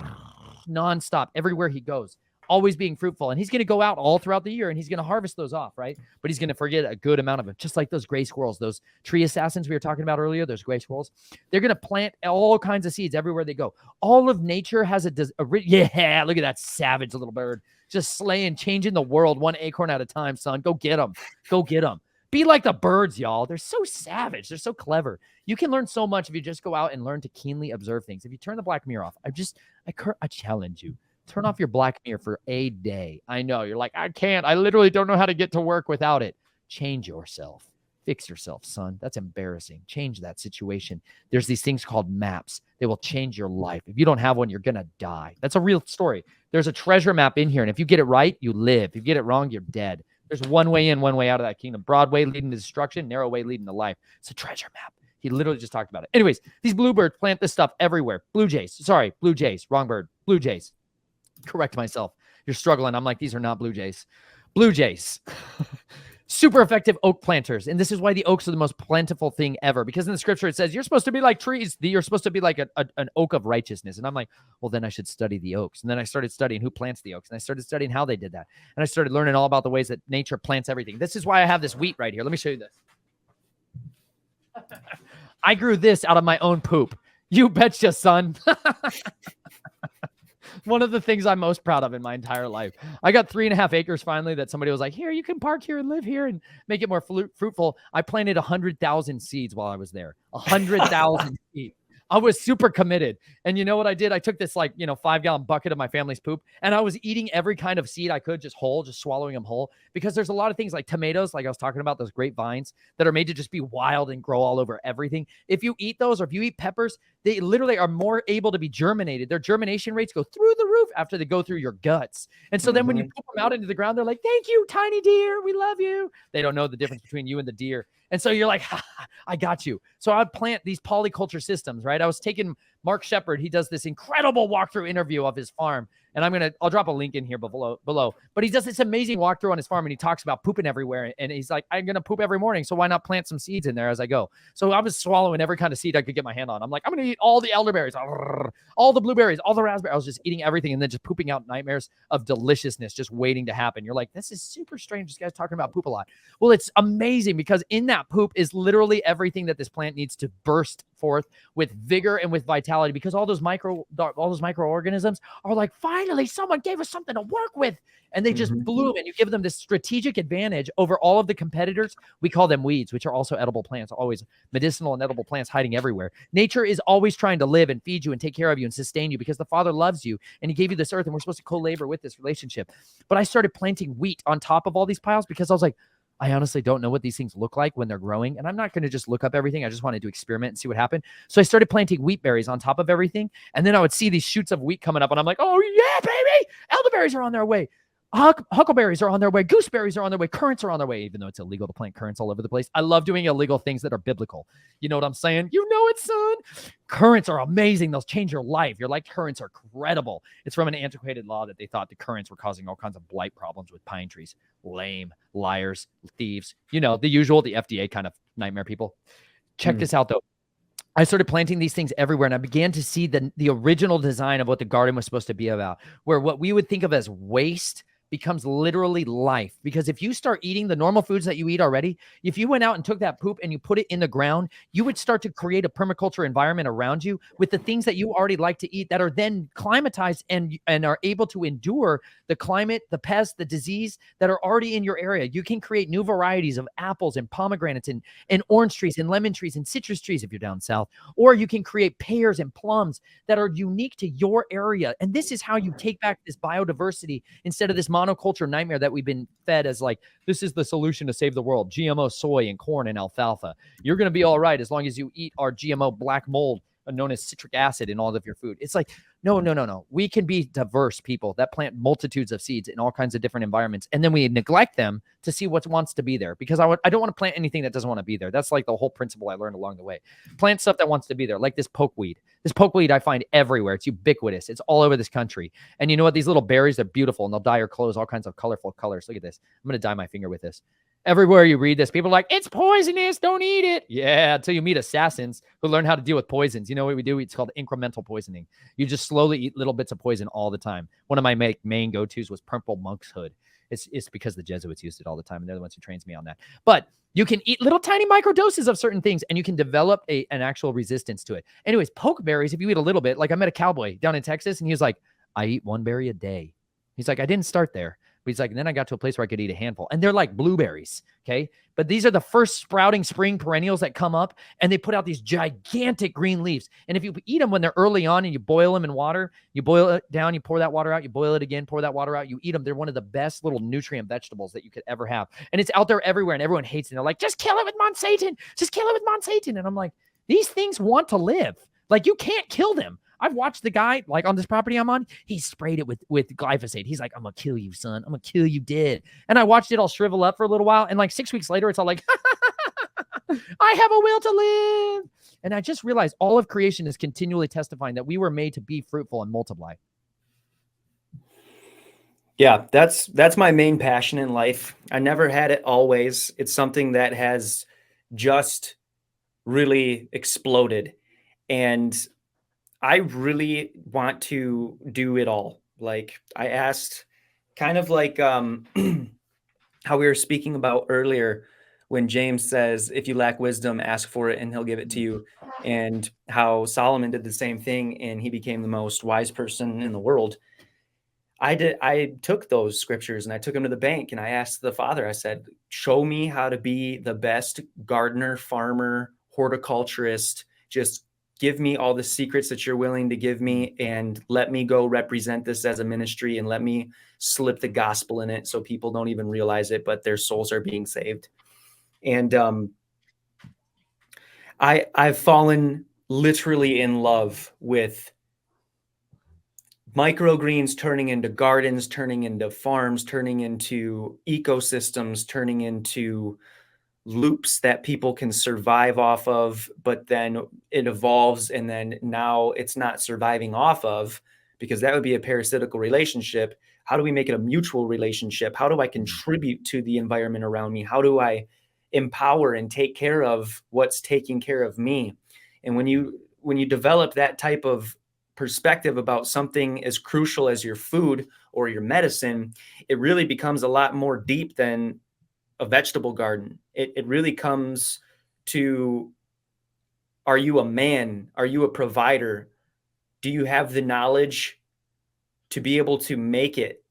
nonstop everywhere he goes, always being fruitful. And he's going to go out all throughout the year, and he's going to harvest those off, right? But he's going to forget a good amount of them, just like those gray squirrels, those tree assassins we were talking about earlier, those gray squirrels. They're going to plant all kinds of seeds everywhere they go. All of nature has yeah, look at that savage little bird, just slaying, changing the world one acorn at a time, son. Go get them. Go get them. Be like the birds, y'all. They're so savage. They're so clever. You can learn so much if you just go out and learn to keenly observe things. If you turn the black mirror off, I challenge you. Turn off your black mirror for a day. I know you're like, I can't. I literally don't know how to get to work without it. Change yourself. Fix yourself, son. That's embarrassing. Change that situation. There's these things called maps. They will change your life. If you don't have one, you're going to die. That's a real story. There's a treasure map in here. And if you get it right, you live. If you get it wrong, you're dead. There's one way in, one way out of that kingdom. Broad way leading to destruction, narrow way leading to life. It's a treasure map. He literally just talked about it. Anyways, these bluebirds plant this stuff everywhere. Blue jays. Wrong bird. Blue jays. Correct myself. You're struggling. I'm like, these are not blue jays. Blue jays. Super effective oak planters. And this is why the oaks are the most plentiful thing ever. Because in the scripture, it says, you're supposed to be like trees. You're supposed to be like an oak of righteousness. And I'm like, well, then I should study the oaks. And then I started studying who plants the oaks. And I started studying how they did that. And I started learning all about the ways that nature plants everything. This is why I have this wheat right here. Let me show you this. I grew this out of my own poop. You betcha, son. One of the things I'm most proud of in my entire life. I got 3.5 acres finally that somebody was like, here, you can park here and live here and make it more fruitful. I planted 100,000 seeds while I was there. 100,000 seeds. I was super committed. And you know what I did? I took this 5-gallon bucket of my family's poop, and I was eating every kind of seed I could, just swallowing them whole, because there's a lot of things like tomatoes, like I was talking about, those grapevines that are made to just be wild and grow all over everything. If you eat those, or if you eat peppers, they literally are more able to be germinated. Their germination rates go through the roof after they go through your guts. And so then when you poop them out into the ground, they're like, thank you, tiny deer. We love you. They don't know the difference between you and the deer. And so you're like, I got you. So I would plant these polyculture systems, right? I was taking Mark Shepard. He does this incredible walkthrough interview of his farm. And I'll drop a link in here below. But he does this amazing walkthrough on his farm, and he talks about pooping everywhere. And he's like, I'm going to poop every morning, so why not plant some seeds in there as I go? So I was swallowing every kind of seed I could get my hand on. I'm like, I'm going to eat all the elderberries, all the blueberries, all the raspberries. I was just eating everything and then just pooping out nightmares of deliciousness just waiting to happen. You're like, this is super strange. This guy's talking about poop a lot. Well, it's amazing because in that poop is literally everything that this plant needs to burst forth with vigor and with vitality, because all those microorganisms are like, finally someone gave us something to work with, and they just bloom, and you give them this strategic advantage over all of the competitors. We call them weeds, which are also edible plants, always medicinal and edible plants hiding everywhere. Nature is always trying to live and feed you and take care of you and sustain you because the Father loves you and he gave you this earth, and we're supposed to co-labor with this relationship. But I started planting wheat on top of all these piles because I was like, I honestly don't know what these things look like when they're growing, and I'm not going to just look up everything. I just wanted to experiment and see what happened. So I started planting wheat berries on top of everything, and then I would see these shoots of wheat coming up, and I'm like, oh yeah, baby! Elderberries are on their way. Huckleberries are on their way. Gooseberries are on their way. Currants are on their way, even though it's illegal to plant currants all over the place. I love doing illegal things that are biblical. You know what I'm saying? You know it, son. Currants are amazing. They'll change your life. Your life currants are credible. It's from an antiquated law that they thought the currants were causing all kinds of blight problems with pine trees. Lame, liars, thieves. You know, the usual, the FDA kind of nightmare people. Check this out, though. I started planting these things everywhere, and I began to see the original design of what the garden was supposed to be about, where what we would think of as waste becomes literally life. Because if you start eating the normal foods that you eat already, if you went out and took that poop and you put it in the ground, you would start to create a permaculture environment around you with the things that you already like to eat that are then climatized and are able to endure the climate, the pests, the disease that are already in your area. You can create new varieties of apples and pomegranates and orange trees and lemon trees and citrus trees if you're down south, or you can create pears and plums that are unique to your area. And this is how you take back this biodiversity instead of this monoculture nightmare that we've been fed as like, this is the solution to save the world. GMO soy and corn and alfalfa. You're going to be all right as long as you eat our GMO black mold known as citric acid in all of your food. It's like, no. We can be diverse people that plant multitudes of seeds in all kinds of different environments. And then we neglect them to see what wants to be there, because I don't want to plant anything that doesn't want to be there. That's like the whole principle I learned along the way. Plant stuff that wants to be there, like this pokeweed. This pokeweed I find everywhere. It's ubiquitous. It's all over this country. And you know what? These little berries, they're beautiful, and they'll dye your clothes all kinds of colorful colors. Look at this. I'm going to dye my finger with this. Everywhere you read this, people are like, it's poisonous, don't eat it. Yeah, until you meet assassins who learn how to deal with poisons. You know what we do? It's called incremental poisoning. You just slowly eat little bits of poison all the time. One of my main go-tos was purple monk's hood. It's because the Jesuits used it all the time, and they're the ones who trains me on that. But you can eat little tiny micro doses of certain things, and you can develop an actual resistance to it. Anyways, pokeberries, if you eat a little bit, like I met a cowboy down in Texas, and he was like, I eat one berry a day. He's like, I didn't start there. But he's like, and then I got to a place where I could eat a handful. And they're like blueberries, okay? But these are the first sprouting spring perennials that come up, and they put out these gigantic green leaves. And if you eat them when they're early on and you boil them in water, you boil it down, you pour that water out, you boil it again, pour that water out, you eat them. They're one of the best little nutrient vegetables that you could ever have. And it's out there everywhere, and everyone hates it. They're like, just kill it with Monsanto. Just kill it with Monsanto. And I'm like, these things want to live. Like, you can't kill them. I've watched the guy, like on this property I'm on, he sprayed it with glyphosate. He's like, I'm going to kill you, son. I'm going to kill you dead. And I watched it all shrivel up for a little while. And like 6 weeks later, it's all like, I have a will to live. And I just realized all of creation is continually testifying that we were made to be fruitful and multiply. Yeah, that's my main passion in life. I never had it always. It's something that has just really exploded. And I really want to do it all. Like I asked, kind of like how we were speaking about earlier, when James says, if you lack wisdom, ask for it and he'll give it to you. And how Solomon did the same thing and he became the most wise person in the world. I took those scriptures and I took them to the bank and I asked the Father, I said, show me how to be the best gardener, farmer, horticulturist. Just give me all the secrets that you're willing to give me and let me go represent this as a ministry and let me slip the gospel in it so people don't even realize it, but their souls are being saved. And I've fallen literally in love with microgreens turning into gardens, turning into farms, turning into ecosystems, turning into loops that people can survive off of, but then it evolves and then now it's not surviving off of, because that would be a parasitical relationship. How do we make it a mutual relationship? How do I contribute to the environment around me? How do I empower and take care of what's taking care of me? And when you develop that type of perspective about something as crucial as your food or your medicine, it really becomes a lot more deep than a vegetable garden. It really comes to, are you a man? Are you a provider? Do you have the knowledge to be able to make it?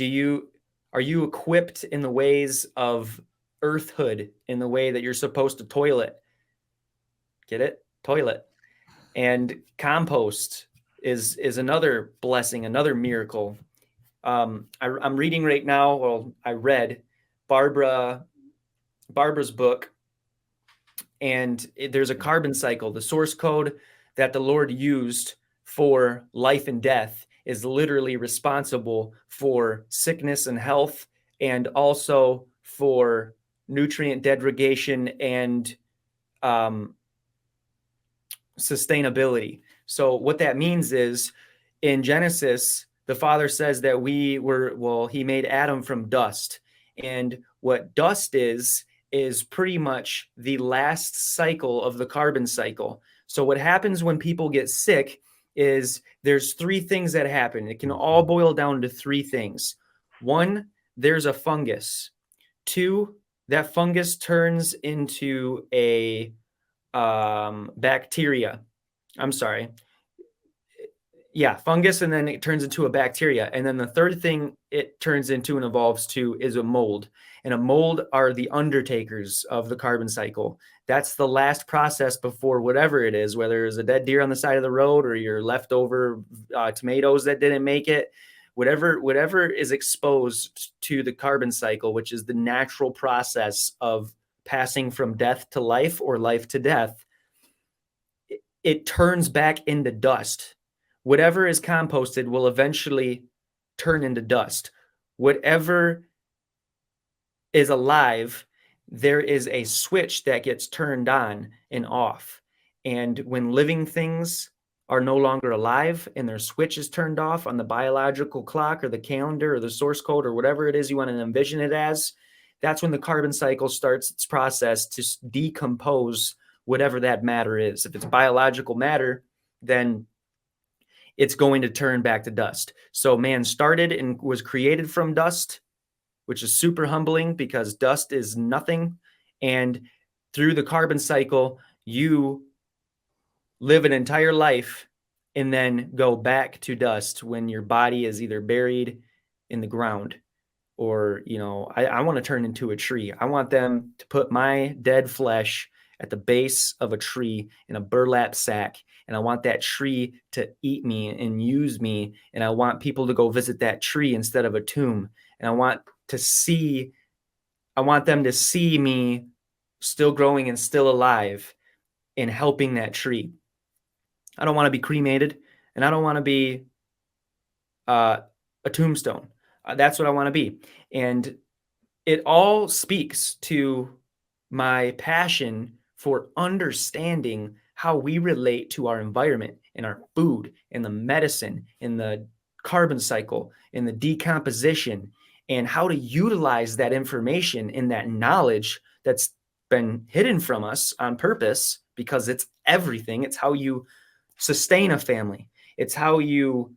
Are you equipped in the ways of earthhood, in the way that you're supposed to toilet? Get it? Toilet. And compost is another blessing, another miracle. I'm reading right now, well, I read Barbara's book, and there's a carbon cycle. The source code that the Lord used for life and death is literally responsible for sickness and health, and also for nutrient degradation and sustainability. So what that means is, in Genesis, the Father says that he made Adam from dust. And what dust is pretty much the last cycle of the carbon cycle. So what happens when people get sick is there's three things that happen. It can all boil down to three things. One, there's a fungus. Two, that fungus turns into a bacteria. I'm sorry. Yeah, fungus, and then it turns into a bacteria. And then the third thing it turns into and evolves to is a mold. And a mold are the undertakers of the carbon cycle. That's the last process before whatever it is, whether it's a dead deer on the side of the road or your leftover tomatoes that didn't make it, whatever is exposed to the carbon cycle, which is the natural process of passing from death to life or life to death, it turns back into dust. Whatever is composted will eventually turn into dust. Whatever is alive, there is a switch that gets turned on and off. And when living things are no longer alive and their switch is turned off on the biological clock or the calendar or the source code or whatever it is you want to envision it as, that's when the carbon cycle starts its process to decompose whatever that matter is. If it's biological matter, then it's going to turn back to dust. So man started and was created from dust, which is super humbling because dust is nothing. And through the carbon cycle, you live an entire life and then go back to dust when your body is either buried in the ground or, I want to turn into a tree. I want them to put my dead flesh at the base of a tree in a burlap sack. And I want that tree to eat me and use me. And I want people to go visit that tree instead of a tomb. And I want them to see me still growing and still alive and helping that tree. I don't want to be cremated, and I don't want to be a tombstone. That's what I want to be. And it all speaks to my passion for understanding how we relate to our environment and our food and the medicine and the carbon cycle and the decomposition, and how to utilize that information and that knowledge that's been hidden from us on purpose, because it's everything. It's how you sustain a family. It's how you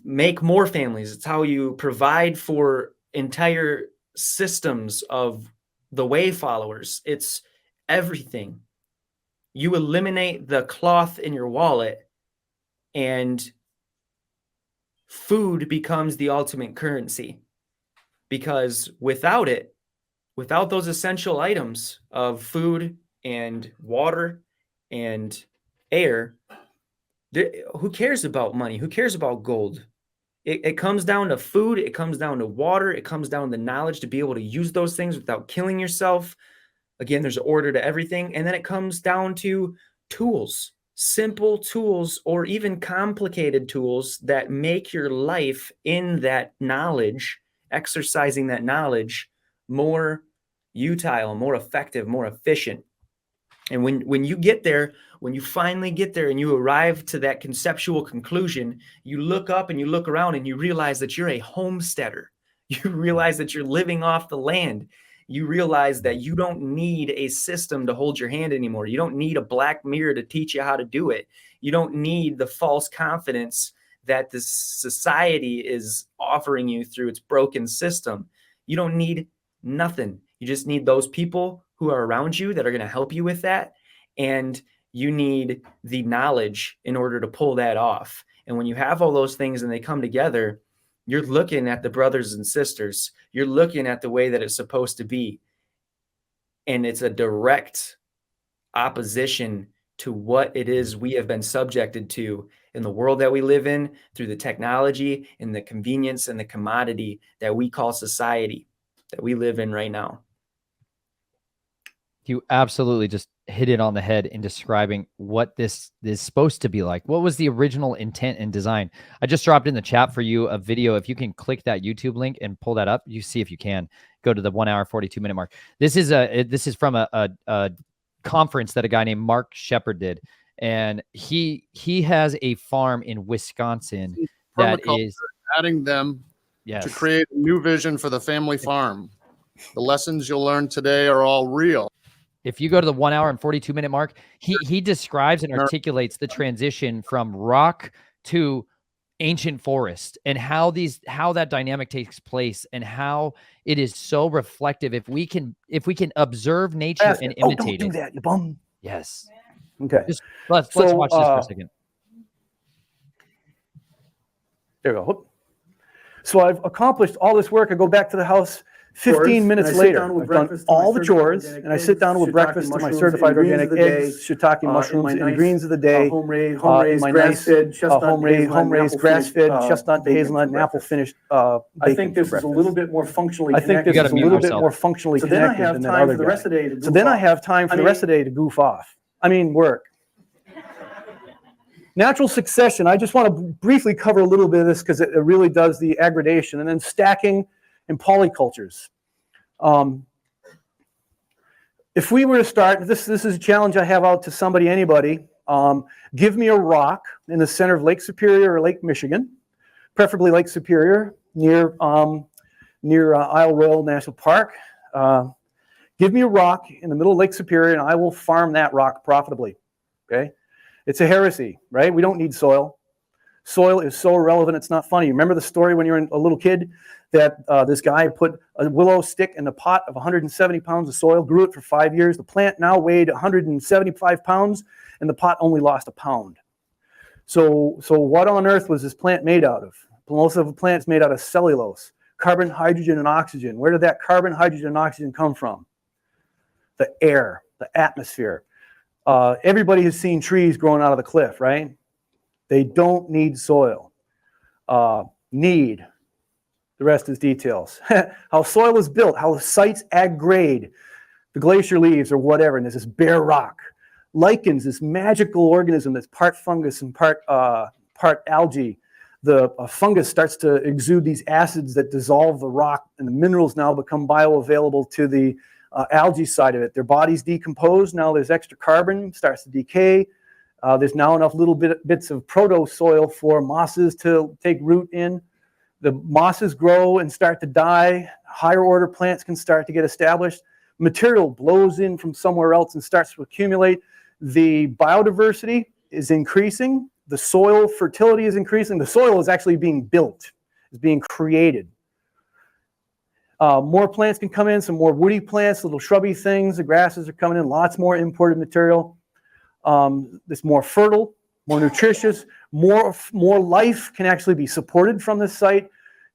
make more families. It's how you provide for entire systems of the way followers. It's everything. You eliminate the cloth in your wallet and food becomes the ultimate currency, because without those essential items of food and water and air, who cares about money? Who cares about gold? It comes down to food. It comes down to water. It comes down to knowledge to be able to use those things without killing yourself. Again, there's an order to everything. And then it comes down to tools, simple tools, or even complicated tools that make your life in that knowledge, exercising that knowledge, more utile, more effective, more efficient. And when you get there, when you finally get there and you arrive to that conceptual conclusion, you look up and you look around and you realize that you're a homesteader. You realize that you're living off the land. You realize that you don't need a system to hold your hand anymore. You don't need a black mirror to teach you how to do it. You don't need the false confidence that this society is offering you through its broken system. You don't need nothing. You just need those people who are around you that are going to help you with that. And you need the knowledge in order to pull that off. And when you have all those things and they come together, you're looking at the brothers and sisters. You're looking at the way that it's supposed to be. And it's a direct opposition to what it is we have been subjected to in the world that we live in, through the technology and the convenience and the commodity that we call society that we live in right now. You absolutely just hit it on the head in describing what this is supposed to be like. What was the original intent and design? I just dropped in the chat for you a video. If you can click that YouTube link and pull that up, you see if you can go to the 1 hour, 42 minute mark. This is from a conference that a guy named Mark Shepard did. And he has a farm in Wisconsin that is adding them to create a new vision for the family farm. The lessons you'll learn today are all real. If you go to the 1 hour and 42 minute mark, he describes and articulates the transition from rock to ancient forest and how that dynamic takes place and how it is so reflective. If we can observe nature and imitate don't do that, you bum. Yes. Okay. Let's watch this for a second. There we go. So I've accomplished all this work. I go back to the house 15 minutes later. I've done all the chores, and I sit down with breakfast to my certified organic eggs, shiitake mushrooms, and greens of the day, home-raised grass-fed chestnut, hazelnut, and apple finished bacon. I think this is a little bit more functionally connected. I think this is a little bit more functionally connected than that other guy. So then I have time for the rest of the day to goof off. I mean, work. Natural succession. I just want to briefly cover a little bit of this because it really does the aggradation. And then stacking and polycultures. If we were to start, this is a challenge I have out to somebody, anybody. Give me a rock in the center of Lake Superior or Lake Michigan, preferably Lake Superior, near Isle Royale National Park. Give me a rock in the middle of Lake Superior, and I will farm that rock profitably. Okay, it's a heresy, right? We don't need soil. Soil is so irrelevant, it's not funny. Remember the story when you were a little kid that this guy put a willow stick in a pot of 170 pounds of soil, grew it for 5 years. The plant now weighed 175 pounds, and the pot only lost a pound. So what on earth was this plant made out of? Most of the plant's made out of cellulose, carbon, hydrogen, and oxygen. Where did that carbon, hydrogen, and oxygen come from? The air, the atmosphere. Everybody has seen trees growing out of the cliff, right? They don't need soil. Need. The rest is details. How soil is built, how the sites aggrade, the glacier leaves or whatever, and there's this bare rock. Lichens, this magical organism that's part fungus and part algae. The fungus starts to exude these acids that dissolve the rock, and the minerals now become bioavailable to the algae side of it. Their bodies decompose. Now there's extra carbon, starts to decay. There's now enough little bits of proto-soil for mosses to take root in. The mosses grow and start to die. Higher order plants can start to get established. Material blows in from somewhere else and starts to accumulate. The biodiversity is increasing. The soil fertility is increasing. The soil is actually being built, is being created. More plants can come in, some more woody plants, little shrubby things. The grasses are coming in, lots more imported material. It's more fertile, more nutritious, more life can actually be supported from this site.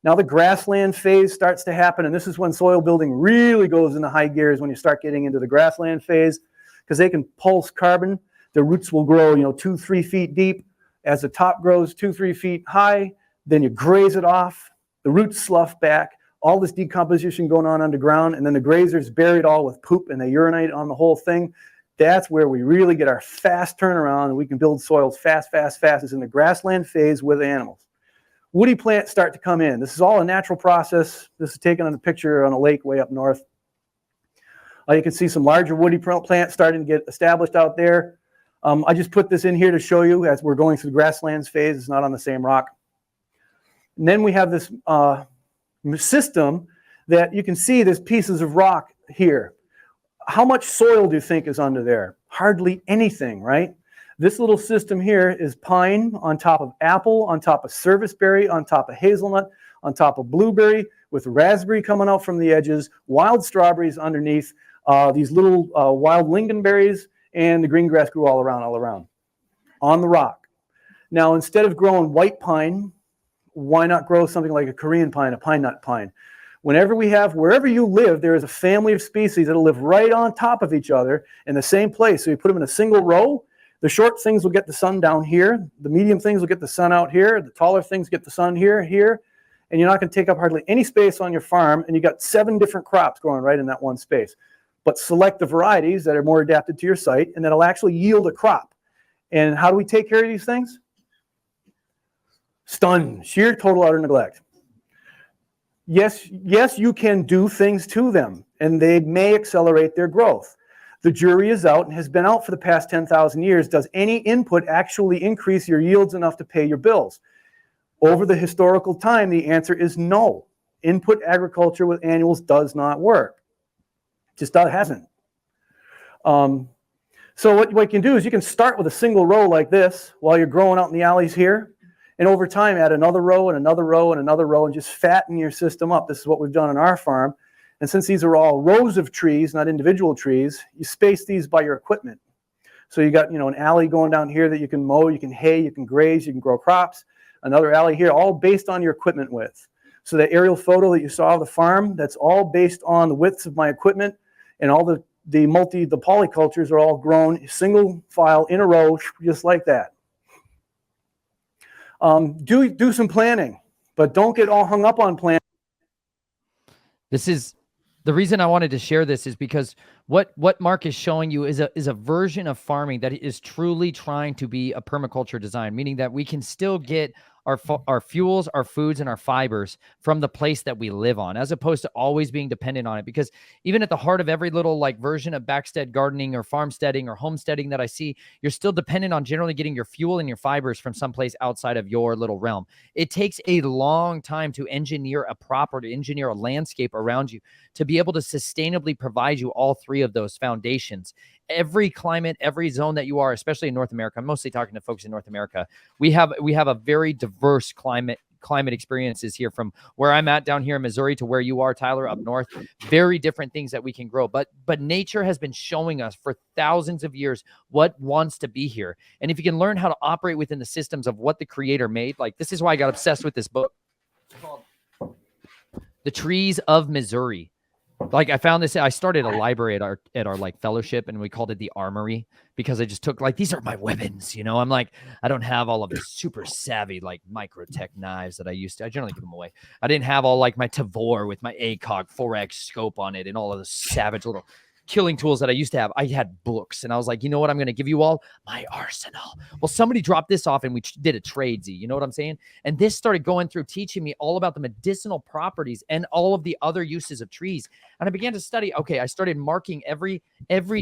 Now the grassland phase starts to happen, and this is when soil building really goes into high gears, when you start getting into the grassland phase, because they can pulse carbon. The roots will grow, 2-3 feet deep. As the top grows 2-3 feet high, then you graze it off. The roots slough back. All this decomposition going on underground, and then the grazers bury it all with poop, and they urinate on the whole thing. That's where we really get our fast turnaround, and we can build soils fast. It's in the grassland phase with animals. Woody plants start to come in. This is all a natural process. This is taken on a picture on a lake way up north. You can see some larger woody plants starting to get established out there. I just put this in here to show you as we're going through the grasslands phase. It's not on the same rock. And then we have this system that you can see there's pieces of rock here. How much soil do you think is under there? Hardly anything, right? This little system here is pine on top of apple, on top of serviceberry, on top of hazelnut, on top of blueberry, with raspberry coming out from the edges, wild strawberries underneath, these little wild lingonberries, and the green grass grew all around, on the rock. Now, instead of growing white pine, why not grow something like a Korean pine, a pine nut pine? Wherever you live, there is a family of species that will live right on top of each other in the same place. So you put them in a single row. The short things will get the sun down here. The medium things will get the sun out here. The taller things get the sun here, and you're not going to take up hardly any space on your farm, and you got 7 different crops growing right in that one space. But select the varieties that are more adapted to your site, and that'll actually yield a crop. And how do we take care of these things? Stun, sheer total utter neglect. Yes, you can do things to them, and they may accelerate their growth. The jury is out and has been out for the past 10,000 years. Does any input actually increase your yields enough to pay your bills? Over the historical time, the answer is no. Input agriculture with annuals does not work. Just hasn't. So what you can do is you can start with a single row like this while you're growing out in the alleys here. And over time, add another row and another row and another row and just fatten your system up. This is what we've done on our farm. And since these are all rows of trees, not individual trees, you space these by your equipment. So you got, an alley going down here that you can mow, you can hay, you can graze, you can grow crops. Another alley here, all based on your equipment width. So that aerial photo that you saw of the farm, that's all based on the widths of my equipment, and all the polycultures are all grown single file in a row, just like that. Do some planning, but don't get all hung up on planning. This is the reason I wanted to share this, is because what Mark is showing you is a version of farming that is truly trying to be a permaculture design, meaning that we can still get our fuels, our foods, and our fibers from the place that we live on, as opposed to always being dependent on it. Because even at the heart of every little version of backstead gardening or farmsteading or homesteading that I see, you're still dependent on generally getting your fuel and your fibers from someplace outside of your little realm. It takes a long time to engineer a landscape around you to be able to sustainably provide you all 3 of those foundations. Every climate, every zone that you are, especially in North America, I'm mostly talking to folks in North America, we have a very diverse climate experiences here, from where I'm at down here in Missouri to where you are, Tyler, up north. Very different things that we can grow. But nature has been showing us for thousands of years what wants to be here. And if you can learn how to operate within the systems of what the Creator made, this is why I got obsessed with this book. It's called The Trees of Missouri. I found this, I started a library at our fellowship, and we called it the Armory, because I just took these are my weapons, I'm I don't have all of the super savvy microtech knives that I used to. I generally give them away. I didn't have all my Tavor with my ACOG 4X scope on it and all of the savage little killing tools that I used to have. I had books, and I was like, you know what? I'm going to give you all my arsenal. Well, somebody dropped this off, and we did a trade. You know what I'm saying? And this started going through teaching me all about the medicinal properties and all of the other uses of trees. And I began to study. Okay, I started marking every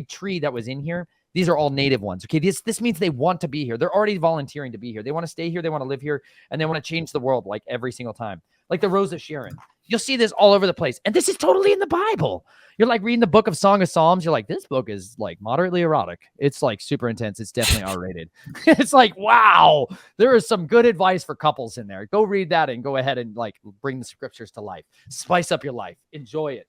tree that was in here. These are all native ones. Okay, this means they want to be here. They're already volunteering to be here. They want to stay here. They want to live here, and they want to change the world every single time. Like the Rose of Sharon. You'll see this all over the place. And this is totally in the Bible. You're reading the book of Song of Psalms. You're this book is moderately erotic. It's super intense. It's definitely R-rated. It's wow, there is some good advice for couples in there. Go read that and go ahead and bring the scriptures to life. Spice up your life. Enjoy it.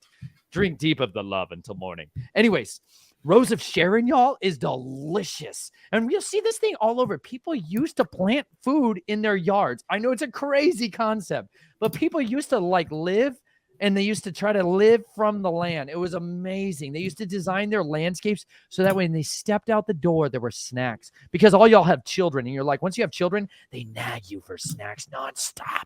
Drink deep of the love until morning. Anyways, Rose of Sharon, y'all, is delicious. And you'll see this thing all over. People used to plant food in their yards. I know it's a crazy concept, but people used to live, and they used to try to live from the land. It was amazing. They used to design their landscapes so that when they stepped out the door, there were snacks. Because all y'all have children, and you're once you have children, they nag you for snacks nonstop.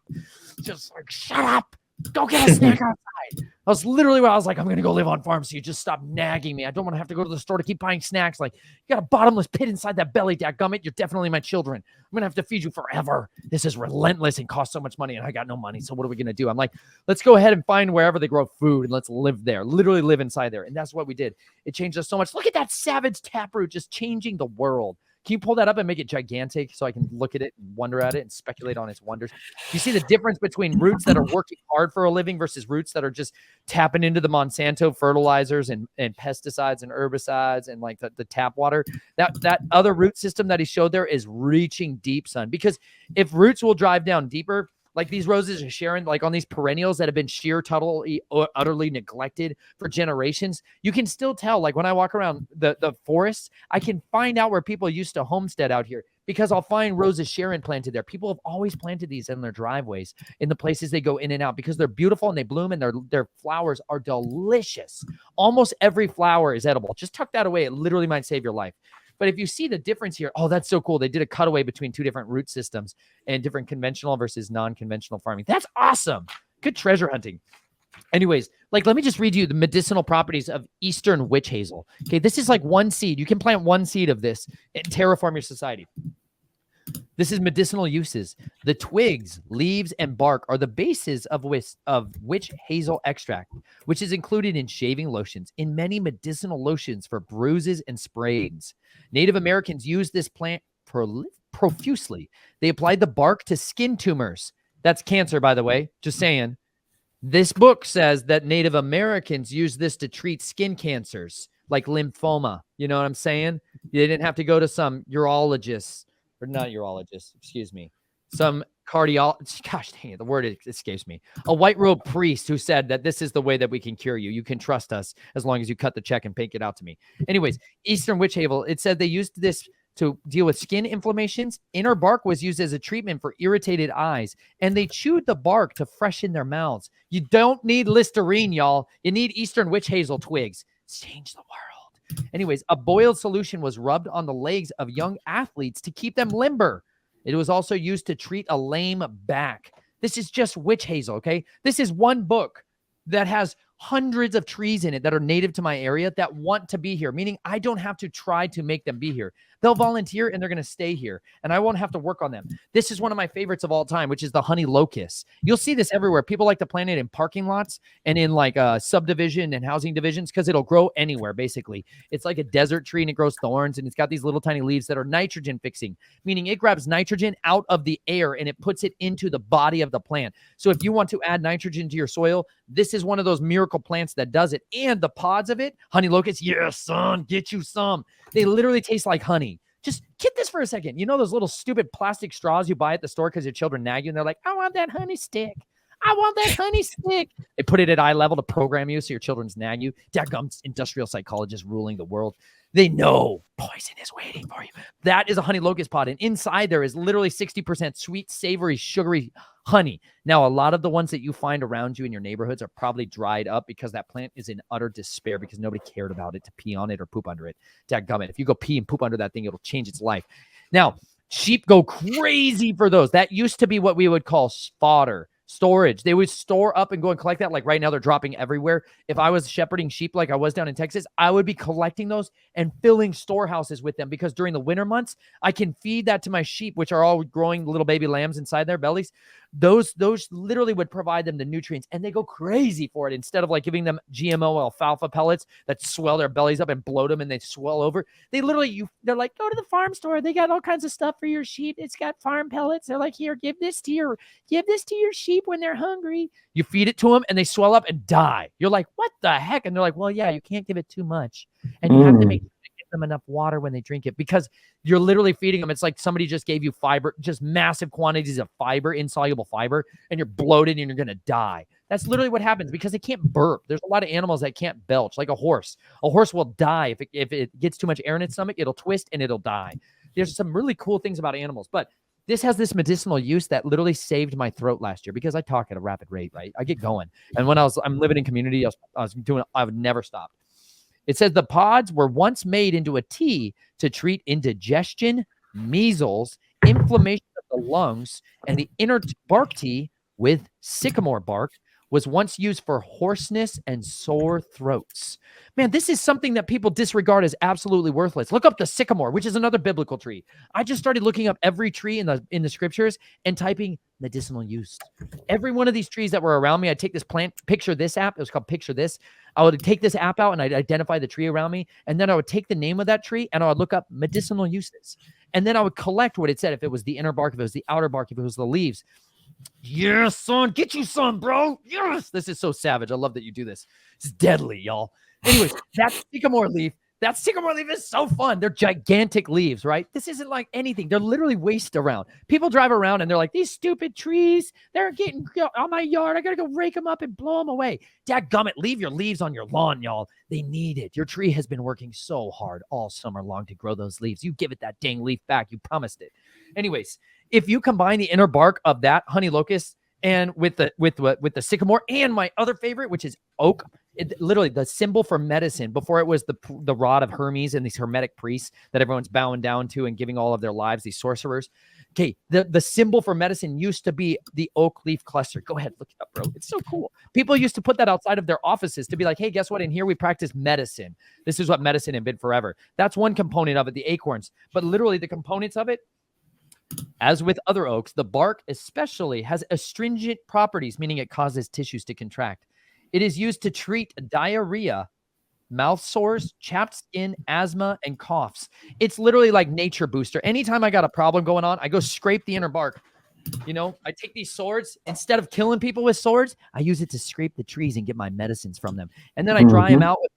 Just shut up. Go get a snack outside. I was literally where I was like, I'm going to go live on farm. So you just stop nagging me. I don't want to have to go to the store to keep buying snacks. Like, you got a bottomless pit inside that belly, dadgummit. You're definitely my children. I'm going to have to feed you forever. This is relentless and costs so much money. And I got no money. So what are we going to do? I'm like, let's go ahead and find wherever they grow food and let's live there, literally live inside there. And that's what we did. It changed us so much. Look at that savage taproot just changing the world. Can you pull that up and make it gigantic so I can look at it and wonder at it and speculate on its wonders? You see the difference between roots that are working hard for a living versus roots that are just tapping into the Monsanto fertilizers and pesticides and herbicides and like the tap water. That other root system that he showed there is reaching deep, son. Because if roots will drive down deeper, like these roses of Sharon, like on these perennials that have been sheer, totally, utterly neglected for generations, you can still tell, like when I walk around the forests, I can find out where people used to homestead out here because I'll find roses Sharon planted there. People have always planted these in their driveways, in the places they go in and out because they're beautiful and they bloom and their flowers are delicious. Almost every flower is edible. Just tuck that away. It literally might save your life. But if you see the difference here, oh, that's so cool. They did a cutaway between two different root systems and different conventional versus non-conventional farming. That's awesome. Good treasure hunting. Anyways, like, let me just read you the medicinal properties of Eastern witch hazel. Okay, this is like one seed. You can plant one seed of this and terraform your society. This is medicinal uses. The twigs, leaves, and bark are the bases of witch hazel extract, which is included in shaving lotions, in many medicinal lotions for bruises and sprains. Native Americans used this plant profusely. They applied the bark to skin tumors. That's cancer, by the way. Just saying. This book says that Native Americans used this to treat skin cancers, like lymphoma. You know what I'm saying? They didn't have to go to some urologist. Or not urologist, excuse me. Some cardiologist, gosh dang it, the word escapes me. A white robe priest who said that this is the way that we can cure you. You can trust us as long as you cut the check and pay it out to me. Anyways, Eastern witch hazel, it said they used this to deal with skin inflammations. Inner bark was used as a treatment for irritated eyes, and they chewed the bark to freshen their mouths. You don't need Listerine, y'all. You need Eastern witch hazel twigs. It's changed the world. Anyways, a boiled solution was rubbed on the legs of young athletes to keep them limber. It was also used to treat a lame back. This is just witch hazel, okay? This is one book that has hundreds of trees in it that are native to my area that want to be here, meaning I don't have to try to make them be here. They'll volunteer and they're going to stay here, and I won't have to work on them. This is one of my favorites of all time, which is the honey locust. You'll see this everywhere. People like to plant it in parking lots and in like subdivision and housing divisions because it'll grow anywhere, basically. It's like a desert tree and it grows thorns, and it's got these little tiny leaves that are nitrogen fixing, meaning it grabs nitrogen out of the air and it puts it into the body of the plant. So if you want to add nitrogen to your soil, this is one of those miracle plants that does it. And the pods of it, honey locust, yeah, son, get you some. They literally taste like honey. Just get this for a second. You know those little stupid plastic straws you buy at the store because your children nag you and they're like, I want that honey stick. I want that honey stick. They put it at eye level to program you so your children's nag you. Dadgum industrial psychologists ruling the world. They know poison is waiting for you. That is a honey locust pod. And inside there is literally 60% sweet, savory, sugary honey. Now, a lot of the ones that you find around you in your neighborhoods are probably dried up because that plant is in utter despair because nobody cared about it to pee on it or poop under it. Dadgummit. If you go pee and poop under that thing, it'll change its life. Now, sheep go crazy for those. That used to be what we would call fodder. Storage. They would store up and go and collect that. Like right now, they're dropping everywhere. If I was shepherding sheep like I was down in Texas, I would be collecting those and filling storehouses with them because during the winter months, I can feed that to my sheep, which are all growing little baby lambs inside their bellies. Those literally would provide them the nutrients, and they go crazy for it instead of like giving them GMO alfalfa pellets that swell their bellies up and bloat them and they swell over. They literally, they're like, go to the farm store. They got all kinds of stuff for your sheep. It's got farm pellets. They're like, here, give this to your sheep when they're hungry. You feed it to them and they swell up and die. You're like, what the heck? And they're like, well, yeah, you can't give it too much. And you have to make them enough water when they drink it because you're literally feeding them. It's like somebody just gave you fiber, just massive quantities of fiber, insoluble fiber, and you're bloated and you're going to die. That's literally what happens because they can't burp. There's a lot of animals that can't belch, like a horse. A horse will die if it gets too much air in its stomach. It'll twist and it'll die. There's some really cool things about animals, but this has this medicinal use that literally saved my throat last year because I talk at a rapid rate, right? I get going. And when I'm living in community, I would never stop. It says the pods were once made into a tea to treat indigestion, measles, inflammation of the lungs, and the inner bark tea with sycamore bark was once used for hoarseness and sore throats. Man, this is something that people disregard as absolutely worthless. Look up the sycamore, which is another biblical tree. I just started looking up every tree in the scriptures and typing medicinal use. Every one of these trees that were around me, I'd take this plant, picture this app. It was called Picture This. I would take this app out and I'd identify the tree around me. And then I would take the name of that tree and I would look up medicinal uses. And then I would collect what it said. If it was the inner bark, if it was the outer bark, if it was the leaves. Yes, son, get you some, bro. Yes, this is so savage. I love that you do this. It's deadly, y'all. Anyways, that sycamore leaf is so fun. They're gigantic leaves, right? This isn't like anything. They're literally waste around. People drive around and they're like, these stupid trees, they're getting on my yard. I got to go rake them up and blow them away. Dadgummit, leave your leaves on your lawn, y'all. They need it. Your tree has been working so hard all summer long to grow those leaves. You give it that dang leaf back. You promised it. Anyways, if you combine the inner bark of that honey locust and with the sycamore and my other favorite, which is oak, literally the symbol for medicine before it was the rod of Hermes and these hermetic priests that everyone's bowing down to and giving all of their lives, these sorcerers. Okay, the symbol for medicine used to be the oak leaf cluster. Go ahead, look it up, bro. It's so cool. People used to put that outside of their offices to be like, hey, guess what? In here, we practice medicine. This is what medicine had been forever. That's one component of it, the acorns. But literally the components of it, as with other oaks, the bark especially has astringent properties, meaning it causes tissues to contract. It is used to treat diarrhea, mouth sores, chapped skin, asthma, and coughs. It's literally like nature booster. Anytime I got a problem going on, I go scrape the inner bark. You know, I take these swords. Instead of killing people with swords, I use it to scrape the trees and get my medicines from them. And then I dry them out with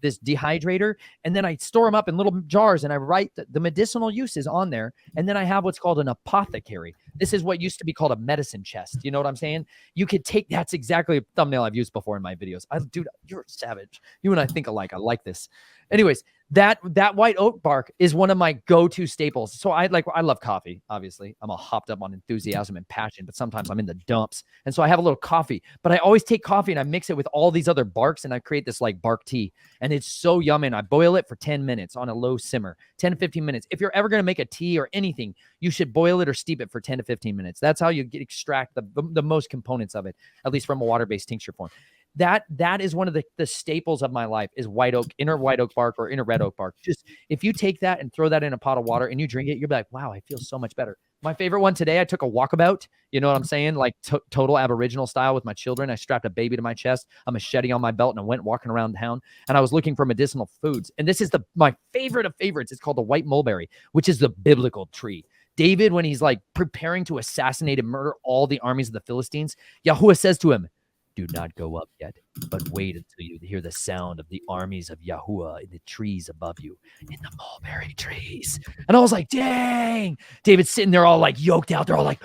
this dehydrator, and then I store them up in little jars, and I write the medicinal uses on there. And then I have what's called an apothecary. This is what used to be called a medicine chest. You know what I'm saying? You could take, that's exactly a thumbnail I've used before in my videos. Dude, you're savage. You and I think alike. I like this. Anyways, that white oak bark is one of my go-to staples. So I love coffee, obviously. I'm all hopped up on enthusiasm and passion, but sometimes I'm in the dumps. And so I have a little coffee, but I always take coffee and I mix it with all these other barks and I create this like bark tea. And it's so yummy. And I boil it for 10 minutes on a low simmer, 10 to 15 minutes. If you're ever going to make a tea or anything, you should boil it or steep it for 10 to 15 minutes. That's how you extract the most components of it, at least from a water-based tincture form. That is one of the staples of my life is white oak, inner white oak bark or inner red oak bark. Just if you take that and throw that in a pot of water and you drink it, you'll be like, wow, I feel so much better. My favorite one today, I took a walkabout. You know what I'm saying? Like total Aboriginal style with my children. I strapped a baby to my chest, a machete on my belt, and I went walking around town. And I was looking for medicinal foods. And this is my favorite of favorites. It's called the white mulberry, which is the biblical tree. David, when he's like preparing to assassinate and murder all the armies of the Philistines, Yahuwah says to him, do not go up yet, but wait until you hear the sound of the armies of Yahuwah in the trees above you, in the mulberry trees. And I was like, dang. David's sitting there all like yoked out. They're all like,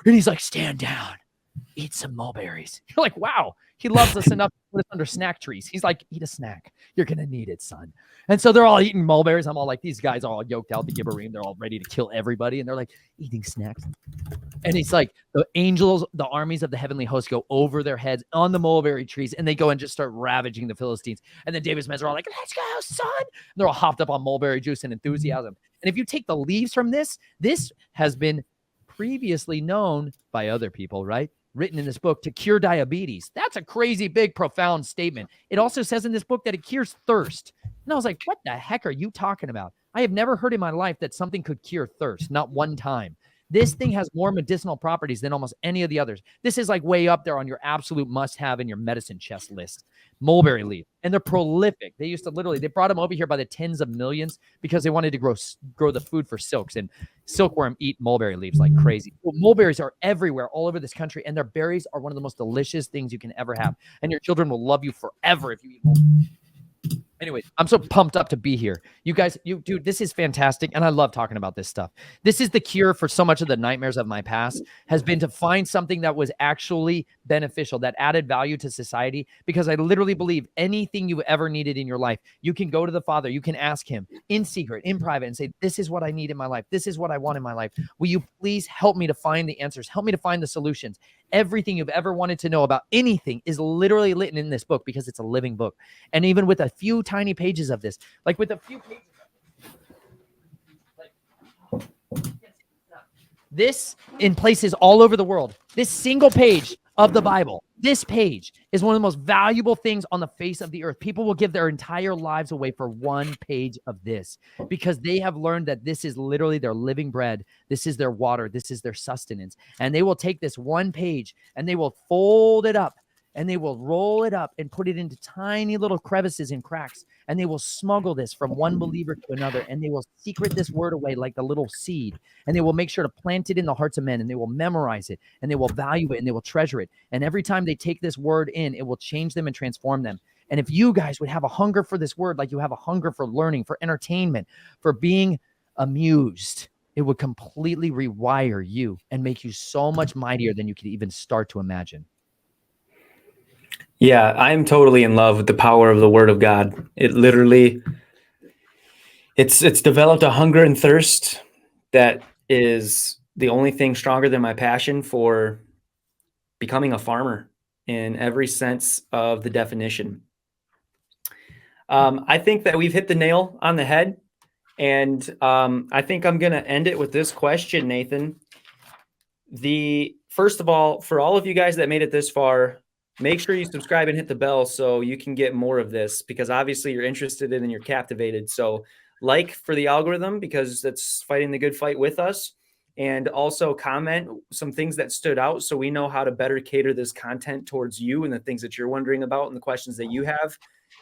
and he's like, stand down, eat some mulberries. You're like, wow. He loves us enough to put us under snack trees. He's like, eat a snack. You're going to need it, son. And so they're all eating mulberries. I'm all like, these guys are all yoked out, the Gibberim. They're all ready to kill everybody. And they're like, eating snacks. And it's like the angels, the armies of the heavenly host go over their heads on the mulberry trees. And they go and just start ravaging the Philistines. And then David's men are all like, let's go, son. And they're all hopped up on mulberry juice and enthusiasm. And if you take the leaves from this has been previously known by other people, right? Written in this book to cure diabetes. That's a crazy, big, profound statement. It also says in this book that it cures thirst. And I was like, what the heck are you talking about? I have never heard in my life that something could cure thirst, not one time. This thing has more medicinal properties than almost any of the others. This is like way up there on your absolute must-have in your medicine chest list. Mulberry leaf. And they're prolific. They used to they brought them over here by the tens of millions because they wanted to grow the food for silks. And silkworm eat mulberry leaves like crazy. Well, mulberries are everywhere, all over this country. And their berries are one of the most delicious things you can ever have. And your children will love you forever if you eat mulberries. Anyway, I'm so pumped up to be here. You guys, dude, this is fantastic. And I love talking about this stuff. This is the cure for so much of the nightmares of my past, has been to find something that was actually beneficial, that added value to society. Because I literally believe anything you ever needed in your life, you can go to the Father, you can ask him in secret, in private, and say, this is what I need in my life. This is what I want in my life. Will you please help me to find the answers? Help me to find the solutions. Everything you've ever wanted to know about anything is literally written in this book because it's a living book. And even with a few tiny pages of this, like with a few pages of this in places all over the world, This single page of the Bible, this page is one of the most valuable things on the face of the earth. People will give their entire lives away for one page of this because they have learned that this is literally their living bread. This is their water. This is their sustenance. And they will take this one page and they will fold it up and they will roll it up and put it into tiny little crevices and cracks. And they will smuggle this from one believer to another. And they will secret this word away like the little seed. And they will make sure to plant it in the hearts of men. And they will memorize it. And they will value it. And they will treasure it. And every time they take this word in, it will change them and transform them. And if you guys would have a hunger for this word, like you have a hunger for learning, for entertainment, for being amused, it would completely rewire you and make you so much mightier than you could even start to imagine. Yeah, I'm totally in love with the power of the Word of God. It literally, it's developed a hunger and thirst that is the only thing stronger than my passion for becoming a farmer in every sense of the definition. I think that we've hit the nail on the head, and I think I'm going to end it with this question, Nathan. First of all, for all of you guys that made it this far, make sure you subscribe and hit the bell so you can get more of this, because obviously you're interested in and you're captivated. So like for the algorithm, because that's fighting the good fight with us. And also comment some things that stood out so we know how to better cater this content towards you and the things that you're wondering about and the questions that you have.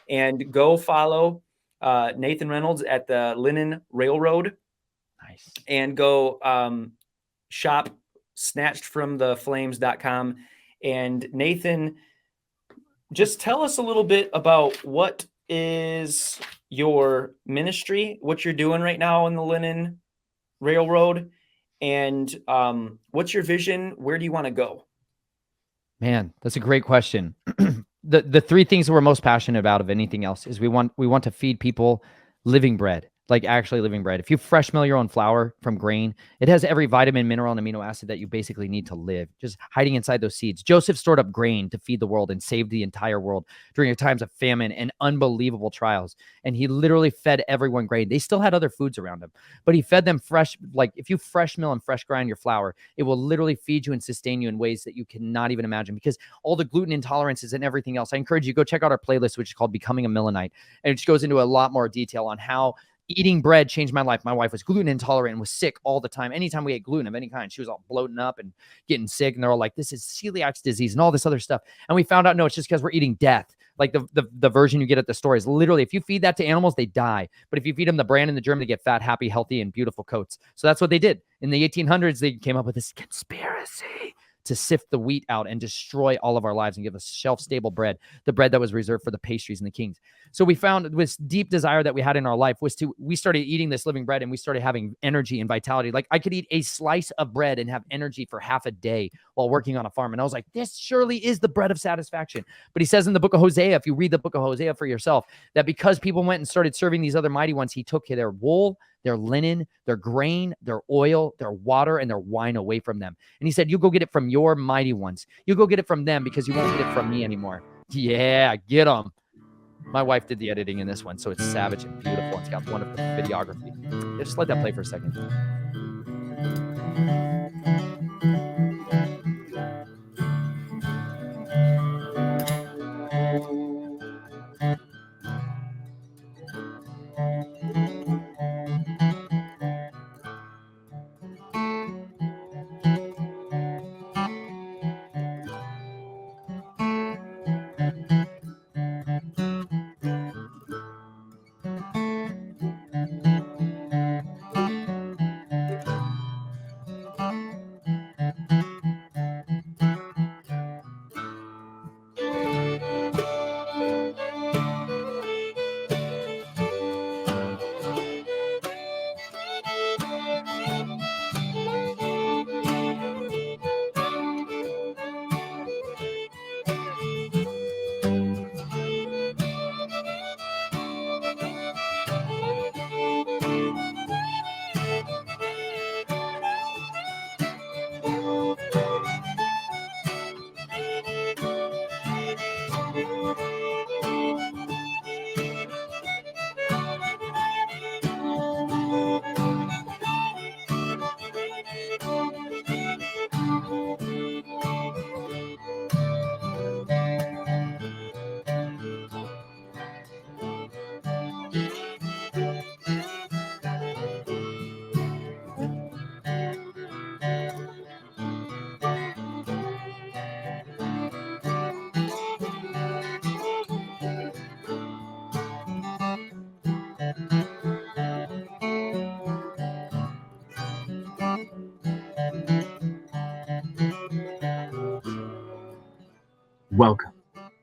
And go follow Nathan Reynolds at the Linen Railroad. Nice. And go shop snatchedfromtheflames.com. And Nathan, just tell us a little bit about what is your ministry, what you're doing right now in the Linen Railroad, and what's your vision? Where do you want to go? Man, that's a great question. The three things that we're most passionate about of anything else is we want to feed people living bread. Like actually living bread. If you fresh mill your own flour from grain, it has every vitamin, mineral, and amino acid that you basically need to live, just hiding inside those seeds. Joseph stored up grain to feed the world and saved the entire world during times of famine and unbelievable trials. And he literally fed everyone grain. They still had other foods around them, but he fed them fresh. Like if you fresh mill and fresh grind your flour, it will literally feed you and sustain you in ways that you cannot even imagine, because all the gluten intolerances and everything else. I encourage you to go check out our playlist, which is called Becoming a Millenite. And it just goes into a lot more detail on how eating bread changed my life. My wife was gluten intolerant and was sick all the time. Anytime we ate gluten of any kind, she was all bloating up and getting sick. And they're all like, this is celiac disease and all this other stuff. And we found out, no, it's just because we're eating death. Like the version you get at the store is literally, if you feed that to animals, they die. But if you feed them the brand and the germ, they get fat, happy, healthy, and beautiful coats. So that's what they did. In the 1800s, they came up with this conspiracy to sift the wheat out and destroy all of our lives and give us shelf-stable bread, the bread that was reserved for the pastries and the kings. So we found this deep desire that we had in our life we started eating this living bread and we started having energy and vitality. Like I could eat a slice of bread and have energy for half a day while working on a farm. And I was like, this surely is the bread of satisfaction. But he says in the book of Hosea, if you read the book of Hosea for yourself, that because people went and started serving these other mighty ones, he took their wool, their linen, their grain, their oil, their water, and their wine away from them. And he said, you go get it from your mighty ones. You go get it from them because you won't get it from me anymore. Yeah, get them. My wife did the editing in this one, so it's savage and beautiful. It's got wonderful videography. Just let that play for a second. Welcome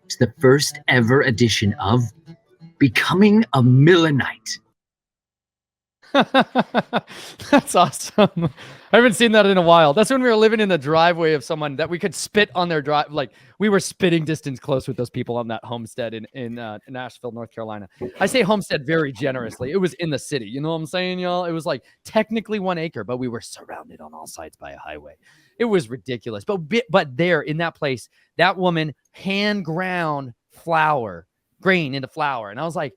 to the first ever edition of Becoming a Millenite. That's awesome. I haven't seen that in a while. That's when we were living in the driveway of someone that we could spit on their drive. Like we were spitting distance close with those people on that homestead in Nashville, North Carolina. I say homestead very generously. It was in the city. You know what I'm saying, y'all? It was like technically 1 acre, but we were surrounded on all sides by a highway. It was ridiculous. But there in that place, that woman hand ground grain into flour. And I was like,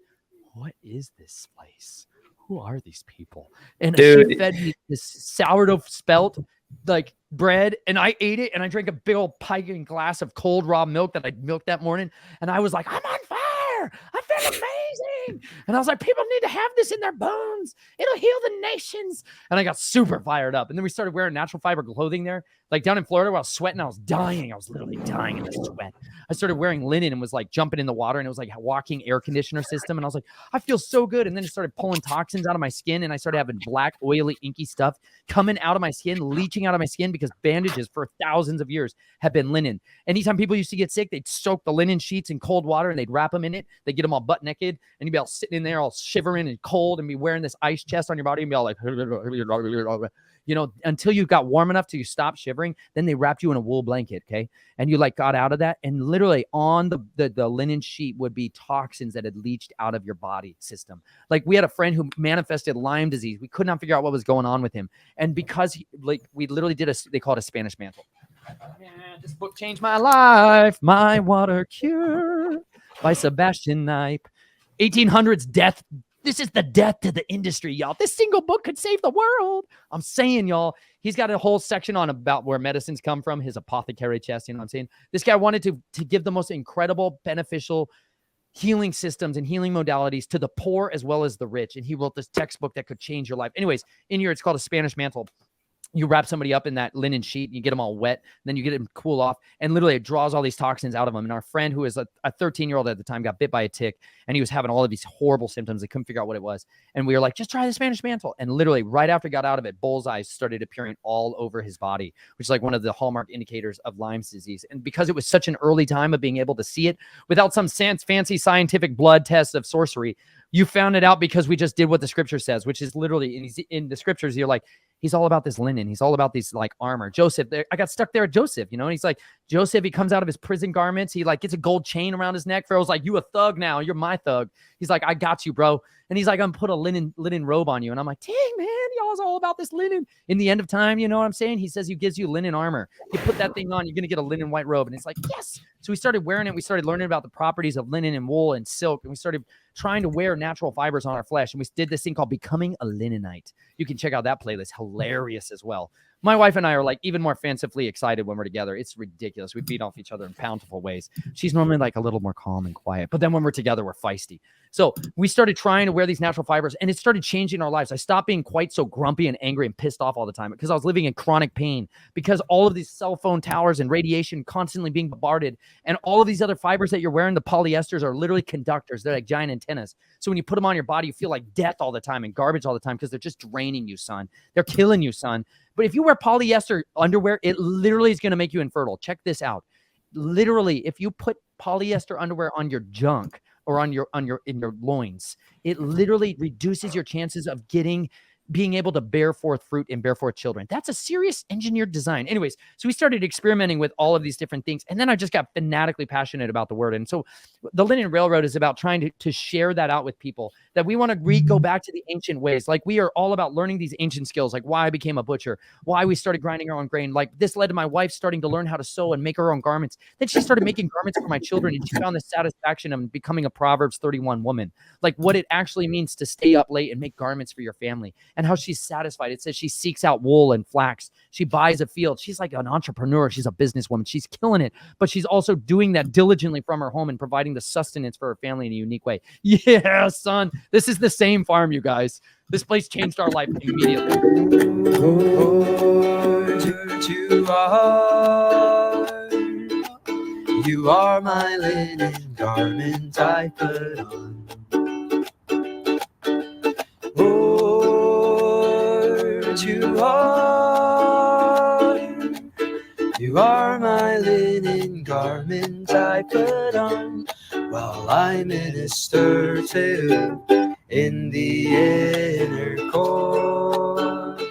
what is this place? Who are these people? And she fed me this sourdough spelt like bread, and I ate it, and I drank a big old pint glass of cold raw milk that I milked that morning, and I was like, I'm on fire. I feel amazing. And I was like, people need to have this in their bones. It'll heal the nations. And I got super fired up. And then we started wearing natural fiber clothing there. Like down in Florida where I was sweating, I was dying. I was literally dying in the sweat. I started wearing linen and was like jumping in the water, and it was like a walking air conditioner system. And I was like, I feel so good. And then it started pulling toxins out of my skin, and I started having black, oily, inky stuff coming out of my skin, leaching out of my skin because bandages for thousands of years have been linen. Anytime people used to get sick, they'd soak the linen sheets in cold water and they'd wrap them in it. They'd get them all butt naked, and you'd be all sitting in there all shivering and cold and be wearing this ice chest on your body and be all like, you know, until you got warm enough till you stopped shivering. Then they wrapped you in a wool blanket, okay? And you like got out of that, and literally on the linen sheet would be toxins that had leached out of your body system. Like we had a friend who manifested Lyme disease. We could not figure out what was going on with him. And because we literally they call it a Spanish mantle. Yeah, this book changed my life. My Water Cure by Sebastian Knipe. 1800s death. This is the death to the industry, y'all. This single book could save the world. I'm saying, y'all, he's got a whole section on about where medicines come from, his apothecary chest, you know what I'm saying? This guy wanted to give the most incredible, beneficial healing systems and healing modalities to the poor as well as the rich. And he wrote this textbook that could change your life. Anyways, in here, it's called a Spanish mantle. You wrap somebody up in that linen sheet, you get them all wet, then you get them cool off, and literally it draws all these toxins out of them. And our friend, who was a 13-year-old at the time, got bit by a tick, and he was having all of these horrible symptoms. They couldn't figure out what it was. And we were like, just try the Spanish mantle. And literally right after he got out of it, bullseyes started appearing all over his body, which is like one of the hallmark indicators of Lyme's disease. And because it was such an early time of being able to see it without some fancy scientific blood test of sorcery, you found it out because we just did what the scripture says, which is literally in the scriptures, you're like, he's all about this linen. He's all about these like armor. Joseph, I got stuck there at Joseph, you know, and he's like, Joseph, he comes out of his prison garments. He like gets a gold chain around his neck. Pharaoh's like, you a thug now. You're my thug. He's like, I got you, bro. And he's like, I'm put a linen robe on you. And I'm like, dang, man, y'all's all about this linen. In the end of time, you know what I'm saying? He says he gives you linen armor. You put that thing on, you're going to get a linen white robe. And it's like, yes. So we started wearing it. We started learning about the properties of linen and wool and silk. And we started trying to wear natural fibers on our flesh. And we did this thing called Becoming a Linenite. You can check out that playlist. Hilarious as well. My wife and I are like even more fancifully excited when we're together. It's ridiculous. We beat off each other in bountiful ways. She's normally like a little more calm and quiet, but then when we're together, we're feisty. So we started trying to wear these natural fibers, and it started changing our lives. I stopped being quite so grumpy and angry and pissed off all the time because I was living in chronic pain because all of these cell phone towers and radiation constantly being bombarded, and all of these other fibers that you're wearing, the polyesters, are literally conductors. They're like giant antennas. So when you put them on your body, you feel like death all the time and garbage all the time because they're just draining you, son. They're killing you, son. But if you wear polyester underwear, it literally is going to make you infertile. Check this out. Literally, if you put polyester underwear on your junk or in your loins, it literally reduces your chances of being able to bear forth fruit and bear forth children. That's a serious engineered design. Anyways, so we started experimenting with all of these different things. And then I just got fanatically passionate about the word. And so the Linen Railroad is about trying to share that out with people, that we want to go back to the ancient ways. Like we are all about learning these ancient skills, like why I became a butcher, why we started grinding our own grain. Like this led to my wife starting to learn how to sew and make her own garments. Then she started making garments for my children, and she found the satisfaction of becoming a Proverbs 31 woman. Like what it actually means to stay up late and make garments for your family, and how she's satisfied. It says she seeks out wool and flax. She buys a field. She's like an entrepreneur. She's a businesswoman. She's killing it, but she's also doing that diligently from her home and providing the sustenance for her family in a unique way. Yeah, son, this is the same farm, you guys. This place changed our life immediately. You are my linen garment I put on. You are my linen garment I put on, while I minister to in the inner court.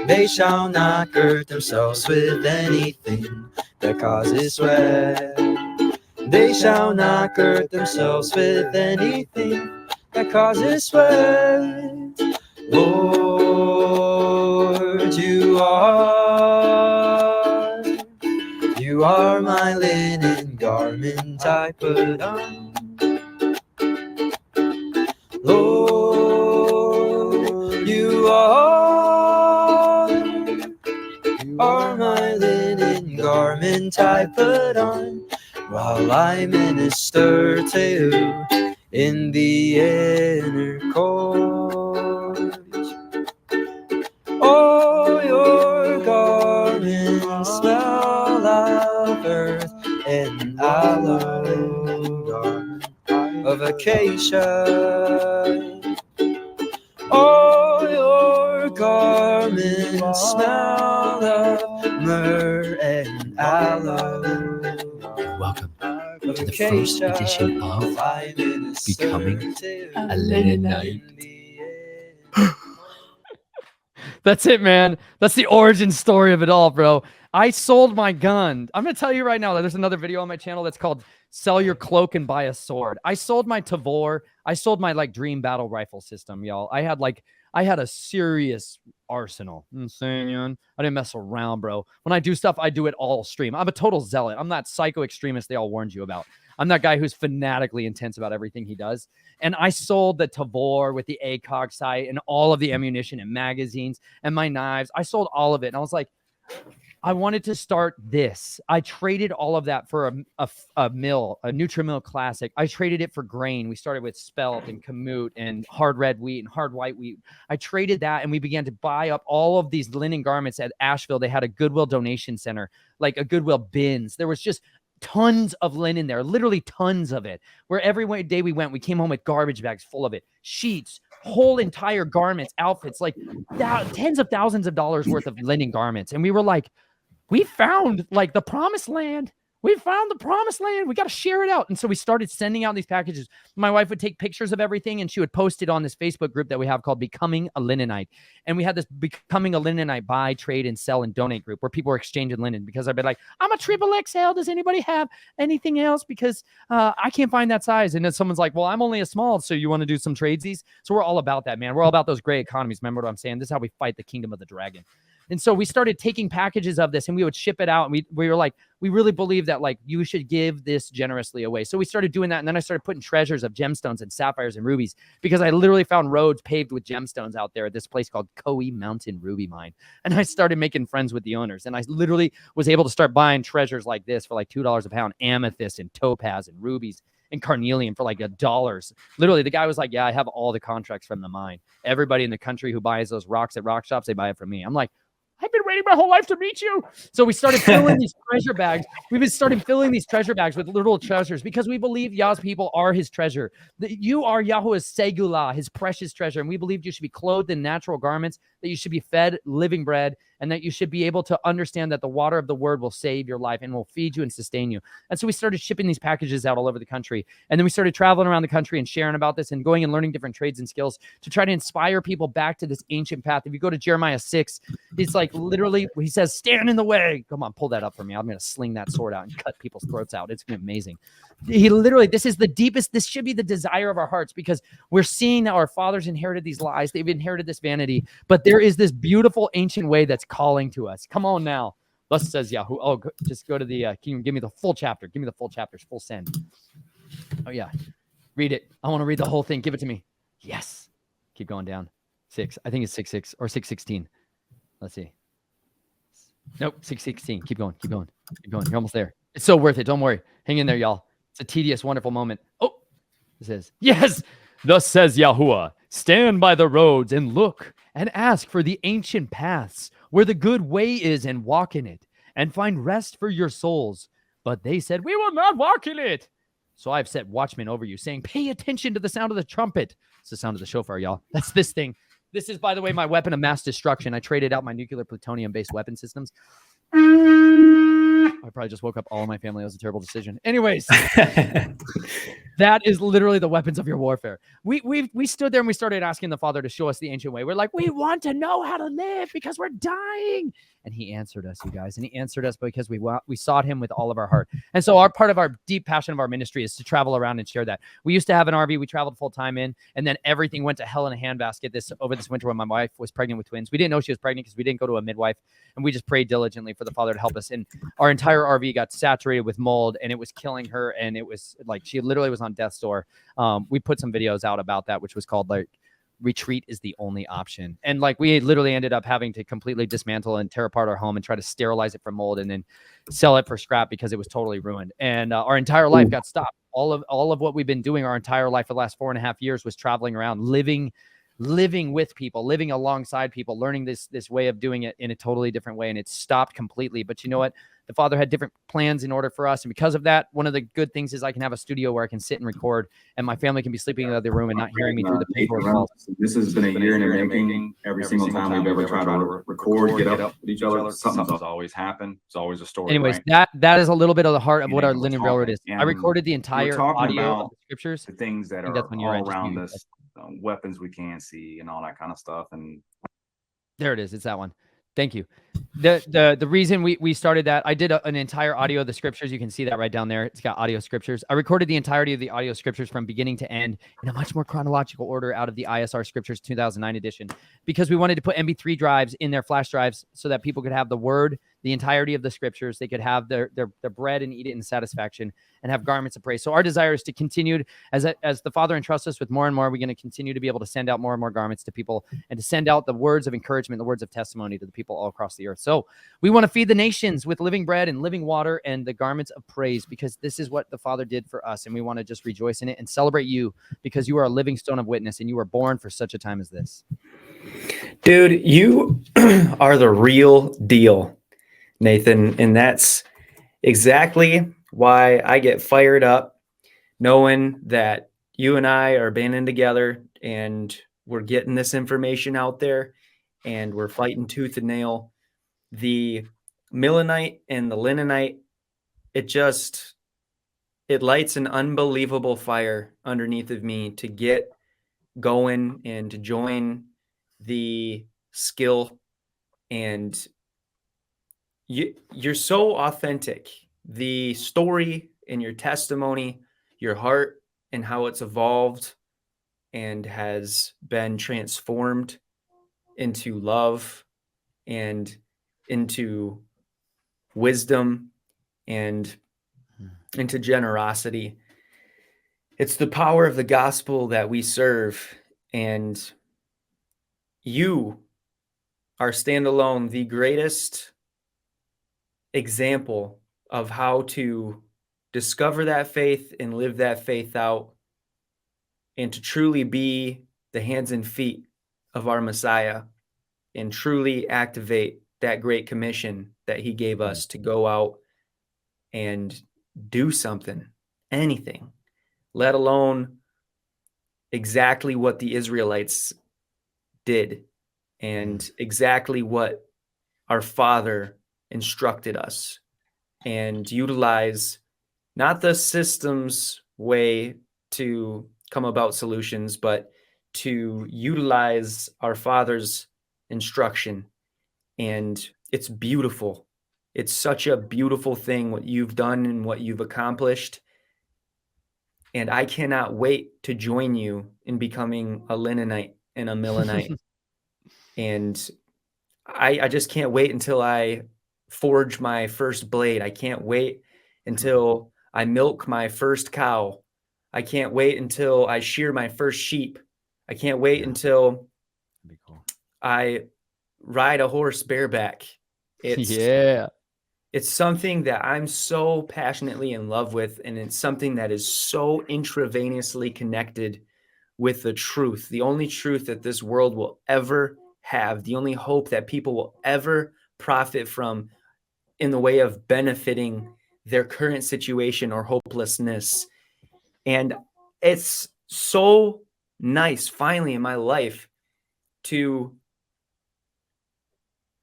They shall not gird themselves with anything that causes sweat. They shall not gird themselves with anything that causes sweat. Lord, you are my linen garment I put on. Lord, you are my linen garment I put on, while I minister to in the inner court. Oh, your garments smell of earth and aloe, of acacia. Oh, your garments smell of myrrh and aloe. Welcome to the first edition of Becoming a Linen. That's it, man. That's the origin story of it all, bro. I sold my gun. I'm going to tell you right now that there's another video on my channel that's called Sell Your Cloak and Buy a Sword. I sold my Tavor. I sold my dream battle rifle system, y'all. I had a serious arsenal. Insane, man. I didn't mess around, bro. When I do stuff, I do it all stream. I'm a total zealot. I'm that psycho extremist they all warned you about. I'm that guy who's fanatically intense about everything he does. And I sold the Tavor with the ACOG sight and all of the ammunition and magazines and my knives. I sold all of it. And I was like, I wanted to start this. I traded all of that for a mill, a Nutri-Mill Classic. I traded it for grain. We started with spelt and kamut and hard red wheat and hard white wheat. I traded that, and we began to buy up all of these linen garments at Asheville. They had a Goodwill donation center, like a Goodwill bins. There was just tons of linen there, literally tons of it, where every day we went, we came home with garbage bags full of it, sheets, whole entire garments, outfits, like tens of thousands of dollars worth of linen garments. And we were like, we found the promised land. We found the promised land. We got to share it out. And so we started sending out these packages. My wife would take pictures of everything, and she would post it on this Facebook group that we have called Becoming a Linenite. And we had this Becoming a Linenite buy, trade, and sell and donate group where people were exchanging linen, because I'd be like, I'm a XXL. Does anybody have anything else? Because I can't find that size. And then someone's like, well, I'm only a small. So you want to do some tradesies? So we're all about that, man. We're all about those gray economies. Remember what I'm saying? This is how we fight the kingdom of the dragon. And so we started taking packages of this, and we would ship it out. And we were like, we really believe that you should give this generously away. So we started doing that. And then I started putting treasures of gemstones and sapphires and rubies, because I literally found roads paved with gemstones out there at this place called Coe Mountain Ruby Mine. And I started making friends with the owners. And I literally was able to start buying treasures like this for $2 a pound, amethyst and topaz and rubies and carnelian for $1. Literally, the guy was like, yeah, I have all the contracts from the mine. Everybody in the country who buys those rocks at rock shops, they buy it from me. I'm like, I've been waiting my whole life to meet you. So we started filling these treasure bags. We've started filling these treasure bags with little treasures, because we believe Yah's people are his treasure. That you are Yahuwah's segula, his precious treasure. And we believed you should be clothed in natural garments, that you should be fed living bread, and that you should be able to understand that the water of the word will save your life and will feed you and sustain you. And so we started shipping these packages out all over the country. And then we started traveling around the country and sharing about this and going and learning different trades and skills to try to inspire people back to this ancient path. If you go to Jeremiah 6, it's literally, he says, stand in the way. Come on, pull that up for me. I'm going to sling that sword out and cut people's throats out. It's going to be amazing. He literally, this is the deepest, this should be the desire of our hearts, because we're seeing that our fathers inherited these lies. They've inherited this vanity, but there is this beautiful ancient way that's calling to us. Come on now. Thus says Yahoo. Oh, just go to the, can you give me the full chapter? Give me the full chapters, full send. Oh yeah. Read it. I want to read the whole thing. Give it to me. Yes. Keep going down. 6. I think it's 6:6 or 6:16. Let's see. Nope. 6:16. Keep going. Keep going. Keep going. You're almost there. It's so worth it. Don't worry. Hang in there, y'all. It's a tedious, wonderful moment. Oh, it says, yes. Thus says Yahuwah, stand by the roads and look and ask for the ancient paths where the good way is, and walk in it and find rest for your souls. But they said, we will not walk in it. So I've set watchmen over you, saying, pay attention to the sound of the trumpet. It's the sound of the shofar, y'all. That's this thing. This is, by the way, my weapon of mass destruction. I traded out my nuclear plutonium-based weapon systems. I probably just woke up all of my family. That was a terrible decision. Anyways, that is literally the weapons of your warfare. We stood there and we started asking the Father to show us the ancient way. We're like, we want to know how to live because we're dying. And he answered us, you guys. And he answered us because we sought him with all of our heart. And so our part of our deep passion of our ministry is to travel around and share that. We used to have an RV we traveled full time in, and then everything went to hell in a handbasket over this winter when my wife was pregnant with twins. We didn't know she was pregnant because we didn't go to a midwife, and we just prayed diligently for the Father to help us. And our entire RV got saturated with mold, and it was killing her. And it was like, she literally was on death's door. We put some videos out about that, which was called like, retreat is the only option. And like, we literally ended up having to completely dismantle and tear apart our home and try to sterilize it from mold and then sell it for scrap because it was totally ruined. And our entire life got stopped. All of what we've been doing our entire life for the last 4.5 years was traveling around, living with people, living alongside people, learning this way of doing it in a totally different way. And it stopped completely. But you know what? The Father had different plans in order for us. And because of that, one of the good things is I can have a studio where I can sit and record, and my family can be sleeping in the other room and not hearing me through the paper walls. This has been a year in the making. Every single time we've ever tried to record, get up with each other, something's always happened. It's always a story. Anyways, right? that is a little bit of the heart of what our Linear Railroad is. I recorded the entire talking audio about of the scriptures. The things that are all around us, weapons we can't see, and all that kind of stuff. And there it is. It's that one. Thank you. The reason we started that, I did an entire audio of the scriptures. You can see that right down there. It's got audio scriptures. I recorded the entirety of the audio scriptures from beginning to end in a much more chronological order out of the ISR Scriptures 2009 edition, because we wanted to put MP3 drives in their flash drives so that people could have the word, the entirety of the scriptures. They could have their bread and eat it in satisfaction and have garments of praise. So our desire is to continue, as the Father entrusts us with more and more, we're going to continue to be able to send out more and more garments to people and to send out the words of encouragement, the words of testimony to the people all across the earth. So we want to feed the nations with living bread and living water and the garments of praise, because this is what the Father did for us. And we want to just rejoice in it and celebrate you, because you are a living stone of witness and you were born for such a time as this. Dude, you are the real deal, Nathan. And that's exactly why I get fired up knowing that you and I are banding together and we're getting this information out there and we're fighting tooth and nail. The Millenite and the Linenite, it lights an unbelievable fire underneath of me to get going and to join the skill. And you're so authentic. The story and your testimony, your heart, and how it's evolved and has been transformed into love and into wisdom and into generosity. It's the power of the gospel that we serve. And you are standalone the greatest example of how to discover that faith and live that faith out, and to truly be the hands and feet of our Messiah and truly activate that great commission that he gave us to go out and do something, anything, let alone exactly what the Israelites did and exactly what our Father instructed us, and utilize not the systems way to come about solutions, but to utilize our Father's instruction. And it's beautiful. It's such a beautiful thing what you've done and what you've accomplished. And I cannot wait to join you in becoming a Linenite and a Millenite. And I just can't wait until I forge my first blade. I can't wait until I milk my first cow. I can't wait until I shear my first sheep. I can't wait until I ride a horse bareback. It's something that I'm so passionately in love with, and it's something that is so intravenously connected with the truth, the only truth that this world will ever have, the only hope that people will ever profit from in the way of benefiting their current situation or hopelessness. And it's so nice finally in my life to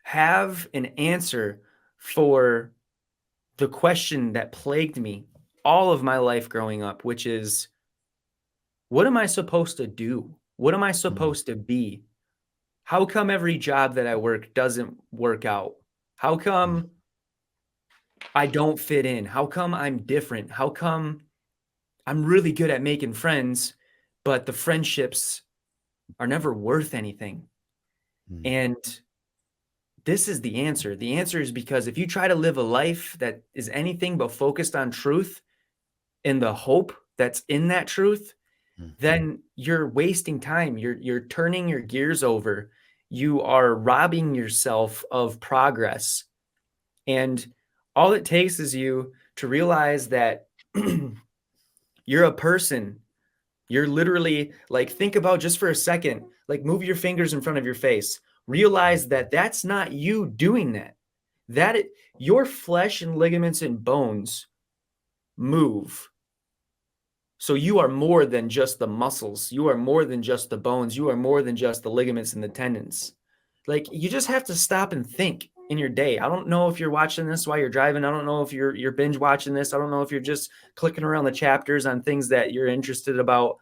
have an answer for the question that plagued me all of my life growing up, which is, what am I supposed to do? What am I supposed to be? How come every job that I work doesn't work out? How come I don't fit in? How come I'm different? How come I'm really good at making friends, but the friendships are never worth anything? And this is the answer. The answer is because if you try to live a life that is anything but focused on truth and the hope that's in that truth, then you're wasting time. You're turning your gears over. You are robbing yourself of progress. And all it takes is you to realize that you're a person. You're literally like, think about just for a second, like move your fingers in front of your face. Realize that that's not you doing that. Your flesh and ligaments and bones move. So you are more than just the muscles. You are more than just the bones. You are more than just the ligaments and the tendons. Like, you just have to stop and think in your day. I don't know if you're watching this while you're driving. I don't know if you're binge watching this. I don't know if you're just clicking around the chapters on things that you're interested about.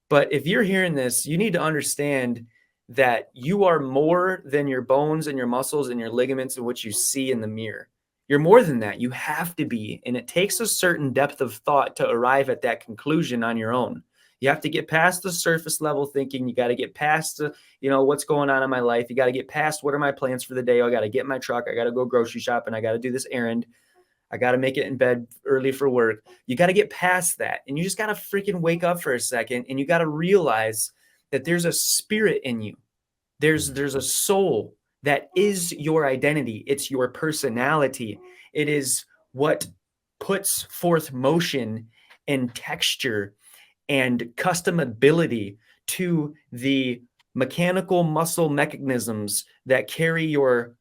But if you're hearing this, you need to understand that you are more than your bones and your muscles and your ligaments and what you see in the mirror. You're more than that. You have to be. And it takes a certain depth of thought to arrive at that conclusion on your own. You have to get past the surface level thinking. You got to get past the, what's going on in my life. You got to get past what are my plans for the day. I got to get in my truck. I got to go grocery shopping. I got to do this errand. I got to make it in bed early for work. You got to get past that. And you just got to freaking wake up for a second. And you got to realize that there's a spirit in you. There's a soul that is your identity. It's your personality. It is what puts forth motion and texture and customability to the mechanical muscle mechanisms that carry your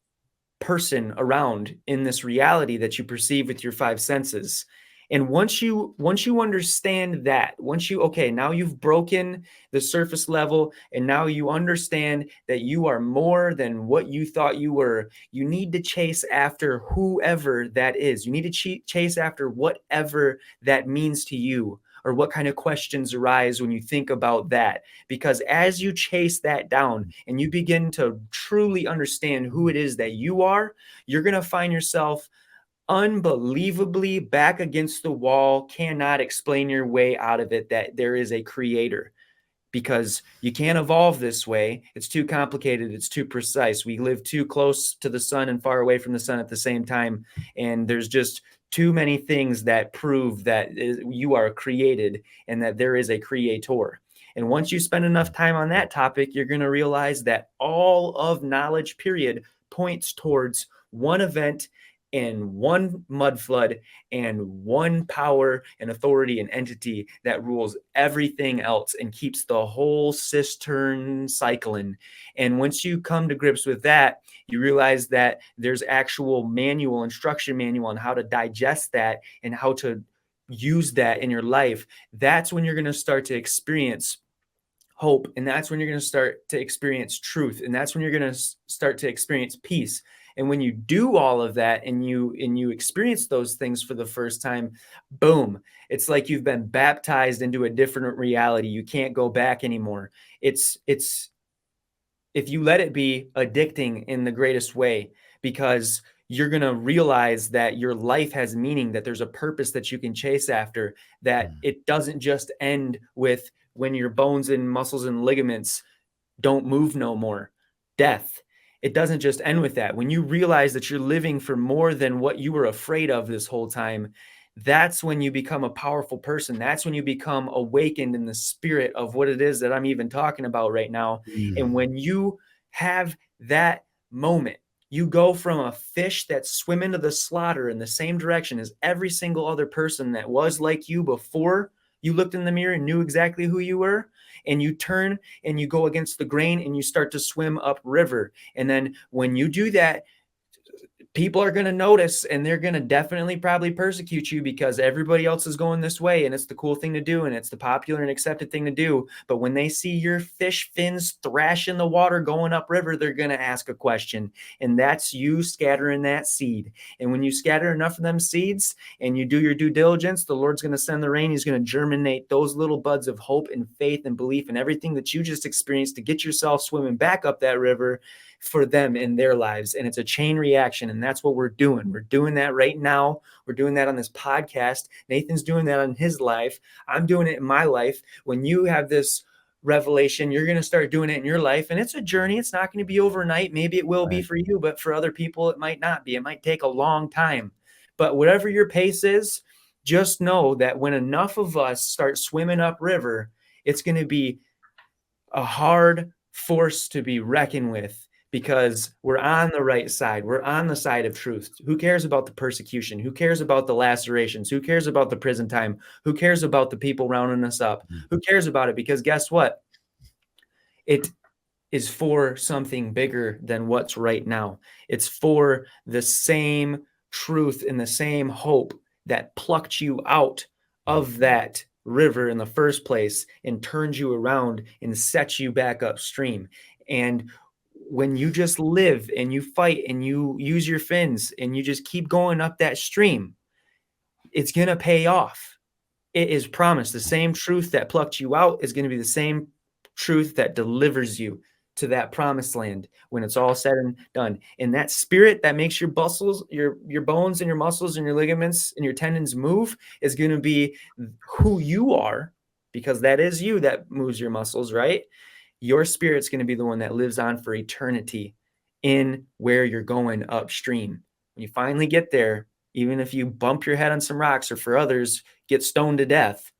person around in this reality that you perceive with your five senses. And once you understand that, now you've broken the surface level and now you understand that you are more than what you thought you were, you need to chase after whoever that is. You need to chase after whatever that means to you, or what kind of questions arise when you think about that. Because as you chase that down and you begin to truly understand who it is that you are, you're going to find yourself unbelievably back against the wall, cannot explain your way out of it, that there is a creator. Because you can't evolve this way. It's too complicated. It's too precise. We live too close to the sun and far away from the sun at the same time. And there's just too many things that prove that you are created and that there is a creator. And once you spend enough time on that topic, you're going to realize that all of knowledge, period, points towards one event and one mud flood and one power and authority and entity that rules everything else and keeps the whole cistern cycling. And once you come to grips with that, you realize that there's actual instruction manual on how to digest that and how to use that in your life. That's when you're going to start to experience hope. And that's when you're going to start to experience truth. And that's when you're going to start to experience peace. And when you do all of that and you experience those things for the first time, boom, it's like you've been baptized into a different reality. You can't go back anymore. It's if you let it be, addicting in the greatest way, because you're going to realize that your life has meaning, that there's a purpose that you can chase after, that it doesn't just end with when your bones and muscles and ligaments don't move no more, death. It doesn't just end with that. When you realize that you're living for more than what you were afraid of this whole time, that's when you become a powerful person. That's when you become awakened in the spirit of what it is that I'm even talking about right now. And when you have that moment, you go from a fish that's swimming to the slaughter in the same direction as every single other person that was like you before you looked in the mirror and knew exactly who you were, and you turn and you go against the grain and you start to swim upriver. And then when you do that, people are going to notice, and they're going to definitely probably persecute you because everybody else is going this way, and it's the cool thing to do, and it's the popular and accepted thing to do. But when they see your fish fins thrash in the water going upriver, they're going to ask a question, and that's you scattering that seed. And when you scatter enough of them seeds and you do your due diligence, the Lord's going to send the rain. He's going to germinate those little buds of hope and faith and belief and everything that you just experienced to get yourself swimming back up that river for them in their lives. And it's a chain reaction. And that's what we're doing. We're doing that right now. We're doing that on this podcast. Nathan's doing that on his life. I'm doing it in my life. When you have this revelation, you're going to start doing it in your life. And it's a journey. It's not going to be overnight. Maybe it will be for you, but for other people, it might not be. It might take a long time. But whatever your pace is, just know that when enough of us start swimming upriver, it's going to be a hard force to be reckoned with. Because we're on the right side. We're on the side of truth. Who cares about the persecution? Who cares about the lacerations? Who cares about the prison time? Who cares about the people rounding us up? Who cares about it? Because guess what? It is for something bigger than what's right now. It's for the same truth and the same hope that plucked you out of that river in the first place and turned you around and set you back upstream. And when you just live and you fight and you use your fins and you just keep going up that stream, it's going to pay off. It is promised. The same truth that plucked you out is going to be the same truth that delivers you to that promised land when it's all said and done. And that spirit that makes your muscles, your bones and your muscles and your ligaments and your tendons move is going to be who you are, because that is you that moves your muscles, right? Your spirit's going to be the one that lives on for eternity in where you're going upstream. When you finally get there, even if you bump your head on some rocks or for others get stoned to death,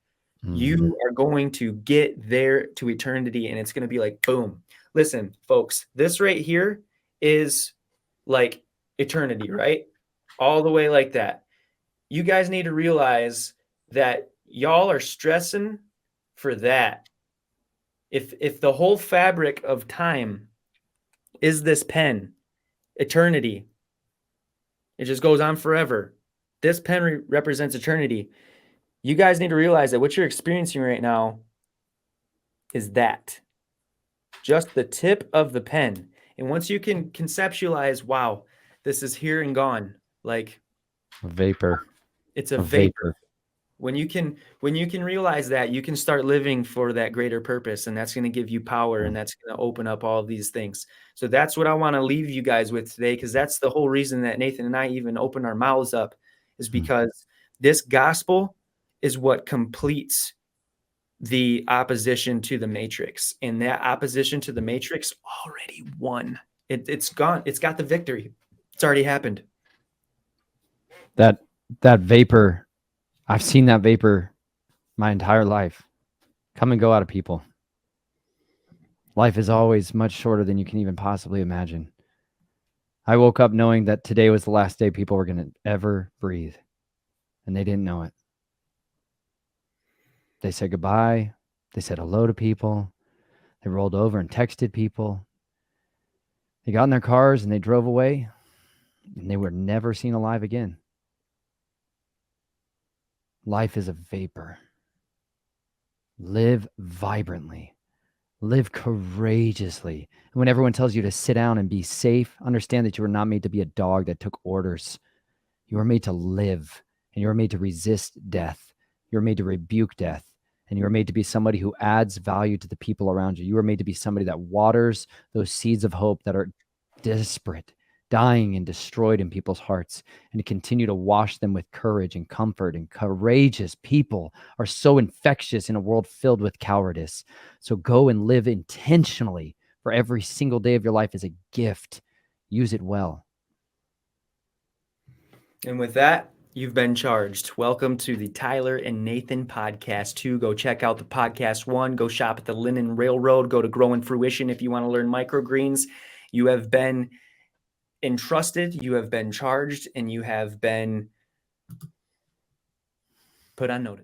you are going to get there to eternity, and it's going to be like, boom. Listen, folks, this right here is like eternity, right? All the way like that. You guys need to realize that y'all are stressing for that. If the whole fabric of time is this pen, eternity, it just goes on forever. This pen represents eternity. You guys need to realize that what you're experiencing right now is that. Just the tip of the pen. And once you can conceptualize, wow, this is here and gone. Like a vapor. It's a vapor. When you can realize that, you can start living for that greater purpose, and that's going to give you power, and that's going to open up all of these things. So that's what I want to leave you guys with today, because that's the whole reason that Nathan and I even opened our mouths up, is because this gospel is what completes the opposition to the matrix, and that opposition to the matrix already won. It's gone. It's got the victory. It's already happened. That vapor. I've seen that vapor my entire life come and go out of people. Life is always much shorter than you can even possibly imagine. I woke up knowing that today was the last day people were going to ever breathe, and they didn't know it. They said goodbye. They said hello to people. They rolled over and texted people. They got in their cars and they drove away, and they were never seen alive again. Life is a vapor. Live vibrantly. Live courageously. And when everyone tells you to sit down and be safe, understand that you were not made to be a dog that took orders. You were made to live, and you were made to resist death. You were made to rebuke death, and you were made to be somebody who adds value to the people around you. You were made to be somebody that waters those seeds of hope that are desperate, dying and destroyed in people's hearts, and to continue to wash them with courage and comfort. And courageous people are so infectious in a world filled with cowardice. So go and live intentionally, for every single day of your life is a gift. Use it well. And with that, you've been charged. Welcome to the Tyler and Nathan podcast 2. Go check out the podcast 1. Go shop at the Linen Railroad. Go to Grow in Fruition if you want to learn microgreens. You have been entrusted, you have been charged, and you have been put on notice.